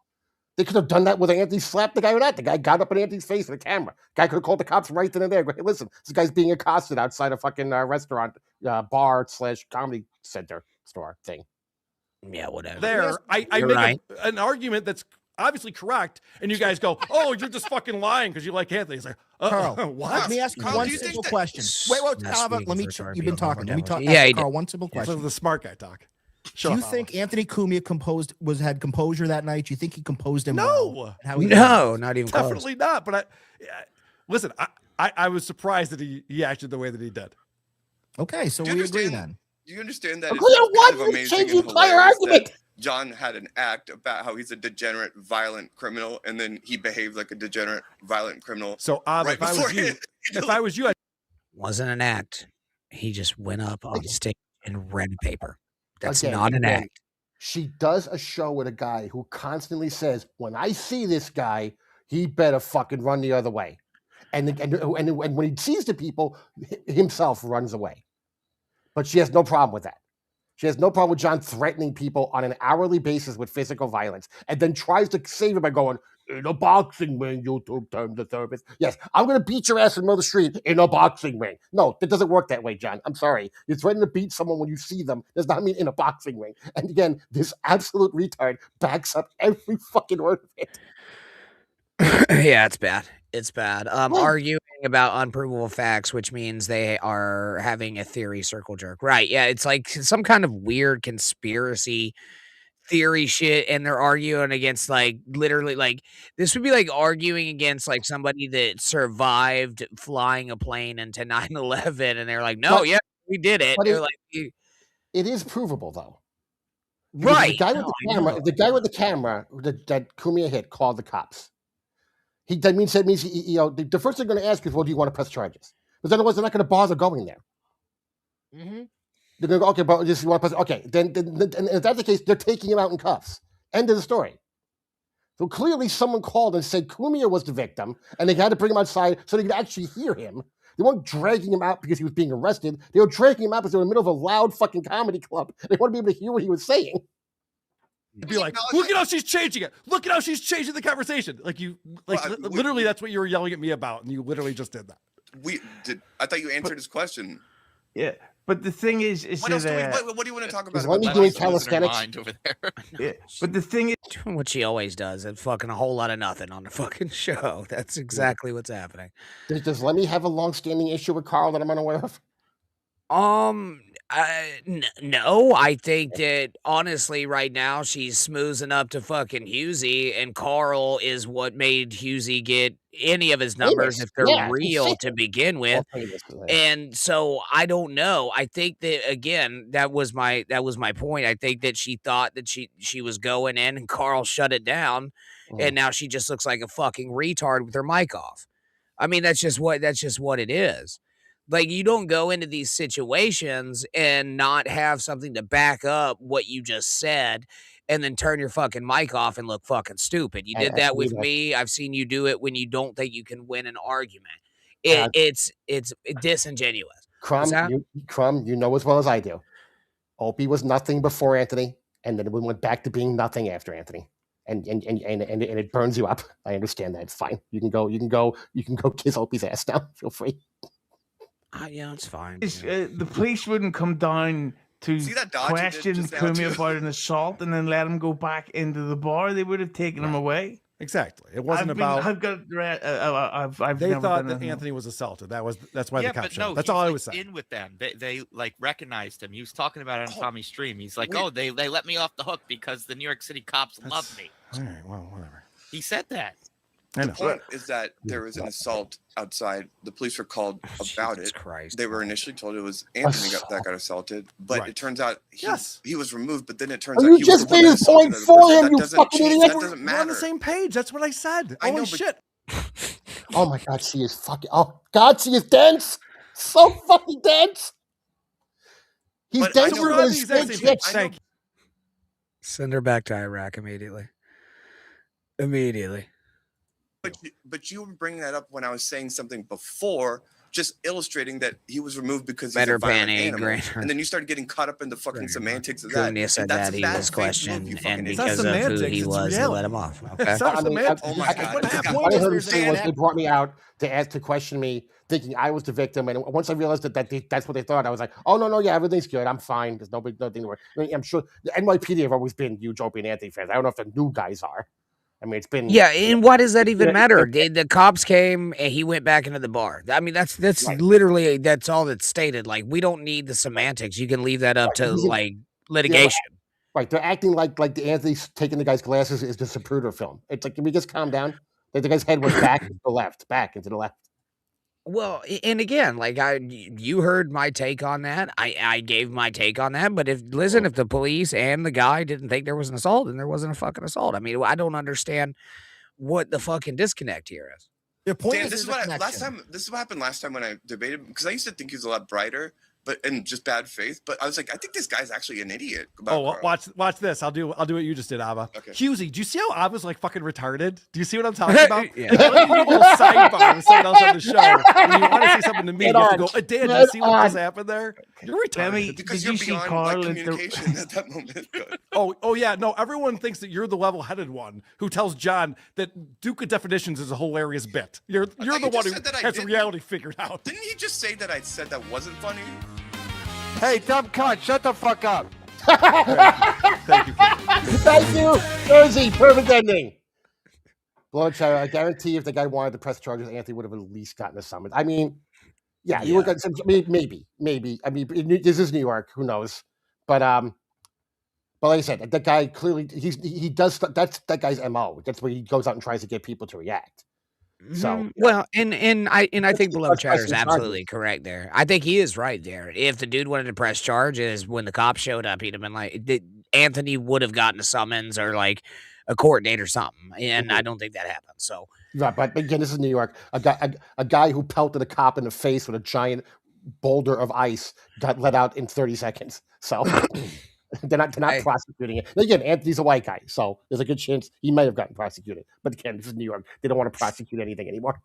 They could have done that whether Anthony slapped the guy or not. The guy got up in Anthony's face with a camera. Guy could have called the cops right then and there. Hey, listen, this guy's being accosted outside a fucking restaurant, bar / comedy center store thing. Yeah, whatever. There, I make an argument that's obviously correct, and you guys go, "Oh, you're just fucking lying because you like Anthony." It's like, Carl, what? Let me ask you one simple question. Wait, Ava, you've been talking. Let me talk. Yeah, Carl, one simple question. This is the smart guy talk. Do you think Anthony Cumia had composure that night? Do you think he composed him? No, no, not even close. Definitely not. But listen, I was surprised that he acted the way that he did. Okay, so we agree then. Do you understand that? Agree on what? You changed the entire argument. John had an act about how he's a degenerate, violent criminal, and then he behaved like a degenerate, violent criminal. So, if I was you, wasn't an act. He just went up on stage and read a paper. That's not an act. She does a show with a guy who constantly says, "When I see this guy, he better fucking run the other way," and when he sees the people, himself runs away. But she has no problem with that. She has no problem with John threatening people on an hourly basis with physical violence, and then tries to save it by going, "In a boxing ring, YouTube terms of service. Yes, I'm going to beat your ass in the middle of the street in a boxing ring." No, that doesn't work that way, John. I'm sorry. You're threatening to beat someone when you see them. Does not mean in a boxing ring. And again, this absolute retard backs up every fucking word of it. Yeah, it's bad. It's bad. Arguing about unprovable facts, which means they are having a theory circle jerk. Right. Yeah, it's like some kind of weird conspiracy theory shit, and they're arguing against literally this would be like arguing against somebody that survived flying a plane into 9/11, and they're like, "No, yeah, we did it." They're it is provable though. Right. The guy with the camera that Cumia hit called the cops. That means the first thing they're going to ask is, "Well, do you want to press charges?" But otherwise, they're not going to bother going there. Mm-hmm. They're going to go, "Okay, but this you want to press?" Okay, then if that's the case, they're taking him out in cuffs. End of the story. So clearly, someone called and said Cumia was the victim, and they had to bring him outside so they could actually hear him. They weren't dragging him out because he was being arrested. They were dragging him out because they were in the middle of a loud fucking comedy club. They want to be able to hear what he was saying. Be like, "Look at how she's changing it. Look at how she's changing the conversation." Literally, that's what you were yelling at me about, and you literally just did that. I thought you answered his question. Yeah, but the thing is what else what do you want to talk about? Is Wendy doing calisthenics over there? Yeah, but the thing is, doing what she always does, and fucking a whole lot of nothing on the fucking show. That's exactly what's happening. Does Lemmy have a long-standing issue with Carl that I'm unaware of? No, I think that honestly, right now she's smoozing up to fucking Husey, and Carl is what made Husey get any of his numbers if they're real to begin with. And so I don't know. I think that again, that was my point. I think that she thought that she was going in, and Carl shut it down, and now she just looks like a fucking retard with her mic off. I mean, that's just what it is. Like, you don't go into these situations and not have something to back up what you just said and then turn your fucking mic off and look fucking stupid. You did that with me. I've seen you do it when you don't think you can win an argument. It's disingenuous. Crumb, you know as well as I do. Opie was nothing before Anthony, and then we went back to being nothing after Anthony. And it burns you up. I understand that. It's fine. You can go kiss Opie's ass now. Feel free. Yeah, it's fine. The police wouldn't come down to question Cumia about an assault and then let him go back into the bar. They would have taken him away. Exactly. It wasn't I've about. I've they never thought done that anything. Anthony was assaulted. That's why Yeah, the cop but showed. no, That's he's, all I like, was saying. in with them. They like recognized him. He was talking about it on Tommy's stream. He's like, wait. "Oh, they let me off the hook because the New York City cops love me." All right. Well, whatever. He said that. The point is that there was an assault outside. The police were called about it. Christ. They were initially told it was Anthony that got assaulted, but it turns out he was removed. But then it turns out you he just was the one made that his point assaulted for other person. him, That you doesn't fucking change. idiot. That doesn't We're on the matter. same page. That's what I said. I know, Holy but- shit. Oh my God, she is fucking. Oh God, she is dense. So fucking dense. He's But I dense know with we're on his the exact big same page. shit. I know- Send her back to Iraq immediately. Immediately. But you were bringing that up when I was saying something before, just illustrating that he was removed because he's Better a violent panic, animal. greater. And then you started getting caught up in the fucking semantics of that. Cunha said And that's that a he bad was faith move, questioned, you and fucking idiot. because of who he was, they let him off. Okay. It's not semantics. Oh my God. What this guy- What I heard him say was they brought me out to question me, thinking I was the victim. And once I realized that's what they thought, I was like, oh no, yeah, everything's good. I'm fine. There's nothing to worry. I mean, I'm sure the NYPD have always been huge Opie and Anthony fans. I don't know if the new guys are. I mean, it's been And why does that even matter? The cops came and he went back into the bar. I mean, that's Right. literally that's all that's stated. Like, we don't need the semantics. You can leave that up to like litigation. Right, they're acting like the Anthony's taking the guy's glasses is the Zapruder film. It's like, can we just calm down? The guy's head was back to the left, back into the left. Well, and again, like you heard my take on that. I gave my take on that. But if the police and the guy didn't think there was an assault, then there wasn't a fucking assault. I mean, I don't understand what the fucking disconnect here is. The point Dan, is this is what this is what happened last time when I debated, because I used to think he was a lot brighter, but in just bad faith. But I was like, I think this guy's actually an idiot. Oh, watch this. I'll do what you just did, Abba. Okay. Husey, do you see how Abba's like fucking retarded? Do you see what I'm talking about? Yeah. It's like a little sidebar with someone else on the show. When you want to say something to me, you have to go, Dan, do you see what just happened there? You're retarded. Because Did you're you see beyond Carl like, at the- communication at that moment. Oh yeah, no, everyone thinks that you're the level-headed one who tells John that Duke of Definitions is a hilarious bit. You're the you one just who said that I has didn't. reality figured out. Didn't he just say that I said that wasn't funny? Hey, dumb cunt, shut the fuck up. Thank you. Thank you, Jersey. Perfect ending. Bloodshot, I guarantee if the guy wanted to press charges, Anthony would have at least gotten a summons. I mean, yeah, you would get some. Maybe. I mean, this is New York. Who knows? But like I said, that guy clearly he does. That's that guy's MO. That's where he goes out and tries to get people to react. So Well, and I think Below Let's Chatter press is some absolutely correct there. I think he is right there. If the dude wanted to press charges when the cops showed up, he'd have been like, Anthony would have gotten a summons or like a court date or something. And I don't think that happened. So right, but again, this is New York. A guy who pelted a cop in the face with a giant boulder of ice got let out in 30 seconds. So they're not prosecuting it. And again, Anthony's a white guy, so there's a good chance he might have gotten prosecuted. But again, this is New York. They don't want to prosecute anything anymore.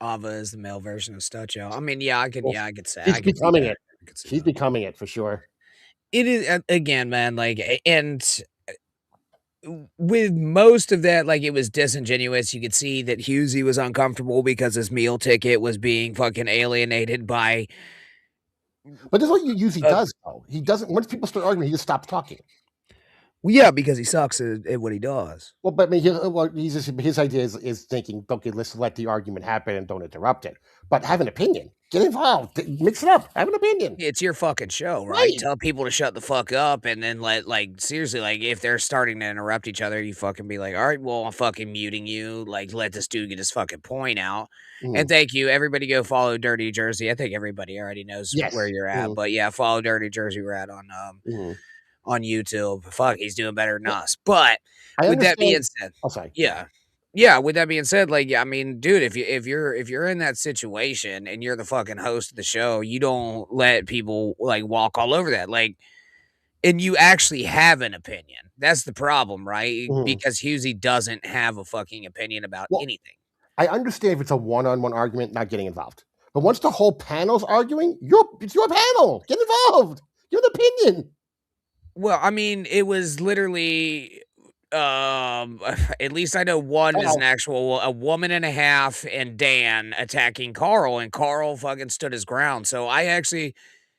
Ava is the male version of Stuccio. I mean, I could say He's becoming it. He's becoming it for sure. It is again, man. Like, and with most of that, like, it was disingenuous. You could see that Husey was uncomfortable because his meal ticket was being fucking alienated by. But this is what you usually does, though. He doesn't. Once people start arguing, he just stops talking. Well, yeah, because he sucks at what he does. Well, but I mean, his idea is thinking, okay, let's let the argument happen and don't interrupt it. But have an opinion. Get involved. Mix it up. Have an opinion. It's your fucking show, right? Tell people to shut the fuck up, and then seriously, like, if they're starting to interrupt each other, you fucking be like, all right, well, I'm fucking muting you. Like, let this dude get his fucking point out. And thank you. Everybody go follow Dirty Jersey. I think everybody already knows where you're at. But yeah, follow Dirty Jersey Rat on YouTube. Fuck, he's doing better than us. But with that being said, yeah. With that being said, like, I mean, dude, if you're in that situation and you're the fucking host of the show, you don't let people like walk all over that. Like, and you actually have an opinion. That's the problem, right? Because Husey doesn't have a fucking opinion about anything. I understand if it's a one-on-one argument, not getting involved. But once the whole panel's arguing, it's your panel. Get involved. Give an opinion. Well, I mean, it was literally, at least I know one is an actual a woman and a half and Dan attacking Carl, and Carl fucking stood his ground. So I actually,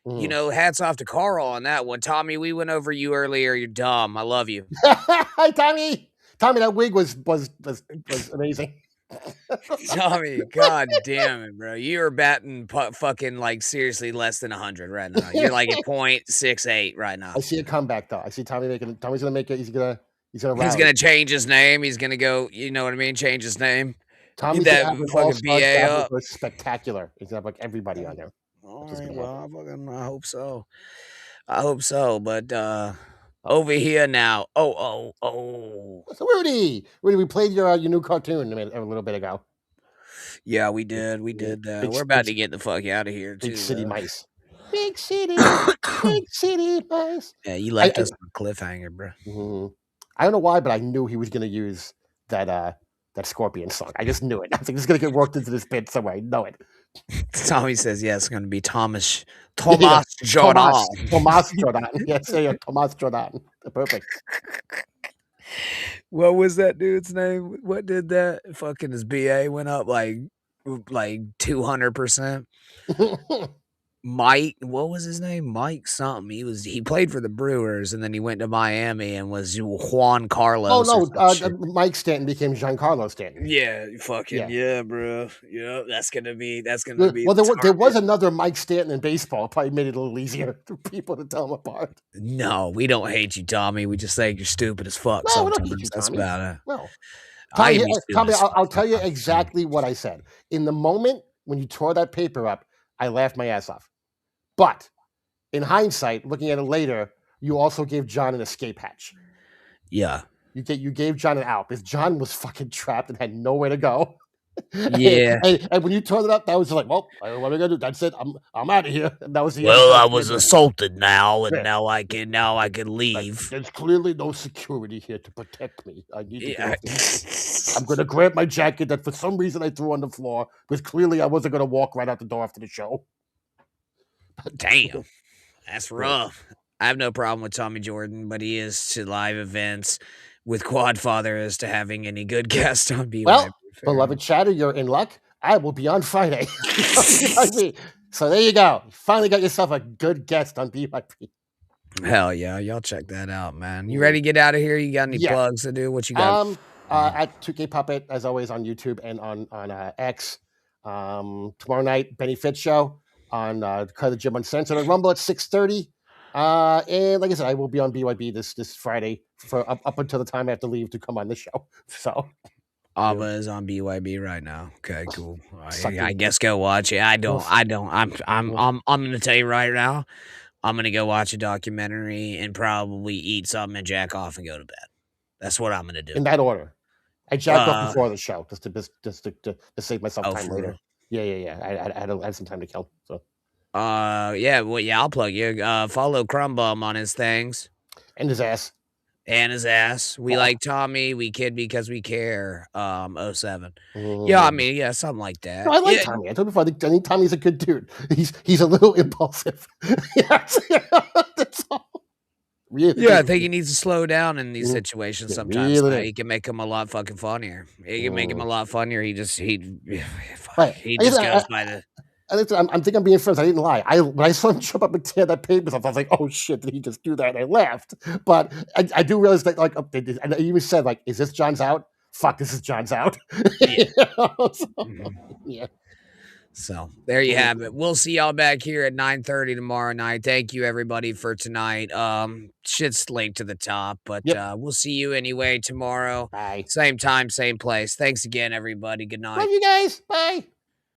hats off to Carl on that one. Tommy, we went over you earlier. You're dumb. I love you. Hi, Tommy. Tommy, that wig was amazing. Tommy, god damn it, bro. You are batting fucking like seriously less than 100 right now. You're like at 0.68 right now. I see a comeback though. I see Tommy's gonna make it. He's gonna change his name. He's gonna go, you know what I mean? Change his name. Tommy's that gonna have an fucking all-star BA job up. that was spectacular. He's gonna have like everybody on there. All right, well, I hope so. I hope so, but over here now. Oh. So Rudy, we played your new cartoon a little bit ago. Yeah, we did. We did that. We're about to get the fuck out of here, too. Big city mice. Big city mice. Yeah, you left us on a cliffhanger, bro. Mm-hmm. I don't know why, but I knew he was going to use that Scorpion song. I just knew it. I was like, this is going to get worked into this bit somewhere. I know it. Tommy says, yeah, it's going to be Thomas Jordan. Tomas Jordan. Yes, Tomas Jordan. Perfect. What was that dude's name? What did that? Fucking his BA went up like 200%. Mike, what was his name? Mike something. He played for the Brewers and then he went to Miami and was Juan Carlos. Oh no, Mike Stanton became Giancarlo Stanton. Yeah, yeah, bro. Yeah, that's gonna be. Well, there was another Mike Stanton in baseball. Probably made it a little easier for people to tell them apart. No, we don't hate you, Tommy. We just think you're stupid as fuck. No, sometimes. we don't hate you, That's Tommy. about it. Well, Tommy, I'll tell you exactly what I said. In the moment when you tore that paper up, I laughed my ass off. But in hindsight, looking at it later, you also gave John an escape hatch. Yeah. You gave John an out because John was fucking trapped and had nowhere to go. Yeah. and when you turned it up, that was like, well, what are we gonna do? That's it. I'm out of here. And that was the Well, end. I was assaulted now, and now I can leave. Like, there's clearly no security here to protect me. I need to get off this. I'm gonna grab my jacket that for some reason I threw on the floor because clearly I wasn't gonna walk right out the door after the show. Damn, that's rough. I have no problem with Tommy Jordan, but he is to live events with Quadfather as to having any good guests on BYB. Well, beloved chatter, you're in luck. I will be on Friday. So there you go. You finally got yourself a good guest on BYB. Hell yeah, y'all check that out, man. You ready to get out of here? You got any plugs to do? What you got? At 2K Puppet, as always, on YouTube and on X. Tomorrow night, Benny Fitz show on Cut the Gym Uncensored on Rumble at 6:30. And like I said, I will be on BYB this Friday for up until the time I have to leave to come on this show. So Ava is on BYB right now. Okay, cool. I guess go watch it. I'm gonna tell you right now, I'm gonna go watch a documentary and probably eat something and jack off and go to bed. That's what I'm gonna do. In that order. I jacked off before the show just to save myself time later. Real? Yeah. I had some time to kill. So I'll plug you. Follow Crumbum on his things. And his ass. We like Tommy. We kid because we care. 07. Yeah, I mean, yeah, something like that. No, I like Tommy. I told you before. I think Tommy's a good dude. He's a little impulsive. That's all. Really? Yeah, I think he needs to slow down in these situations sometimes. He can make him a lot fucking funnier. He can make him a lot funnier. He just goes by the. I'm thinking I'm being friends. I didn't lie. When I saw him jump up and tear that paper off, I was like, "Oh shit! Did he just do that?" And I laughed. But I do realize that, like, and I even said, "Like, is this John's out? Fuck, this is John's out." Yeah. So there you have it. We'll see y'all back here at 9:30 tomorrow night. Thank you everybody for tonight. Shit's linked to the top, but we'll see you anyway tomorrow. Bye. Same time, same place. Thanks again, everybody. Good night. Love you guys. Bye.